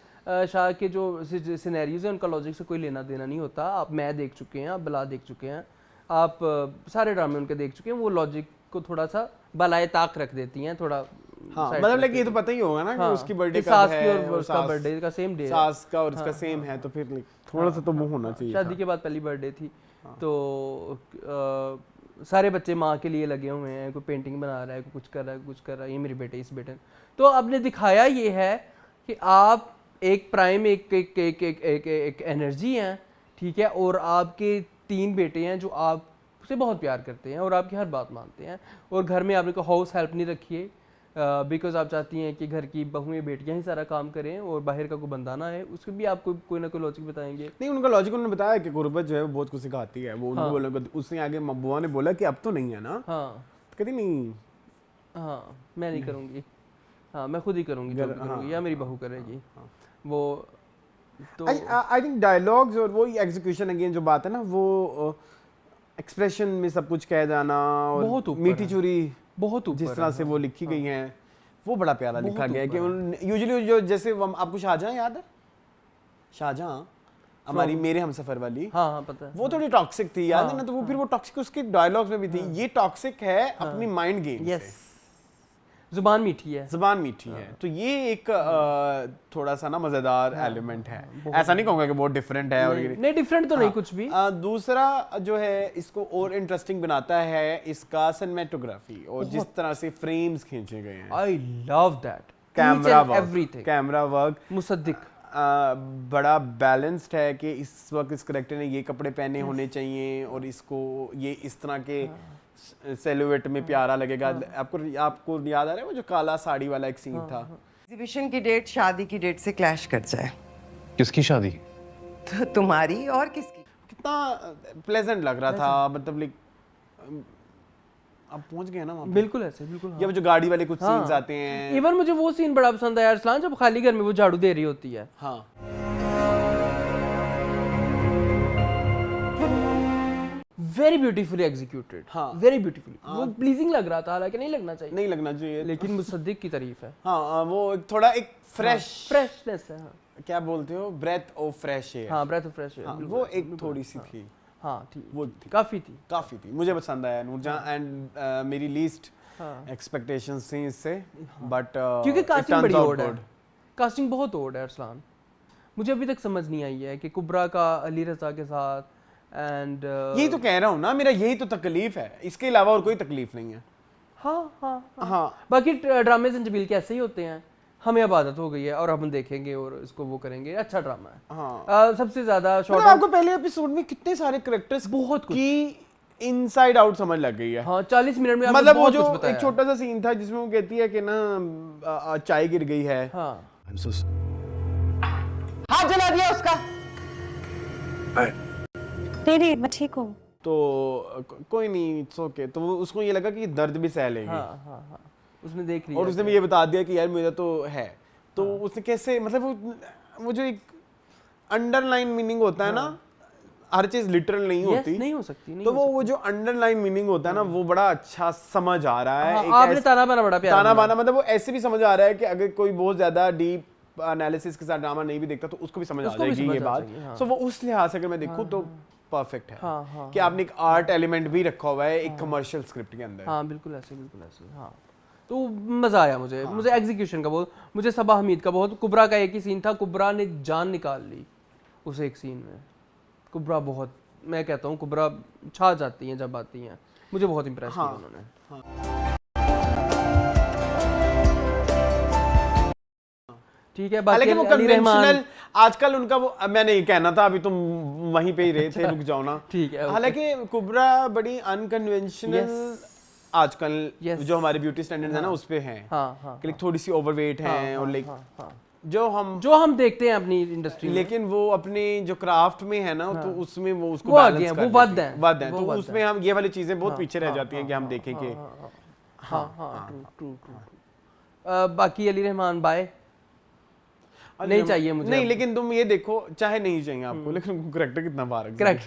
शाह के जो सिनेरियोज हैं उनका लॉजिक से कोई लेना देना नहीं होता। आप मैं देख चुके हैं, आप बला देख चुके हैं, आप सारे ड्रामे उनके देख चुके हैं, वो लॉजिक को थोड़ा सा बलाए ताक रख देती हैं थोड़ा। हाँ side मतलब पे लाइक ये रख तो देती पता ही होगा ना हैं। कि हाँ, उसकी बर्थडे कि कब सास है की और उसका सास- बर्थडे का सेम डे है। सास का और इसका सेम है तो फिर like थोड़ा सा तो वो होना चाहिए शादी था। के बाद पहली बर्थडे थी, तो सारे बच्चे माँ के लिए लगे हुए हैं, कोई पेंटिंग बना रहा है, कोई कुछ कर रहा है, कुछ कर रहा है, ये मेरे बेटे, इस बेटे। तो आपने दिखाया ये है कि आप एक प्राइम एक एनर्जी हैं, ठीक है, और आपके 3 बेटे हैं जो आपसे बहुत प्यार करते हैं और आपकी हर बात मानते हैं, और घर में आपने को हाउस हेल्प नहीं रखी है बिकॉज आप चाहती हैं कि घर की बहुएं बेटियां ही सारा काम करें और बाहर का कोई बंदा ना है। उसके भी आपको कोई ना कोई लॉजिक बताएंगे। नहीं उनका लॉजिक उन्होंने बताया कि गुर्बत जो है वो बहुत कुछ सिखाती है। वो उनको बोला, उसने आगे बुआ ने बोला कि अब तो नहीं है ना, हाँ कहती नहीं हाँ मैं नहीं करूँगी, हाँ मैं खुद ही करूँगी, जो भी करूँगी, या मेरी बहू करेगी वो। तो आई थिंक डायलॉग्स और वो एग्जीक्यूशन अगेन जो बात है ना, वो एक्सप्रेशन में सब कुछ कह जाना और बहुत ऊपर मीठी है। चूरी बहुत ऊपर जिस तरह से वो लिखी गई हैं वो बड़ा प्यारा बहुत लिखा गया है कि ऊपर यूजुअली जो जैसे आपको शाहजहां याद है? शाहजहां हमारी मेरे हमसफर वाली, हाँ हाँ पता है। वो थोड़ी टॉक्सिक थी, याद है ना? तो वो फिर वो टॉक्सिक उसके डायलॉग्स में भी थी। ये टॉक्सिक है अपनी माइंड गेम यस, से, जुबान मीठी है। जुबान मीठी है। तो ये एक थोड़ा सा ना मजेदार एलिमेंट है। ऐसा नहीं कहूंगा कि बहुत डिफरेंट है और ये नहीं डिफरेंट तो नहीं कुछ भी। दूसरा जो है इसको और इंटरेस्टिंग बनाता है इसका सिनेमेटोग्राफी और जिस तरह से फ्रेम्स खींचे गए हैं, I love that, camera work, everything, camera work Mossadegh बड़ा बैलेंस्ड है कि इस वक्त इस करेक्टर ने ये कपड़े पहने होने चाहिए और इसको ये इस तरह के सेलुएट में प्यारा लगेगा। आपको याद आ रहा है वो जो काला साड़ी वाला एक सीन था? एग्जीबिशन की डेट शादी की डेट से क्लैश कर जाए किसकी शादी? तो तुम्हारी और किसकी? कितना प्लेजेंट लग रहा था, मतलब लाइक आप पहुंच गए ना वहाँ पे? बिल्कुल ऐसे, बिल्कुल या वो जो गाड़ी वाले कुछ हाँ। सीन्स आते हैं। इवन मुझे वो सीन बड़ा पसंद आया अरसलान, जब खाली घर में वो झाड़ू दे रही होती है। हाँ वेरी ब्यूटीफुली एग्जीक्यूटेड, हाँ। वेरी ब्यूटीफुली, वो प्लीजिंग लग रहा था, हालांकि नहीं लगना चाहिए, नहीं लगना चाहिए, लेकिन मुसद्दिक की तारीफ है। हाँ वो थोड़ा एक फ्रेश, फ्रेशनेस है, हाँ क्या बोलते हो, ब्रेथ ऑफ फ्रेश एयर। हाँ, ब्रेथ ऑफ फ्रेश एयर, हाँ, वो एक थोड़ी सी थी, हाँ ठीक, वो थी, काफी थी, काफी थी, मुझे पसंद आया नूरजहां। एंड मेरी लीस्ट एक्सपेक्टेशंस थी इससे, बट क्योंकि कास्टिंग बड़ी ओड है, कास्टिंग बहुत ओड है अरसलान। मुझे अभी तक समझ नहीं आई है कि कुबरा का अली रजा के साथ एंड यही तो कह रहा हूँ ना, मेरा यही तो तकलीफ है, इसके अलावा और कोई तकलीफ नहीं है। हाँ हाँ हाँ बाकी ड्रामे संजबील के ऐसे ही होते हैं, हमें अब आदत हो गई है और हम देखेंगे और इसको वो करेंगे। अच्छा ड्रामा है। हाँ सबसे ज्यादा मतलब शॉर्ट आपको पहले एपिसोड में कितने सारे कैरेक्टर्स बहुत कुछ की इनसाइड आउट समझ लग गई है। हाँ 40 मिनट में आपने मतलब वो बहुत जो कुछ बताया। एक छोटा सा सीन था जिसमें वो कहती है कि ना चाय गिर गई है, हाँ हाथ जला दिया उसका। नहीं मैं ठीक हूँ। तो कोई नहीं, इट्स ओके। तो उसको ये लगा कि दर्द भी सह लेगी, हाँ हाँ हाँ उसने देख लिया और उसने भी ये बता दिया कि यार मेरा तो है। तो उसने कैसे, मतलब वो जो एक अंडरलाइन मीनिंग होता है ना, हर चीज लिटरल नहीं Yes, होती, नहीं हो सकती, नहीं तो हो वो जो अंडरलाइन मीनिंग होता है ना, वो बड़ा अच्छा समझ आ रहा है। हाँ, एक आपने ताना बाना बड़ा प्यारा ताना बोला। बाना, मतलब वो ऐसे भी समझ आ रहा है कि अगर कोई बहुत ज्यादा डीप एनालिसिस के साथ ड्रामा नहीं भी देखता तो उसको भी समझ आ उसको भी जाएगी समझ ये आ बात। जाएगी, हाँ। सो वो उस लिहाज से अगर मैं देखूं तो परफेक्ट है हाँ, हाँ, कि आपने एक आर्ट एलिमेंट भी रखा हुआ है एक कमर्शियल स्क्रिप्ट के अंदर। हाँ बिल्कुल ऐसे, बिल्कुल ऐसे। हाँ तो मजा आया मुझे, मुझे एग्जीक्यूशन का बहुत, मुझे सबा हमीद का बहुत। कुबरा का एक ही सीन था, कुबरा ने जान निकाल ली उस एक सीन में, कुबरा बहुत, मैं कहता हूँ कुबरा छा जाती हैं जब आती हैं, मुझे बहुत इम्प्रेस किया उन्होंने। ठीक है, बाकी हालांकि वो अली रहमान कन्वेंशनल आजकल उनका वो, मैं नहीं कहना था, अभी तुम वहीं पे ही रहे थे, रुक जाओ ना। ठीक है, हालांकि कुबरा बड़ी अनकन्वेंशनल आजकल Yes. जो हमारे ब्यूटी स्टैंडर्ड्स है ना उस पे हैं, हाँ, कि थोड़ी सी ओवरवेट हैं और लाइक जो हम देखते हैं अपनी इंडस्ट्री में, लेकिन वो अपने जो क्राफ्ट में है ना तो उसमें वो उसको वो आगे बैलेंस हैं, कर वो लेते वध हैं, वध हैं, वो तो वध उसमें हम ये वाली चीजें बहुत पीछे रह जाती हैं कि हम देखें कि बाकी अली रहमान बाय नहीं चाहिए मुझे, नहीं, लेकिन तुम ये देखो, चाहे नहीं चाहिए आपको, लेकिन करेक्टर कितना बारक करेक्ट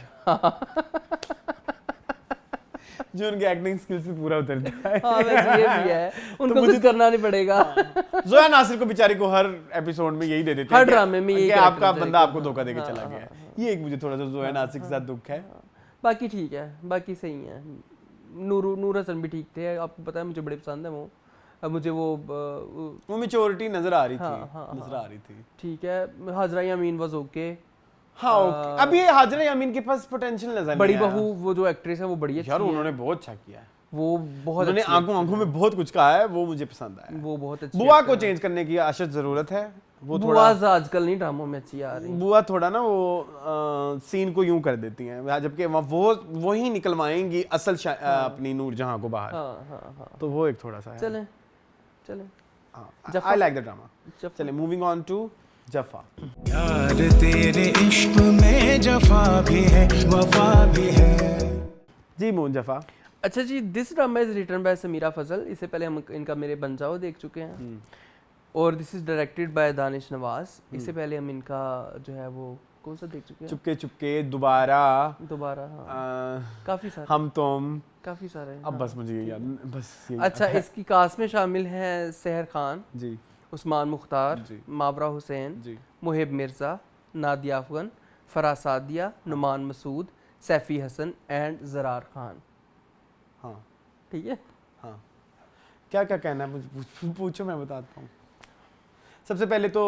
जो उनके एक्टिंग स्किल्स पे पूरा उतरता है। हाँ वैसे ये भी है, उनको कुछ करना नहीं पड़ेगा। जोया नासिर को बेचारी को हर एपिसोड में यही दे देते हैं हर कि- ड्रामे में यही कि character आपका चाहिए। बंदा आपको धोखा देके चला गया है। ये एक मुझे थोड़ा सा जोया नासिर के साथ दुख है। बाकी ठीक है, बाकी सही है। नूर हसन भी ठीक थे, आपको पता है मुझे बड़े पसंद है वो। अब मुझे वो मैच्योरिटी नजर आ रही थी, हाँ, नजर आ रही थी। ठीक है। हाजरा यामीन वाज ओके। हाँ ओके, अब ये हाजरा यामीन के पास पोटेंशियल नजर बड़ी नहीं आया। बहू वो जो एक्ट्रेस है वो बड़ी अच्छी यार है, उन्होंने बहुत अच्छा किया है, वो बहुत उन्होंने अच्छी आंखों आंखों में बहुत कुछ कहा है, वो मुझे पसंद आया। वो बहुत अच्छी बुआ actor को है। चेंज करने की अशद जरूरत है, वो थोड़ा बुआ आजकल नहीं ड्रामों में अच्छी आ रही। बुआ थोड़ा ना वो सीन को यूं कर देती हैं, जबकि वो ही निकलवाएंगी असल अपनी नूरजहां को बाहर। हाँ तो वो एक थोड़ा सा है। चलें आई लाइक द ड्रामा। जफा। चले मूविंग ऑन टू जफा। यार तेरे इश्क में जफा भी है वफा भी है। जी मून जफा। अच्छा जी, this drama is written by Samira Fazal. इससे पहले हम इनका मेरे बन जाओ देख चुके हैं, और this is directed bye Danish Nawaz. इससे पहले हम इनका जो है वो कौन सा देख चुके हैं, चुपके चुपके, दोबारा, हाँ काफी सारे, हम तुम, काफी सारे हैं, अब हाँ। बस मुझे ये याद, बस यही अच्छा, इसकी कास्ट में शामिल हैं सहर खान, जी उस्मान मुख्तार, जी। मावरा हुसैन, जी मुहिब मिर्ज़ा, नादिया अफगन, फराज सादिया, नुमान मसूद, सैफी हसन एंड जरार खान। हाँ ठीक है, हाँ, क्या क्या कहना है मुझे पूछो, मैं बताता हूँ। सबसे पहले तो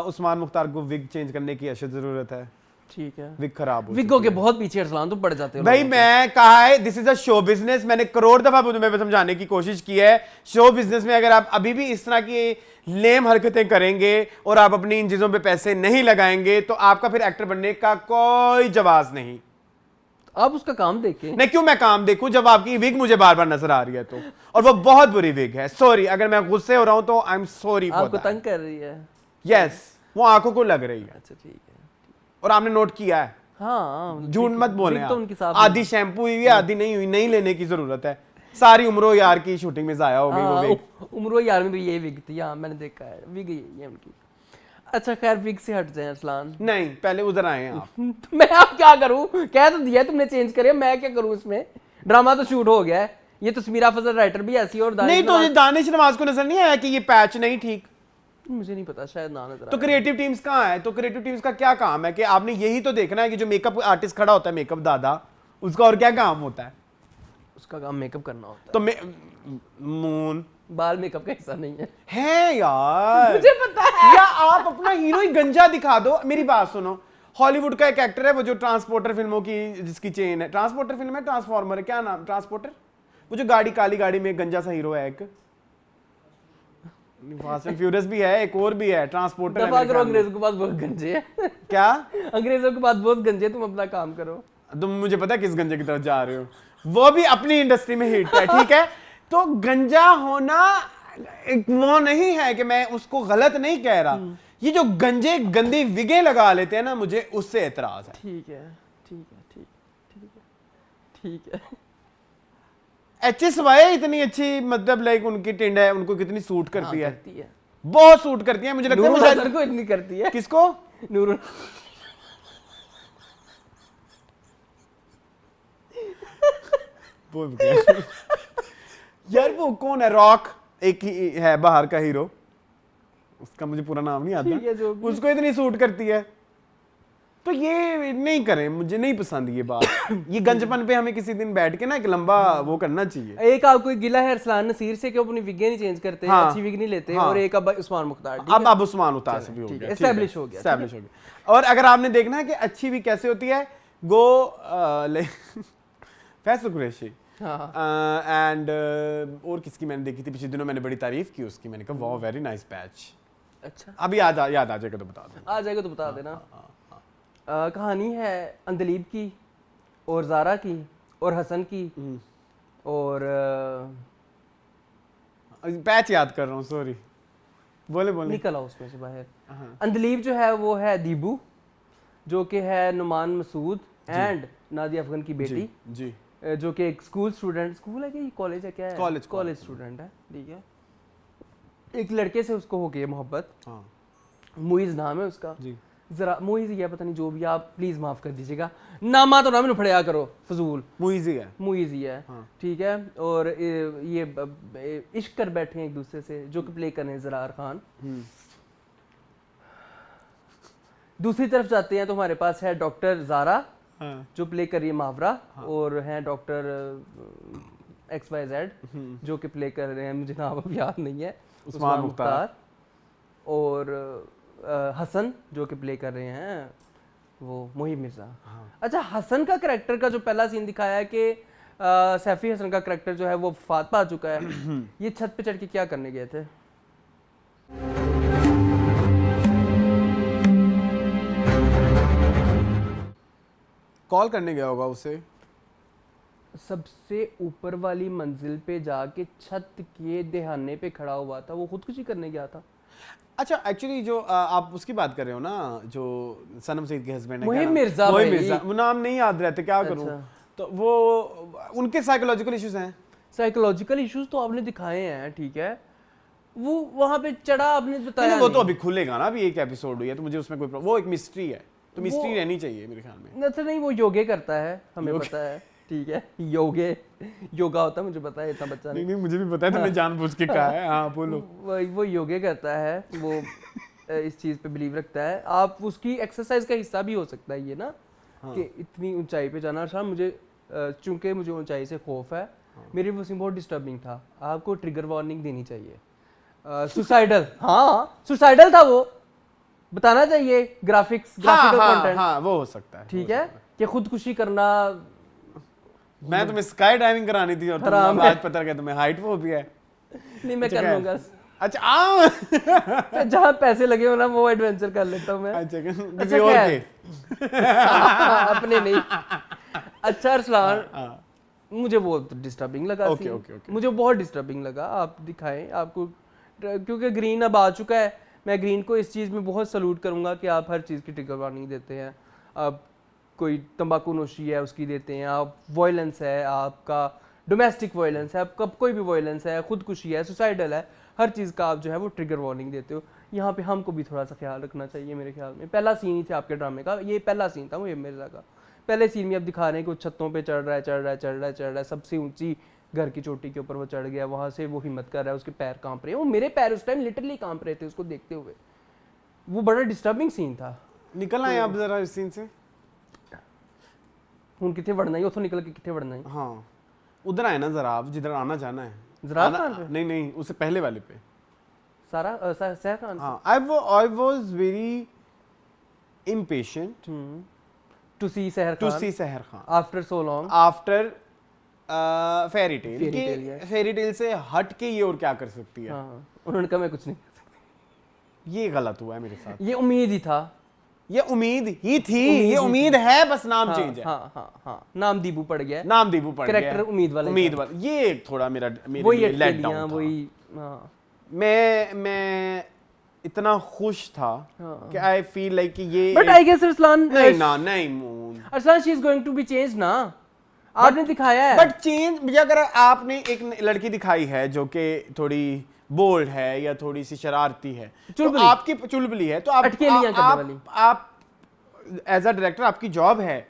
उस्मान मुख्तार को विग चेंज करने की अशद जरूरत है, ठीक है। विग खराब हो विगो चुकी के है। बहुत पीछे अरसलान तुम पड़ जाते हो भाई लोगों मैं कहा है this is a show business, मैंने करोड़ दफा तुम्हें समझाने की कोशिश की है। शो बिजनेस में अगर आप अभी भी इस तरह की लेम हरकतें करेंगे और आप अपनी इन चीजों पे पैसे नहीं लगाएंगे तो आपका फिर एक्टर बनने का कोई जवाब नहीं। के। आप उसका काम देखें। नहीं, क्यों मैं काम देखूं जब आपकी विग मुझे बार बार नजर आ रही है तो, और वो बहुत बुरी विग है। सॉरी अगर मैं गुस्से हो रहा हूं तो आई एम सॉरी फॉर आपको दैट। तंग कर रही है। यस, वो आंखों को लग रही है, अच्छा ठीक है, और आपने नोट किया है। हाँ झूठ मत बोले wig तो उनकी आप। साफ आधी शैम्पू हुई है, आधी नहीं हुई, नहीं लेने की जरूरत है। सारी उम्रों यार की शूटिंग में जाया हो गई वो विग। उम्र यार में भी ये विग थी, हाँ मैंने देखा है, विग यही है उनकी। अच्छा खैर, विग से हट जाए अरसलान। नहीं, पहले उधर आए हैं आप। तो मैं आप क्या करूं, कह तो दिया तुमने चेंज करे, मैं क्या करूं इसमें। ड्रामा तो शूट हो गया है, ये तो समीरा फजल राइटर भी ऐसी है, और नहीं तो ये दानिश नवाज को नजर नहीं आया कि ये पैच नहीं ठीक? मुझे नहीं पता, शायद ना नजर तो क्रिएटिव टीम्स कहाँ है? तो क्रिएटिव टीम्स का क्या काम है कि आपने यही तो देखना है कि जो मेकअप आर्टिस्ट खड़ा होता है, मेकअप दादा, उसका और क्या काम होता है? उसका काम मेकअप करना होता तो मून है, बाल मेकअप का हिस्सा नहीं है। यार मुझे पता है। या आप अपना हीरो ही गंजा दिखा दो। मेरी बात सुनो, हॉलीवुड का एक एक्टर है वो जो ट्रांसपोर्टर फिल्मों की जिसकी चेन है, ट्रांसपोर्टर फिल्म है, ट्रांसफॉर्मर है, क्या नाम, ट्रांसपोर्टर, वो जो गाड़ी, काली गाड़ी में गंजा सा हीरो है एक, फास्ट एंड फ्यूरियस भी है, एक और भी है, ट्रांसपोर्टर है दफा मेरे करो, ख्याल में। अंग्रेजों के पास बहुत गंजे है। क्या? अंग्रेजों के पास बहुत गंजे, तुम अपना काम करो। तुम मुझे पता है किस गंजे की तरफ जा रहे हो, वो भी अपनी इंडस्ट्री में हिट है, ठीक है। तो गंजा होना वो नहीं है कि मैं उसको गलत नहीं कह रहा, ये जो गंजे गंदी विगे लगा लेते हैं ना, मुझे उससे एतराज है। ठीक है, ठीक है, ठीक ठीक है, ठीक है। HSY इतनी अच्छी, मतलब लाइक उनकी टिंड है, उनको कितनी सूट करती है, करती है, बहुत सूट करती है। मुझे लगता है वो नूरुल शायद- हसन को इतनी करती है। किसको? नूरुल बोल गया। यार वो कौन है, रॉक एक ही है बाहर का हीरो, उसका मुझे पूरा नाम नहीं ठीक है, जो आता, भी। उसको इतनी सूट करती है। तो ये नहीं करें, मुझे नहीं पसंद ये बात। ये गंजपन पे हमें किसी दिन बैठ के ना एक लंबा वो करना चाहिए। एक आपको एक गिला है अरसलान नसीर से कि वो अपनी विगें नहीं चेंज करते, हाँ, अच्छी विग नहीं लेते, हाँ। और एक अब उस्मान मुख्तार। ठीक है? अब उस्मान उतार से भी हो ठीक गया, है, ठीक है, establish हो गया, establish हो गया। और अगर आपने देखना है कि अच्छी भी कैसे होती है, गो फैसल कुरैशी हाँ एंड और किसकी मैंने देखी थी पिछले दिनों, मैंने बड़ी तारीफ की उसकी, मैंने कहा वाह वेरी नाइस पैच। अच्छा अभी याद आ जाएगा तो बता दो। आ जाएगा तो बता देना। कहानी है अंदलीब की और ज़ारा की और हसन की और पैच याद कर रहा हूँ, सॉरी, बोले निकल आओ उसमें से बाहर। अंदलीब जो है वो है दीबू, जो कि है नुमान मसूद एंड नादिया अफगन की बेटी जी जो कि एक स्कूल है कि कॉलेज है, क्या है, कॉलेज स्टूडेंट है, ठीक है। एक लड़के से उसको हो गई है मोहब्बत, हाँ मुइज नाम है उसका जी। जरा मुइज या पता नहीं जो भी, आप प्लीज माफ कर दीजिएगा, नामा तो ना मैंने पढ़िया करो फजूल, मुइज़ी है, मुइज ही है, हाँ। ठीक है। और ये इश्क कर बैठे हैं एक दूसरे से, जो कि प्ले कर रहे हैं ज़रार खान। दूसरी तरफ जाते हैं तो हमारे पास है डॉक्टर ज़ारा, हाँ। जो प्ले कर रही है मावरा, और हैं डॉक्टर XYZ जो कि प्ले कर रहे हैं, मुझे नाम अब याद नहीं है, उस्मान मुख्तार। और हसन जो कि प्ले कर रहे हैं वो मोहिब मिर्जा। अच्छा, हसन का करैक्टर का जो पहला सीन दिखाया है कि सैफी हसन का करैक्टर जो है वो वफात पा चुका है, ये छत पे चढ़ के क्या करने गए थे? कॉल करने गया होगा उसे, सबसे ऊपर वाली मंजिल पे जाके छत के दहाने पे खड़ा हुआ था, वो खुदकुशी करने गया था। अच्छा एक्चुअली जो आप उसकी बात कर रहे हो ना, जो सनम सईद के हस्बैंड है, मोहिब मिर्जा, मोहिब मिर्जा, वो नाम नहीं याद रहते, क्या करूं? अच्छा। तो वो उनके साइकोलॉजिकल इश्यूज हैं। साइकोलॉजिकल इश्यूज तो आपने दिखाए हैं, ठीक है, वो वहां पे चढ़ा आपने बताया नहीं, वो तो अभी खुलेगा ना, अभी एक एपिसोड हुई है, तो मुझे उसमें कोई वो एक मिस्ट्री है, तो मिस्ट्री रहनी चाहिए मेरे ख्याल में। अच्छा नहीं, वो योगे करता है, हमें पता है, ठीक है, योगा होता है, मुझे पता है, इतना बच्चा नहीं मुझे भी पता है, तुमने जानबूझ के कहा है। हाँ बोलो। वो योगे करता है, वो इस चीज पे बिलीव रखता है। आप उसकी एक्सरसाइज का हिस्सा भी हो सकता है ये ना, कि इतनी ऊंचाई पे जाना। अच्छा, मुझे चूंकि मुझे ऊंचाई से खौफ है, मेरी वो सीन बहुत डिस्टर्बिंग था, आपको ट्रिगर वार्निंग देनी चाहिए। सुसाइडल, हाँ सुसाइडल था वो, बताना चाहिए। ग्राफिकल कंटेंट, हाँ वो हो सकता है, ठीक है, कि खुदकुशी करना। मैं तुम्हें स्काई डाइविंग करानी थी और तुम आज पता लगा तुम्हें हाइट फोबिया है। नहीं मैं कर लूंगा। अच्छा जहाँ पैसे लगे हो ना वो एडवेंचर कर लेता हूँ मैं। अच्छा किसी और के अपने नहीं। अच्छा अरसलान, मुझे वो डिस्टर्बिंग लगा, मुझे बहुत डिस्टर्बिंग लगा। आप दिखाएं, आपको, क्योंकि ग्रीन अब आ चुका है, मैं ग्रीन को इस चीज़ में बहुत सलूट करूंगा कि आप हर चीज़ की ट्रिगर वार्निंग देते हैं। आप कोई तंबाकू नोशी है उसकी देते हैं, आप वायलेंस है, आपका डोमेस्टिक वायलेंस है, आपका कोई भी वायलेंस है, खुदकुशी है, सुसाइडल है, हर चीज़ का आप जो है वो ट्रिगर वार्निंग देते हो। यहाँ पे हमको भी थोड़ा सा ख्याल रखना चाहिए मेरे ख्याल में। पहला सीन ही था आपके ड्रामे का, ये पहला सीन था मोहिब मिर्जा का। पहले सीन में अब दिखा रहे हैं कि वो छतों पे चढ़ रहा है, सबसे ऊंची घर की चोटी के ऊपर वो चढ़ गया, वहाँ से वो हिम्मत कर रहा है, उसके पैर कांप रहे हैं। वो मेरे पैर उस टाइम लिटरली कांप रहे थे उसको देखते हुए। वो बड़ा डिस्टर्बिंग सीन था। निकल आए आप जरा इस सीन से। हूँ कितने बढ़ना ही, उतो निकल के कितने बढ़ना ही। हाँ उधर आए ना जरा, आप जिधर आना जाना है। ज़रार खान पे? नहीं उससे पहले वाले पे सारा सहर खान। हाँ, I was very impatient to see Seher Khan after so long, after fairy tale। Fairy tale से हट के ये और क्या कर सकती है। हाँ, उन्होंने कहा मैं कुछ नहीं कर सकती। ये गलत हुआ है मेरे साथ। ये उम्मीद ही था, ये उम्मीद ही थी, ये उम्मीद है, बस नाम चेंज है। हाँ, नाम दीबू पड़ गया, नाम दीबू पड़ गया, कैरेक्टर उम्मीद वाला। ये थोड़ा मेरे लिए लेट डाउन था। वही मैं इतना खुश था कि आई फील लाइक कि ये, बट आई गेस अरसलान नहीं Moon Arsalan she is going to be change ना, आपने दिखाया है। बट चेंज अगर आपने एक लड़की दिखाई है जो कि थोड़ी बोल्ड है या थोड़ी सी शरारती है, तो आपकी चुलबुली है, तो आप एज अ डायरेक्टर आपकी जॉब है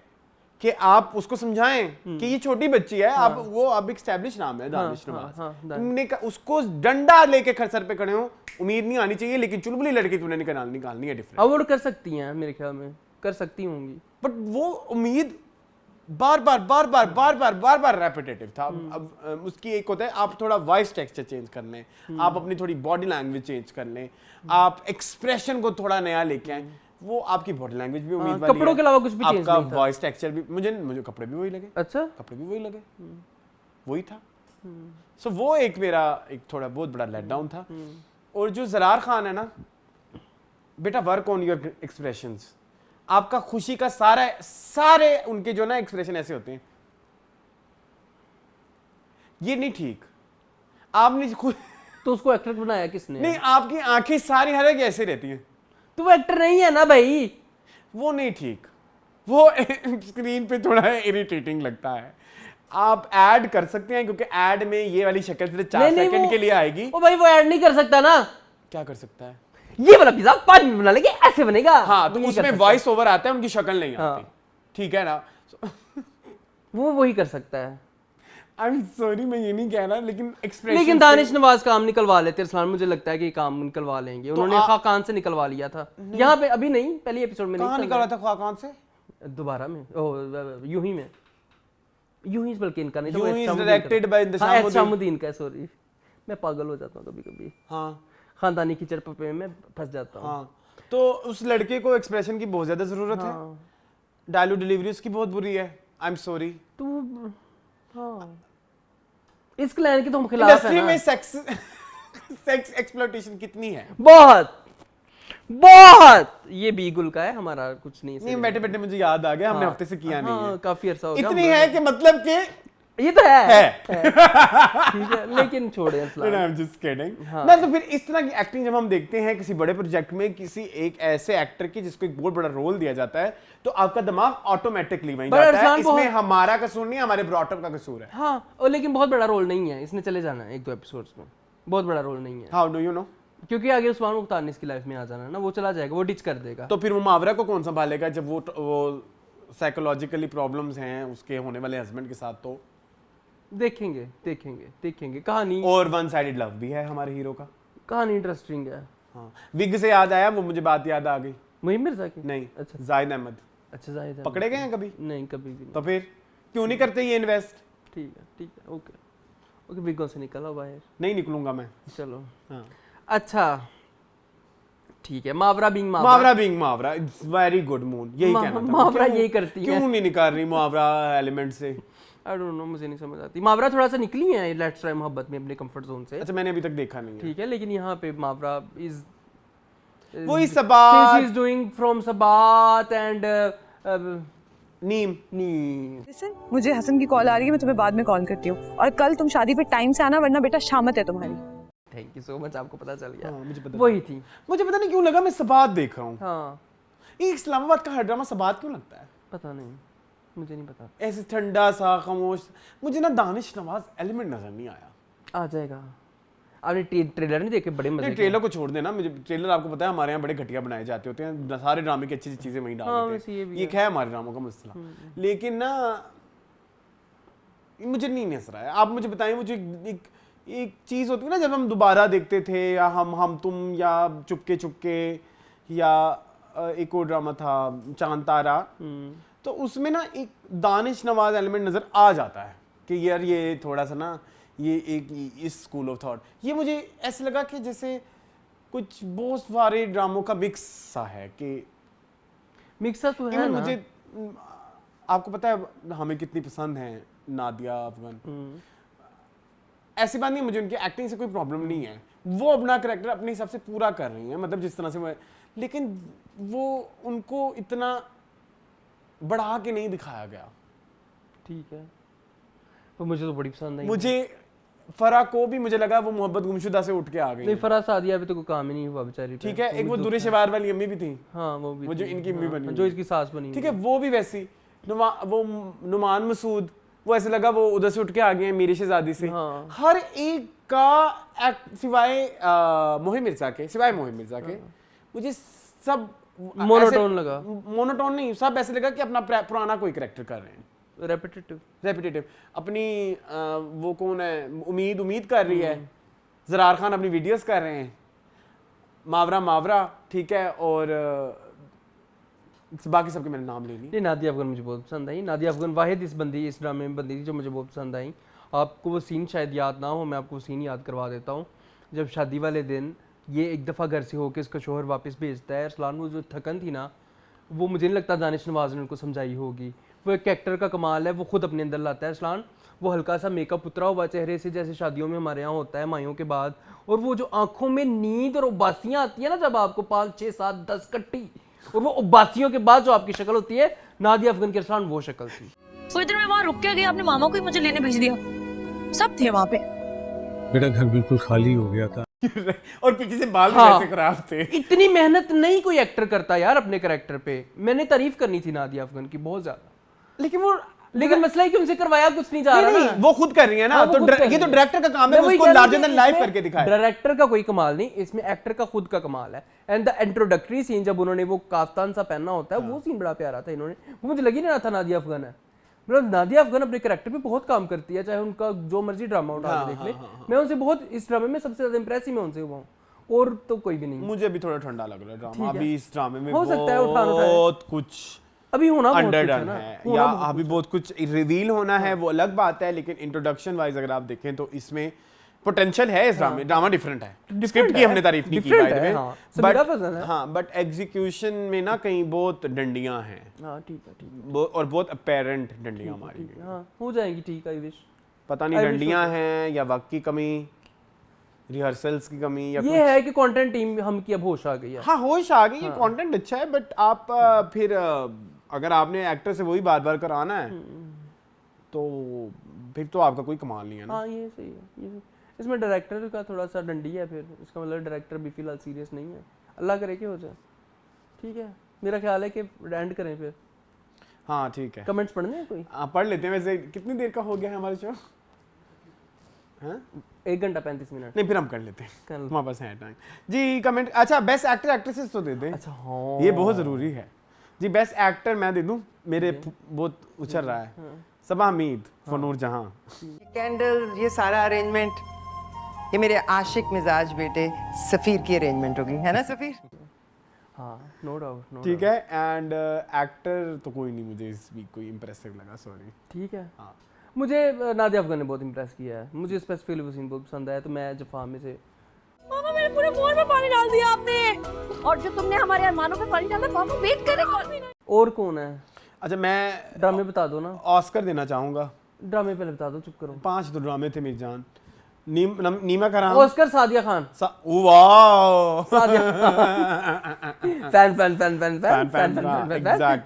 कि आप उसको समझाएं कि ये छोटी बच्ची है। आप वो अब एस्टैब्लिश नाम है दानिश नवाज, तुमने उसको डंडा लेके सर पे खड़े हो, उम्मीद नहीं आनी चाहिए, लेकिन चुलबुली लड़की तुमने निकालनी है डिफरेंट। अवॉइड कर सकती हैं, मेरे ख्याल में कर सकती होंगी, बट वो उम्मीद बार बार रेपिटेटिव था। अब उसकी एक होता है आप थोड़ा वॉइस टेक्सचर चेंज कर लें, आप अपनी थोड़ी बॉडी लैंग्वेज चेंज कर लें, आप एक्सप्रेशन को थोड़ा नया लेके आए। वो आपकी बॉडी लैंग्वेज भी उम्मीद वाली कपड़ों है, के अलावा कुछ भी चेंज आपका नहीं था। वॉइस टेक्सचर भी, मुझे कपड़े भी वही लगे, अच्छा, कपड़े भी वही लगे, वही था। सो वो एक मेरा एक थोड़ा बहुत बड़ा लेट डाउन था। और जो ज़रार खान है ना, बेटा वर्क ऑन योर एक्सप्रेशंस। आपका खुशी का सारे उनके जो ना एक्सप्रेशन ऐसे होते हैं, ये नहीं ठीक। आपने तो उसको एक्टर बनाया किसने? नहीं, आपकी आंखें सारी हर एक ऐसे रहती हैं, तो वो एक्टर नहीं है ना भाई, वो नहीं ठीक। वो स्क्रीन पे थोड़ा इरिटेटिंग लगता है। आप ऐड कर सकते हैं, क्योंकि ऐड में ये वाली शक्ल सिर्फ 4 सेकंड के लिए आएगी। ओ भाई वो ऐड नहीं कर सकता ना। क्या कर सकता है? ये वाला पिज्जा 5 मिनट बना लेंगे, ऐसे बनेगा। हाँ, तो ये कर उसमें सकता वॉइस ओवर आता है, उनकी शक्ल नहीं हाँ। आती, ठीक है ना? वो वही कर सकता है। आई एम सॉरी, मैं ये नहीं कह रहा, लेकिन एक्सप्रेशन। लेकिन दानिश नवाज काम निकलवा लेते इरफान, मुझे लगता है कि काम निकलवा लेंगे। उन्होंने खाकान से निकलवा लिया था यहाँ पे, अभी नहीं, पहले एपिसोड में नहीं। कहाँ निकला था खाकान से? दोबारा में, यूं ही में, यूं ही बल्कि इनका नहीं, यूं ही डायरेक्टेड बाय इंतशामुद्दीन का। सॉरी, मैं पागल हो जाता हूँ कभी कभी। हाँ, खानदानी कीचड़ पे मैं फंस जाता हूँ। हाँ। तो उस लड़के को एक्सप्रेशन की बहुत ज्यादा जरूरत है। डायलॉग डिलीवरी उसकी बहुत बुरी है। आई एम सॉरी। तो हाँ, इस क्लैन के तो हम खिलाफ इंडस्ट्री है ना। में सेक्स एक्सप्लॉयटेशन कितनी है? बहुत। ये बीगुल का है, हमारा कुछ नहीं। नहीं, बैठे बैठे मुझे याद आ गया, हमने हफ्ते से किया नहीं है। काफी अरसा हो गया। इतनी है कि मतलब कि ये तो है। ठीक है, लेकिन छोड़े I'm just kidding। ना, तो फिर इस तरह की एक्टिंग जब हम देखते हैं किसी बड़े प्रोजेक्ट में, किसी एक ऐसे एक्टर की जिसको एक बहुत बड़ा रोल दिया जाता है, तो आपका दिमाग ऑटोमेटिकली वहीं जाता है। इसमें हमारा कसूर नहीं, हमारे ब्रॉटअप का कसूर है। हाँ, और लेकिन बहुत बड़ा रोल नहीं है, इसने चले जाना है 1-2 एपिसोड्स में। बहुत बड़ा रोल नहीं है। How do you know? क्योंकि आगे उस्मान मुख्तार इसकी लाइफ में आ जाना है ना, वो चला जाएगा, वो डिच कर देगा। तो फिर वो मावरा को कौन संभालेगा जब वो साइकोलॉजिकली प्रॉब्लम्स हैं उसके होने वाले हस्बैंड के साथ? तो देखेंगे कहानी। और वन साइडेड लव भी है हमारे हीरो का। कहानी इंटरेस्टिंग है। हाँ, विग से याद आया, वो मुझे बात याद आ गई। मुहिम मिर्जा की? नहीं, अच्छा, जाहिद अहमद। अच्छा, जाहिद अहमद पकड़े गए हैं कभी? नहीं, कभी भी नहीं। तो फिर क्यों नहीं करते ये इन्वेस्ट? ठीक है, ओके, विगों से निकला बाहर। नहीं निकलूंगा मैं। चलो, हाँ। अच्छा ठीक है। Mawra being Mawra, it's very good moon, यही कहना था। मावरा यही करती है। क्यों नहीं निकाल रही मावरा एलिमेंट से? आई डोंट नो, मुझे नहीं समझ आती। मावरा थोड़ा सा निकली है लेट्स ट्राई मोहब्बत में अपने कंफर्ट जोन से। अच्छा, मैंने अभी तक देखा नहीं है। ठीक है, लेकिन यहाँ पे मावरा इज वो इस Sabaat is doing from Sabaat and Neem. Listen, मुझे हसन की कॉल आ रही है, मैं तुम्हें बाद में कॉल करती हूँ। और कल तुम शादी पे टाइम से आना, वरना बेटा शामत है तुम्हारी। थैंक यू सो मच, आपको पता चल गया। हाँ, मुझे पता वही थी। मुझे पता नहीं क्यों लगा मैं सबात देख रहा हूँ। हाँ, ये इस्लामाबाद का हर ड्रामा सबात क्यों लगता है? पता नहीं, मुझे नहीं पता। ऐसे ठंडा सा खामोश। मुझे ना दानिश नवाज एलिमेंट नजर नहीं आया। आ जाएगा। आपने ट्रेलर नहीं देखे? बड़े मजे नहीं, ट्रेलर को छोड़ देना। मुझे ट्रेलर, आपको पता है हमारे यहाँ बड़े घटिया बनाए जाते होते हैं, सारे ड्रामे की अच्छी चीजें वहीं डाल देते हैं। ये है हमारे ड्रामों का मसला। लेकिन ना मुझे नहीं नजर आया। आप मुझे बताएं, मुझे एक चीज होती है ना, जब हम दोबारा देखते थे, या हम तुम, या चुपके, या एक और ड्रामा था चांद तारा, तो उसमें ना एक दानिश नवाज एलिमेंट नजर आ जाता है कि यार ये थोड़ा सा ना, ये एक इस स्कूल ऑफ थॉट। ये मुझे ऐसे लगा कि जैसे कुछ बहुत सारे ड्रामों का मिक्स सा है कि मिक्सा तो है ना। मुझे, आपको पता है हमें कितनी पसंद है नादिया अफगान। ऐसी बात नहीं, मुझे उनकी एक्टिंग से कोई प्रॉब्लम नहीं है। वो अपना कैरेक्टर अपने हिसाब से पूरा कर रही हैं, मतलब जिस तरह से वो, लेकिन वो उनको इतना बढ़ा के नहीं दिखाया गया। ठीक है, तो मुझे तो बड़ी पसंद आई। मुझे फरा को भी मुझे लगा वो मोहब्बत गुमशुदा से उठ के आ गई। नहीं, फरा सादिया अभी तो कोई काम ही नहीं हुआ बेचारी। ठीक है, एक वो दुरे शिवार वाली अम्मी भी थी। हाँ, वो भी, वो जो इनकी अम्मी बनी, जो इसकी सास बनी। ठीक है, वो भी वैसी। वो नुमान मसूद, वो ऐसे लगा वो उधर से उठ के आ गए हैं मीरी शहजादी से। हाँ। हर एक का सिवाय मोहिम मिर्जा के मुझे सब मोनोटोन लगा। मोनोटोन नहीं, सब ऐसे लगा कि अपना पुराना कोई कैरेक्टर कर रहे हैं, रेपिटेटिव। अपनी वो कौन है, उम्मीद कर रही है, ज़रार खान अपनी वीडियोस कर रहे हैं, मावरा, ठीक है, और बाकी सबके मैंने नाम ले लिए। ये नादिया अफगान मुझे बहुत पसंद आई। नादिया अफगान वाहिद इस ड्रामे में बंदी थी जो मुझे बहुत पसंद आई। आपको वो सीन शायद याद ना हो, मैं आपको वो सीन याद करवा देता हूँ। जब शादी वाले दिन ये एक दफ़ा घर से होके इसका शोहर वापस भेजता है। अरसलान वो जो थकन थी ना, वो मुझे नहीं लगता दानिश नवाज ने उनको समझाई होगी। वो एक एक्टर का कमाल है, वो खुद अपने अंदर लाता है अरसलान। वो हल्का सा मेकअप उतरा हुआ चेहरे से, जैसे शादियों में हमारे यहाँ होता है माइयों के बाद, और वो जो आंखों में नींद और उबासियाँ आती है ना, जब आपको 5, 6, 7, 10 कट्टी, और वो उबासियों के बाद जो आपकी शक्ल होती है, नादिया अफगान की अरसलान वो शक्ल थी। थोड़ी देर में वहाँ रुक के गया, अपने मामा को ही मुझे लेने भेज दिया, सब थे वहाँ पे। बेटा घर बिल्कुल खाली हो गया था और पीछे से बाल भी हाँ। कैसे खराब थे। इतनी मेहनत नहीं कोई एक्टर करता यार अपने कैरेक्टर पे। मैंने तारीफ करनी थी नादिया अफगान की बहुत ज्यादा, लेकिन मसला है कि उनसे करवाया कुछ नहीं जा रहा ना। वो खुद कर रही है ना, हाँ, वो तो खुद कर ये रही तो है। डायरेक्टर का काम है, मैं वही उसको कह रहा हूँ लार्जर कि देन लाइफ इसमें करके दिखाए। डायरेक्टर का कोई कमाल नहीं, इसमें एक्टर का खुद का कमाल है। एंड द इंट्रोडक्टरी सीन जब उन्होंने वो काफ्तान सा पहनना होता है, वो सीन बड़ा प्यारा था। इन्होंने वो मुझे लगी नहीं रहा था नादिया अफगान है। मतलब नादिया अफगान अपने कैरेक्टर पे बहुत काम करती है, चाहे उनका जो मर्जी ड्रामा उठा के देख ले। मैं उनसे बहुत, इस ड्रामे में सबसे ज्यादा इंप्रेस ही मैं उनसे हुआ हूँ, और तो कोई भी नहीं। मुझे भी थोड़ा ठंडा लग रहा है ड्रामा अभी। इस ड्रामे में हो सकता है उठान उठाए। बहुत कुछ अभी होना बहुत कुछ है अंडरडन ना, है, होना या बहुत अभी बहुत कुछ रिवील होना है, वो अलग बात है। लेकिन इंट्रोडक्शन वाइज अगर आप देखें तो इसमें पोटेंशियल है। इस ड्रामे ड्रामा डिफरेंट है। स्क्रिप्ट की हमने तारीफ नहीं की different बाय द है, वे, हाँ। समीरा फजल है। हाँ, बट एग्जीक्यूशन में ना कहीं बहुत डंडियां हैं। हाँ ठीक है, ठीक है। और बहुत अपेरेंट डंडियां मारी गई। हाँ हो जाएंगी, ठीक है। आई विश पता नहीं डंडियां हैं या वक्त की कमी, रिहर्सल्स की कमी, या ये है कि कंटेंट टीम हम की अब होश आ गई है। हाँ होश आ गई। ये कंटेंट अच्छा है, बट आप फिर अगर आपने एक्टर से वही बार बार कराना है तो फिर तो आपका कोई कमाल नहीं है ना। हाँ ये सही है, ये इसमें डायरेक्टर का थोड़ा सा डंडी है, फिर इसका मतलब डायरेक्टर भी फिलहाल सीरियस नहीं है। अल्लाह करे कि हो जाए, ठीक है। मेरा ख्याल है कि एंड करें फिर। हाँ ठीक है, कमेंट्स पढ़ने हैं कोई? पढ़ लेते हैं। वैसे कितनी देर का हो गया है हमारा शो? हाँ 1 घंटा 35 मिनट। नहीं, फिर हम कर लेते हैं, कर लो। हमारे पास है टाइम जी। कमेंट अच्छा, बेस्ट एक्टर एक्ट्रेसेस तो दे दें। अच्छा हाँ, ये बहुत जरूरी है जी। बेस्ट एक्टर मैं दे दूं, मेरे बहुत उछल रहा है। सबा हमीद फॉर नूरजहां। कैंडल, ये सारा अरेंजमेंट, ये मेरे आशिक मिजाज बेटे सफीर की अरेंजमेंट होगी, है ना सफीर? हाँ नो डाउट, ठीक है। एंड एक्टर तो कोई नहीं मुझे इस वीक कोई इंप्रेसिव लगा, सॉरी। ठीक है। हाँ। मुझे नादिया अफगान ने बहुत इंप्रेस किया है। मुझे स्पेसिफिकली वो सीन बहुत पसंद आया, तो मैं जफा में से मामा मेरे पूरे फोन में पानी डाल दिया आपने, और जो तुमने हमारे अरमानों पे पानी डाला, मामा वेट करे कौन भी ना। और कौन है? अच्छा, मैं ड्रामे बता दो ना। ऑस्कर देना चाहूंगा। ड्रामे पहले बता दो, चुप करो। 5 तो ड्रामे थे मेरी जान। नीमा का Oscar Sadia Khan. Wow fan fan fan fan fan fan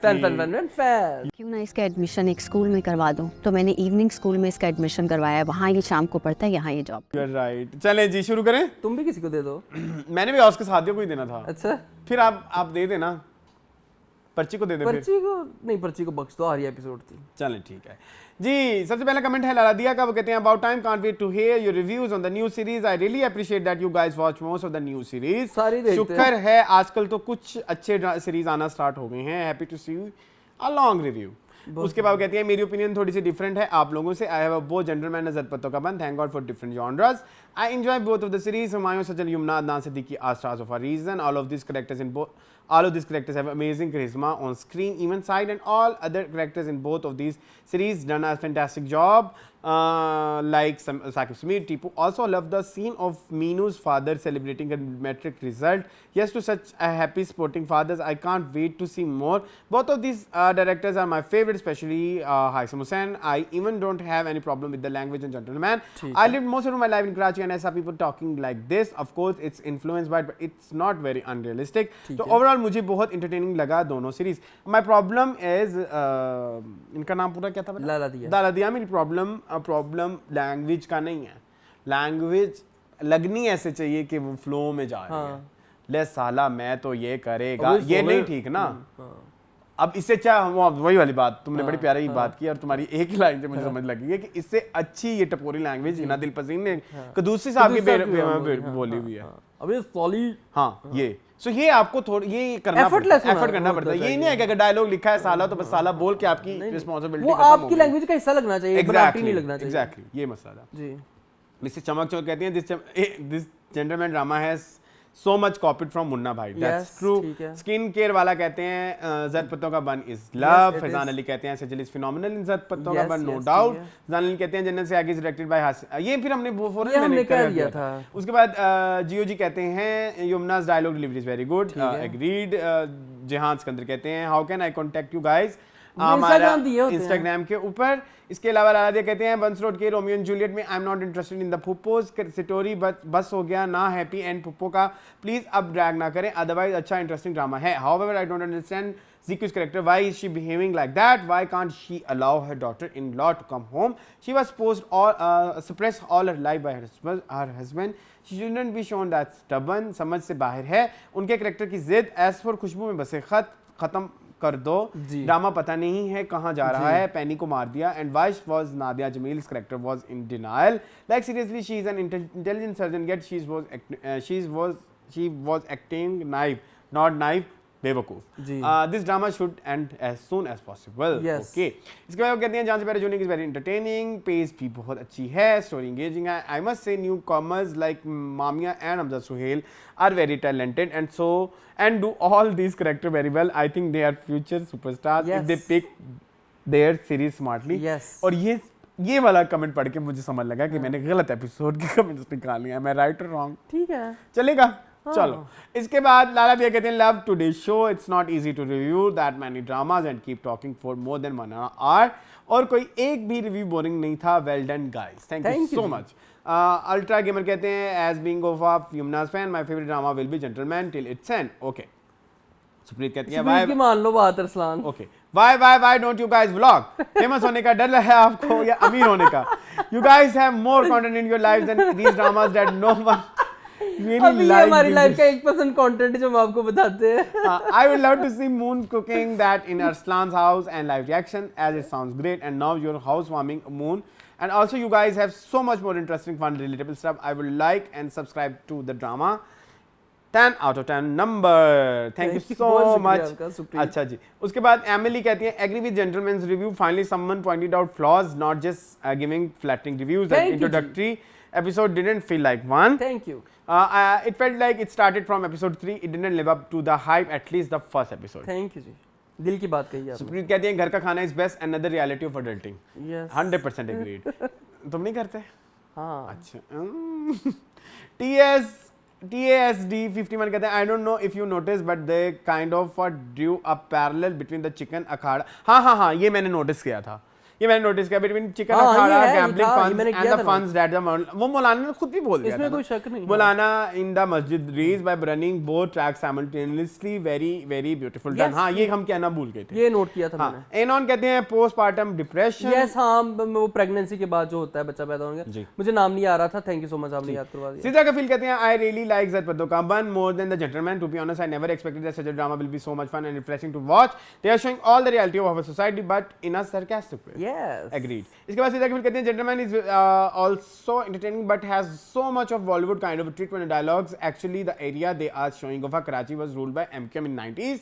fan fan. क्यों ना इसका एडमिशन एक स्कूल में करवा दूं। तो मैंने इवनिंग स्कूल में इसका एडमिशन करवाया है, वहाँ ये शाम को पढ़ता है, यहाँ ये जॉब। You are right. चलें जी, शुरू करें। तुम भी किसी को दे दो। मैंने भी ऑस्कर सादिया को ही देना था। अच्छा, फिर आप दे देना, पर्ची को दे दे। पर्ची को नहीं, पर्ची को बख्श दो, आ रही एपिसोड थी। चलें ठीक है जी। सबसे पहला कमेंट है लादिया का। वो कहते हैं about time, can't wait to hear your reviews on the new series. I really appreciate that you guys watch most of the new series. सारी देखते हैं। शुक्र है आजकल तो कुछ अच्छे सीरीज आना स्टार्ट हो गए हैं। Happy to see a long review. उसके बाद कहती है मेरी ओपिनियन थोड़ी सी डिफरेंट है आप लोगों से। I have a both gentleman नजर Patton Ka Bunn. Thank God for different genres. I enjoy both of the series. Humayun, Sajal, Yumna, Adnan Siddiqui are stars of a reason. All of these characters have amazing charisma on screen, even side, and all other characters in both of these series done a fantastic job. Like Saqib Sameer, Tipu. Also love the scene of Meenu's father celebrating a metric result. Yes, to such a happy sporting fathers. I can't wait to see more. Both of these directors are my favorite, especially Haisam Hussain. I even don't have any problem with the language and gentleman. I lived most of my life in Karachi and I saw people talking like this. Of course, it's influenced by, but it's not very unrealistic. So overall, मुझे बहुत entertaining लगा दोनों सीरीज। My problem is इनका नाम पूरा क्या था? लादिया। मेरी प्रॉब्लम लैंग्वेज का नहीं है। लैंग्वेज लगनी ऐसे चाहिए कि वो फ्लो में जा रही है। ले साला मैं तो ये करेगा, ये नहीं ठीक ना। अब इससे क्या, वही वाली बात तुमने बड़ी प्यारी बात की और तुम्हारी एक ही लाइन से मुझे समझ लगी है कि इससे अच्छी ये टपोरी लैंग्वेज हिना दिल पसीन ने कदूसी साहब की बोली हुई है। अबे सॉली। हाँ ये सो ये आपको थोड़ी ये करना एफर्ट करना पड़ता है। ये नहीं है कि अगर डायलॉग लिखा है साला तो बस साला बोल के आपकी रिस्पांसिबिलिटी वो आपकी लैंग्वेज का हिस्सा लगना चाहिए, बनावटी नहीं लगना चाहिए। एग्जैक्टली ये मसला जी। मिसेस चमक चमक कहती हैं this gentleman drama has so much copied from Munna भाई. That's Yes, true. ठीक है. Skin care वाला कहते हैं जद पत्तों का बन is love. it Faizan is. Ali कहते हैं सजल is phenomenal in जद पत्तों का Yes, बन no yes, doubt. ठीक है. फैजान अली कहते हैं जन्नत से आगे डायरेक्टेड बाय हासिन. ये फिर हमने वो ये हमने कह दिया था. उसके बाद जियो जी कहते हैं Yumna's dialogue delivery is very good. Agreed. जहां सिकंदर कहते हैं how can I contact you guys? हमारा इंस्टाग्राम के ऊपर. इसके अलावा लादिया कहते हैं बंस रोड के रोमियो एंड जूलियट में I am not interested in the purpose story बस हो गया ना हैप्पी एंड पुप्पो का प्लीज अब ड्रैग ना करें अदरवाइज अच्छा इंटरेस्टिंग ड्रामा है. However I don't understand Ziku's character, why is she behaving like that? Why can't she allow her daughter-in-law to come home? She was suppressed all her life by her husband. She shouldn't be shown that stubborn. समझ से बाहर है उनके करेक्टर की जिद. As for खुशबू में बसे खत्म कर दो. ड्रामा पता नहीं है कहाँ जा रहा है. पैनी को मार दिया. And why was Nadia Jamil's character was in denial? Like seriously, she is an intelligent surgeon yet she was acting naive, not naive. बेवकूफ. This drama should end as soon as possible. Okay. इसके बाद कहते हैं जान से पहले जूनिंग इज वेरी एंटरटेनिंग. पेस भी बहुत अच्छी है. स्टोरी एंगेजिंग है. I must say newcomers like Mamya and Amjad Suhail are very talented and so and do all this character very well. I think they are future superstars if they pick their series smartly. और ये वाला कमेंट पढ़ के मुझे समझ लगा कि मैंने गलत एपिसोड के कमेंट्स निकाल लिए. मैं राइट और रॉन्ग? ठीक है, चलेगा. चलो. इसके बाद लाला भैया कहते हैं love today show. It's not easy to review that many dramas and keep talking for more than 1 hour और कोई एक भी रिव्यू बोरिंग नहीं था. Well done guys. Thank you so much. Ultra gamer कहते हैं as being of a Yumna's fan my favourite drama will be gentleman till its end. Okay. Supreet कहती है व्हाई मान लो बात Arsalan. Okay. Why don't you guys vlog? Famous होने का डर है आपको या अमीर होने का? You guys have more content in your lives than these dramas that no one अभी हमारी लाइफ का 1% कंटेंट जो हम आपको बताते हैं. I would love to see Moon cooking that in Arslan's house and live reaction as it sounds great. And now your housewarming Moon. And also you guys have so much more interesting, fun, relatable stuff. I would like and subscribe to the drama. 10 out of 10 number. Thank you so much. अच्छा जी. उसके बाद Emily कहती है agree with gentleman's review. Finally someone pointed out flaws, not just giving flattering reviews. The introductory episode didn't feel like one. Thank you. It felt like it started from episode 3. It didn't live up to the hype, at least the first episode. Thank you जी. दिल की बात कही आपने. सुप्रीत कहती हैं घर का खाना is best. Another reality of adulting. Yes. 100% agreed. तुम नहीं करते? हाँ. अच्छा. TASD 51 कहते हैं I don't know if you noticed but they kind of drew a parallel between the chicken अखाड़ा. हाँ ये मैंने नोटिस किया था. ये मैंने नोटिस किया between chicken Akhara gambling funds and the funds that वो मौलाना ने खुद भी बोल दिया. इसमें कोई शक नहीं. मौलाना in the masjid reads by running both tracks simultaneously very very beautiful done. हाँ ये हम कहना भूल गए थे. ये नोट किया था मैंने. एनॉन कहते हैं पोस्टपार्टम डिप्रेशन. यस हाँ वो प्रेगनेंसी के बाद जो होता है बच्चा पैदा होने. मुझे नाम नहीं आ रहा था. थैंक यू सो मच आपने याद करवा दिया. सीधा कफील कहते हैं I really like ज़द Patton Ka Bunn more than the gentleman. To be honest I never expected that such a drama will be so much fun and refreshing to watch. They are showing all the reality of our society but in a sarcastic way. Yes agreed. इसके बाद सीधा कहते हैं gentleman is also entertaining but has so much of Bollywood kind of treatment dialogues. Actually the area they are showing of Karachi was ruled by MQM in 90s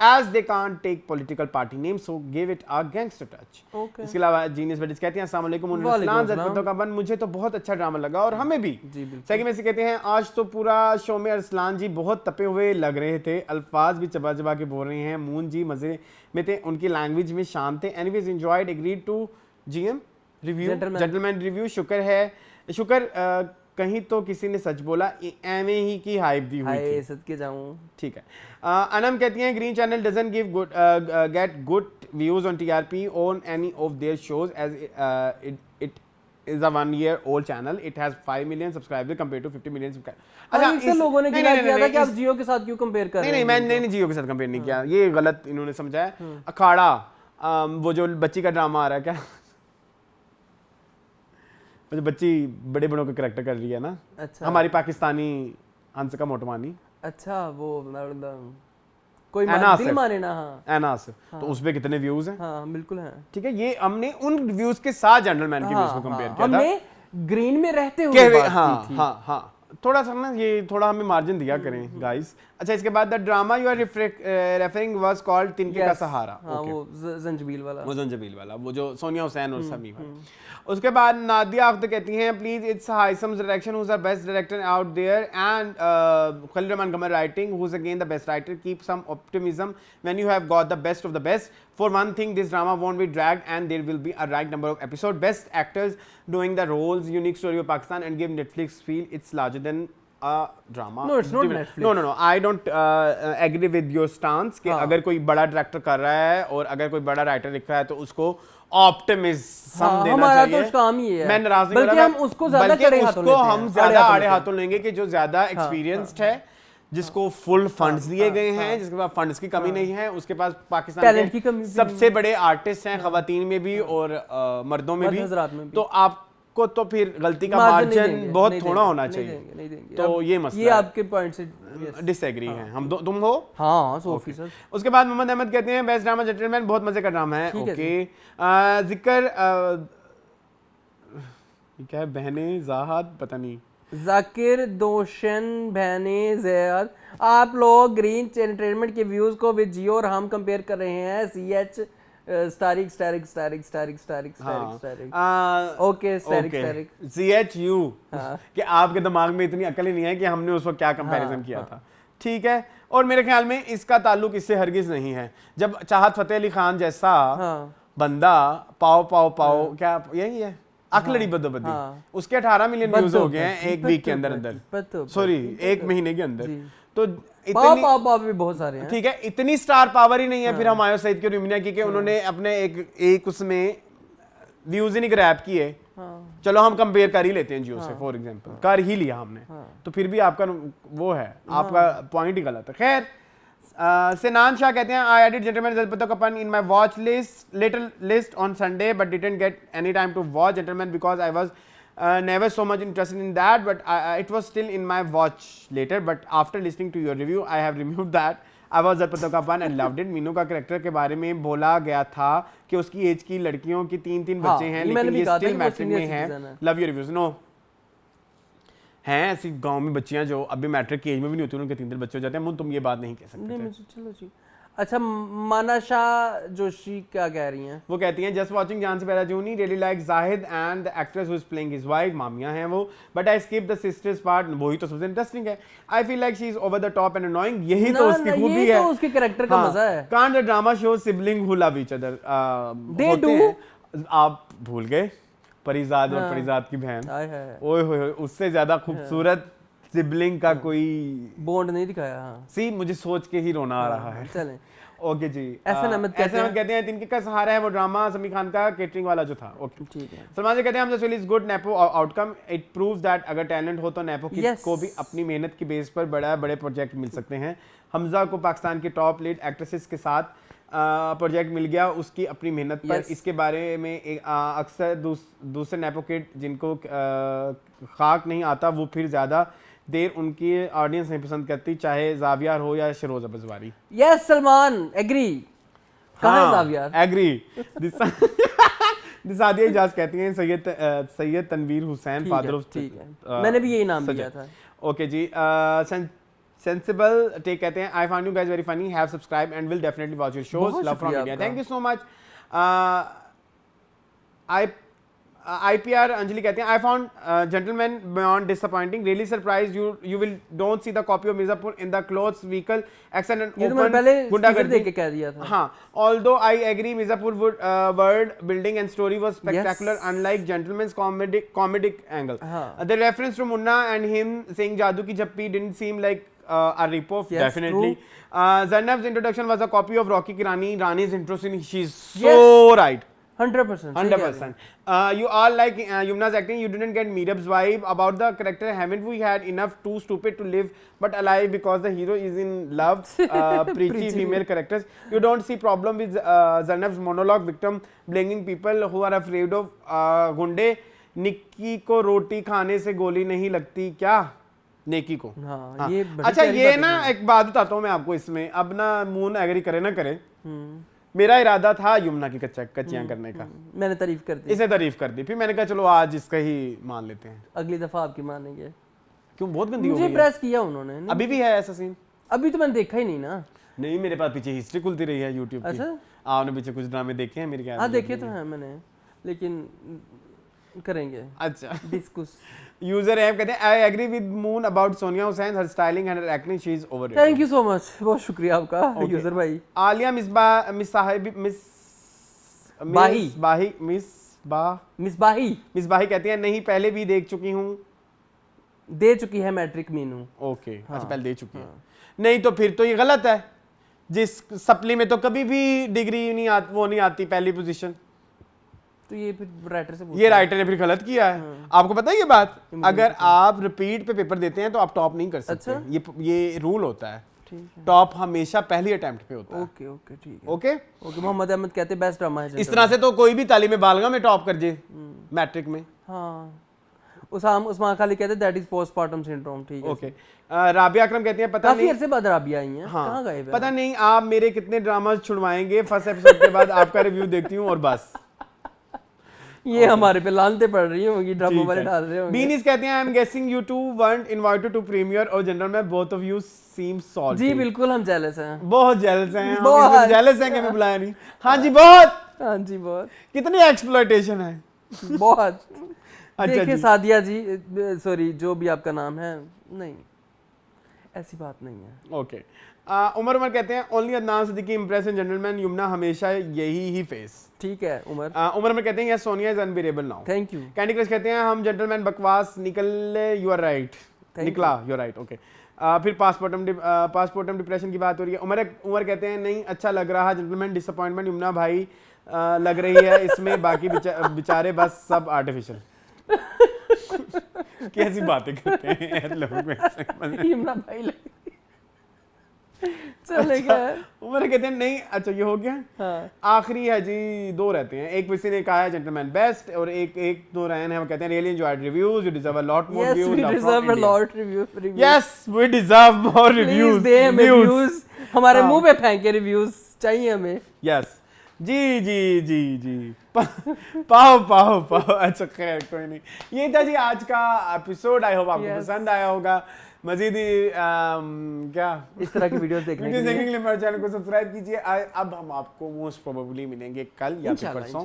as they can't take political party names so give it a gangster touch. Okay. इसके अलावा जीनियस बेटिस कहते हैं अस्सलाम वालेकुम अरसलान ज़द पत्तों का बन मुझे तो बहुत अच्छा ड्रामा लगा और हमें भी. सही में से कहते हैं आज तो पूरा शो में अरसलान जी बहुत तपे हुए लग रहे थे. अल्फाज भी चबा के बोल रहे हैं. मून जी मजे में थे. उनकी लैंग्वेज में शान थे. Anyways enjoyed. Agreed to GM review gentleman review. शुक्र कहीं तो किसी ने सच बोला. एमे ही की हाइप दी हुई थी. सदके जाऊं. ठीक है. अनम कहती हैं green channel doesn't give good get good views on TRP on any of their shows as it is a 1 year old channel. It has 5 million subscribers compared to 50 million subscribers. अच्छा इस लोगों ने क्या किया था कि आप जियो के साथ क्यों कंपेयर कर रहे हैं? नहीं मैंने जियो के साथ कंपेयर नहीं किया. ये गलत इन्होंने समझाया. अखाड़ा वो जो बच्ची का ड्रामा आ रहा है क्या मुझे बच्ची बड़े बड़ों का कैरेक्टर कर रही है ना. अच्छा. हमारी पाकिस्तानी हंसिका मोटवानी. अच्छा वो कोई दिल माने ना. हाँ एनास. तो उस पे कितने व्यूज हैं? हाँ बिल्कुल हैं. ठीक है. ये हमने उन व्यूज के साथ जेंटलमैन के व्यूज को कंपेयर किया था. हमने ग्रीन में रहते हुए बात की थी. हाँ थोड़ा सा ना ये थोड़ा हमें मार्जिन दिया करें गाइस। अच्छा, इसके बाद the drama you are referring was called Tinkay Ka सहारा। हाँ, वो जंजीबील वाला, वो जो सोनिया हुसैन और समी वाला। उसके बाद नादिया अख्तर कहती हैं please it's Haissam direction who is the best director out there and Khalil Rehman Qamar writing who is again the best writer, keep some optimism when you have got the best of the best. For one thing, this drama won't be dragged and there will be a right number of episodes. Best actors doing the roles, unique story of Pakistan and give Netflix feel it's larger than a drama. No, it's not Netflix. No. I don't agree with your stance कि अगर कोई बड़ा डायरेक्टर कर रहा है और अगर कोई बड़ा राइटर लिख रहा है तो उसको ऑप्टिमिज्म देना हमारा चाहिए। तो काम ही है। मैं नाराज नहीं, बल्कि हम उसको ज्यादा कड़े हाथों लेते हैं। हम ज्यादा आड़े हाथों लेंगे कि जो ज्यादा एक्सपीरियंस्ड है, जिसको फुल फंड्स दिए गए हैं, जिसके पास फंड्स की कमी नहीं है, उसके पास पाकिस्तान टैलेंट की कमी सबसे बड़े आर्टिस्ट हैं, खवातीन में भी और मर्दों में भी। तो आपको तो फिर गलती का मार्जिन बहुत थोड़ा होना चाहिए। तो ये मसला, ये आपके पॉइंट से डिसएग्री हैं हम। तुम हो? हाँ, 100%। उसके बाद मोहम्मद अहमद कहते हैं बेस्ट ड्रामा जेंटलमैन, बहुत मजे का ड्रामा है। ओके, जिक्र क्या है, बहने जाहद, पता नहीं, जाकिर दोशन बहने ज़याद, आप लोग ग्रीन एंटरटेनमेंट के व्यूज को विद जियो और हम कंपेयर कर रहे हैं CH स्टारिक ओके स्टारिक CHU कि आपके दिमाग में इतनी अकल ही नहीं है कि हमने उस वक्त क्या कंपैरिजन किया था। ठीक है, और मेरे ख्याल में इसका ताल्लुक इससे हरगिज नहीं है। जब चाहत फतेह अली खान जैसा बंदा पाओ क्या यही है अकलड़ी बदोबदी, उसके 18 मिलियन व्यूज हो गए हैं एक वीक के अंदर, सॉरी 1 महीने के अंदर। तो इतनी भी बहुत सारे हैं। ठीक है, इतनी स्टार पावर ही नहीं है फिर हमारे सईद की रुमिना की कि उन्होंने अपने एक उसमें व्यूज ही नहीं ग्रैब किए। चलो हम कंपेयर कर ही लेते हैं जियो से फॉर एग्जांपल, कर ही लिया हमने, तो फिर भी आपका वो है, आपका पॉइंट ही गलत है। खैर, सिनान शाह कहते हैं I added gentleman Zard Patton Ka Bunn in my watch list on Sunday but didn't get any time to watch gentleman because I was never so much interested in that, but it was still in my watch later, but after listening to your review I have removed that. I was ज़ल्पतो Kapan and loved it. Meenu का कैरेक्टर के बारे में बोला गया था कि उसकी एज की लड़कियों की 3 बच्चे हैं, लेकिन ये स्टिल मैट्रिक में है। Love your reviews. नो, हैं ऐसी गांव में बच्चियां जो अभी मैट्रिक की एज में भी नहीं होती, उनके 3 बच्चे हो जाते हैं। तुम ये बात नहीं कह सकते। चलो जी। अच्छा, मानाशा जोशी क्या कह रही हैं? वो कहती हैं just watching Jaan Se Pyara Juni really like Zahid and the actress who is playing his wife, Mamya हैं वो, but I skip the sisters part. वही तो सबसे इंटरेस्टिंग है। I feel like she is over the top and annoying. यही तो उसकी खूबी है, तो उसके कैरेक्टर का मजा है। Can't the drama show sibling who love each other. They do. आप भूल गए परिजाद और परिजाद की बहन, ओए होए, उससे ज्यादा खूबसूरत सिबलिंग का कोई बॉन्ड नहीं दिखाया। सी, मुझे सोच के ही रोना आ रहा है। चलें, ओके जी। एहसन अहमद कहते हैं तिनके का सहारा है वो ड्रामा समी खान का केटरिंग वाला जो था। ओके, ठीक है। सलमान जी कहते हैं हम is good nepo outcome, it proves that अगर टैलेंट हो तो नेपो को भी अपनी मेहनत की बेस पर बड़े प्रोजेक्ट मिल सकते हैं। हमजा को पाकिस्तान की टॉप लीड एक्ट्रेसेस के साथ प्रोजेक्ट मिल गया उसकी अपनी मेहनत पर। इसके बारे में अक्सर दूसरे नेपो किड जिनको खाक नहीं आता वो फिर ज़्यादा देर उनकी ऑडियंस नहीं पसंद करती, चाहे जावियार हो या शरोज अबजवारी। Yes Salman, agree. कहाँ है जावियार? एग्री। दिसादिया इजाज कहती हैं सैयद तनवीर हुसैन, फादर ऑफ, ठीक है, मैंने भी यही नाम दिया था। ओके जी। सेंसिबल टेक कहते हैं I found you guys very funny, have subscribe and will definitely watch your shows, love from India. Thank you so much. IPR Anjali कहते हैं I found gentleman beyond disappointing, really surprise you will don't see the copy of Mirzapur in the clothes vehicle action and open गुंडागर्दी के कह दिया था। हाँ, although I agree Mirzapur world building and story was spectacular unlike gentleman's comedic angle. The reference to Munna and him saying jaadu ki jhappi didn't seem like a rip-off. Yes, definitely. Zarnab's introduction was a copy of Rocky Kirani. Rani's intro scene, she's so right. 100%. You all like Yumna's acting. You didn't get Meerab's vibe about the character. Haven't we had enough too stupid to live but alive because the hero is in love? Preachy female characters. You don't see problem with Zarnab's monologue. Victim blaming people who are afraid of गुंडे. निक्की को रोटी खाने से गोली नहीं लगती क्या? नेकी को। हाँ, ये अच्छा, ये ना एक बात बताता हूँ मैं आपको इसमें, अब ना मून एग्री करे ना करे, मेरा इरादा था यमुना की कच्चियां करने का। मैंने तारीफ कर दी, इसे तारीफ कर दी, फिर मैंने कहा चलो आज इसका ही मान लेते हैं, अगली दफा आपकी मानेंगे। क्यों बहुत गंदी हो मुझे गई है? प्रेस किया उन्होंने नहीं, अभी भी है ऐसा सीन? अभी तो मैंने देखा ही नहीं ना। नहीं, मेरे पास पीछे हिस्ट्री खुलती रही है YouTube की। अच्छा? आपने पीछे कुछ ड्रामे देखे हैं मेरे ख्याल हाँ से? देखे तो हैं मैंने, लेकिन करेंगे अच्छा। डिस्कस। यूजर एम कहते हैं I agree with Moon about Sonia Hussain, her styling and acting she is overrated. Thank you so much, बहुत शुक्रिया आपका यूजर भाई। आलिया मिसबाही कहती है नहीं पहले भी देख चुकी हूँ। दे चुकी है मैट्रिक मीनू। ओके अच्छा, पहले दे चुकी है। नहीं तो फिर तो ये गलत है, जिस सप्ली में तो कभी भी डिग्री नहीं आती, वो नहीं आती पहली पोजीशन। तो ये फिर राइटर से ये राइटर ने फिर गलत किया है। आपको पता है ये बात? अगर आप रिपीट पे पेपर देते हैं तो आप टॉप नहीं कर सकते। अच्छा? ये रूल होता है। टॉप हमेशा पहली अटेम्प्ट पे होता है। ओके ओके ठीक है। ओके ओके मोहम्मद अहमद कहते हैं बेस्ट ड्रामा है। इस तरह से तो कोई भी तालीम बालगा में टॉप कर जे मैट्रिक में। हाँ उस्मान खाली कहते हैं दैट इज पोस्टपार्टम सिंड्रोम। ठीक है ओके राबिया अकरम कहती हैं पता काफी नहीं अरसे बाद राबिया आई हैं। हाँ, कहाँ गए वे? पता नहीं आप मेरे कितने ड्रामा छुड़वाएंगे, फर्स्ट एपिसोड के बाद आपका रिव्यू देखती हूँ और बस। ये हमारे पे लानते पड़ रही होंगी, ड्रामा वाले डाल रहे होंगे। बीनीस कहते हैं I am guessing you two weren't invited to premiere और जनरल में both of you seem salty। जी बिल्कुल हम जेलस हैं, बहुत जेलस हैं। बहुत जेलस हैं कि हमें बुलाया नहीं। हाँ जी बहुत। हाँ जी बहुत कितनी एक्सप्लॉयटेशन है। बहुत। अच्छा देखिए जी। सादिया जी, सॉरी जो भी आपका नाम है, नहीं ऐसी बात नहीं है। ओके उमर कहते हैं ओनली अदनान सिद्दीकी इम्प्रेस इन जेंटलमैन, यमुना हमेशा यही ही फेस। ठीक है उमर। उमर कहते हैं Sonia is unbearable now. Thank you. Candy Crush कहते हैं हम जेंटलमैन बकवास निकले, यू आर राइट। निकला यू आर राइट। ओके फिर पासपोर्टम डिप्रेशन की बात हो रही है। उमर कहते हैं नहीं अच्छा लग रहा जेंटलमैन, डिसअपॉइंटमेंट यमुना भाई लग रही है इसमें, बाकी बेचारे बस सब आर्टिफिशियल। कैसी बातें करते हैं लोग यमुना भाई लग चलेगा। उमर कहते हैं नहीं अच्छा ये हो गया। हाँ। आखिरी है जी, दो रहते हैं। एक किसी ने कहा है जेंटलमैन बेस्ट और एक दो रैन है, वो कहते हैं really enjoyed reviews, you deserve a lot more views. Yes, we deserve a lot reviews. Yes, we deserve more reviews. Please दे हमें views, हमारे मुंह पे फेंके रिव्यूज चाहिए हमें। Yes. जी जी जी जी पाओ अच्छा खैर कोई नहीं। ये था जी आज का एपिसोड। आई होप आपको पसंद आया होगा। मजीद क्या इस तरह की वीडियोस देखने के लिए हमारे चैनल को सब्सक्राइब कीजिए। अब हम आपको मोस्ट प्रोबेबली मिलेंगे कल या फिर परसों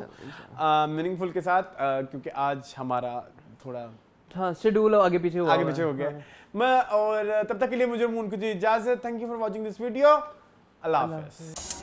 मीनिंगफुल के साथ, क्योंकि आज हमारा थोड़ा हाँ शेड्यूल आगे पीछे हो गया। मैं और तब तक के लिए मुझे इजाजत। Thank you for watching this video. अल्लाह हाफिज़।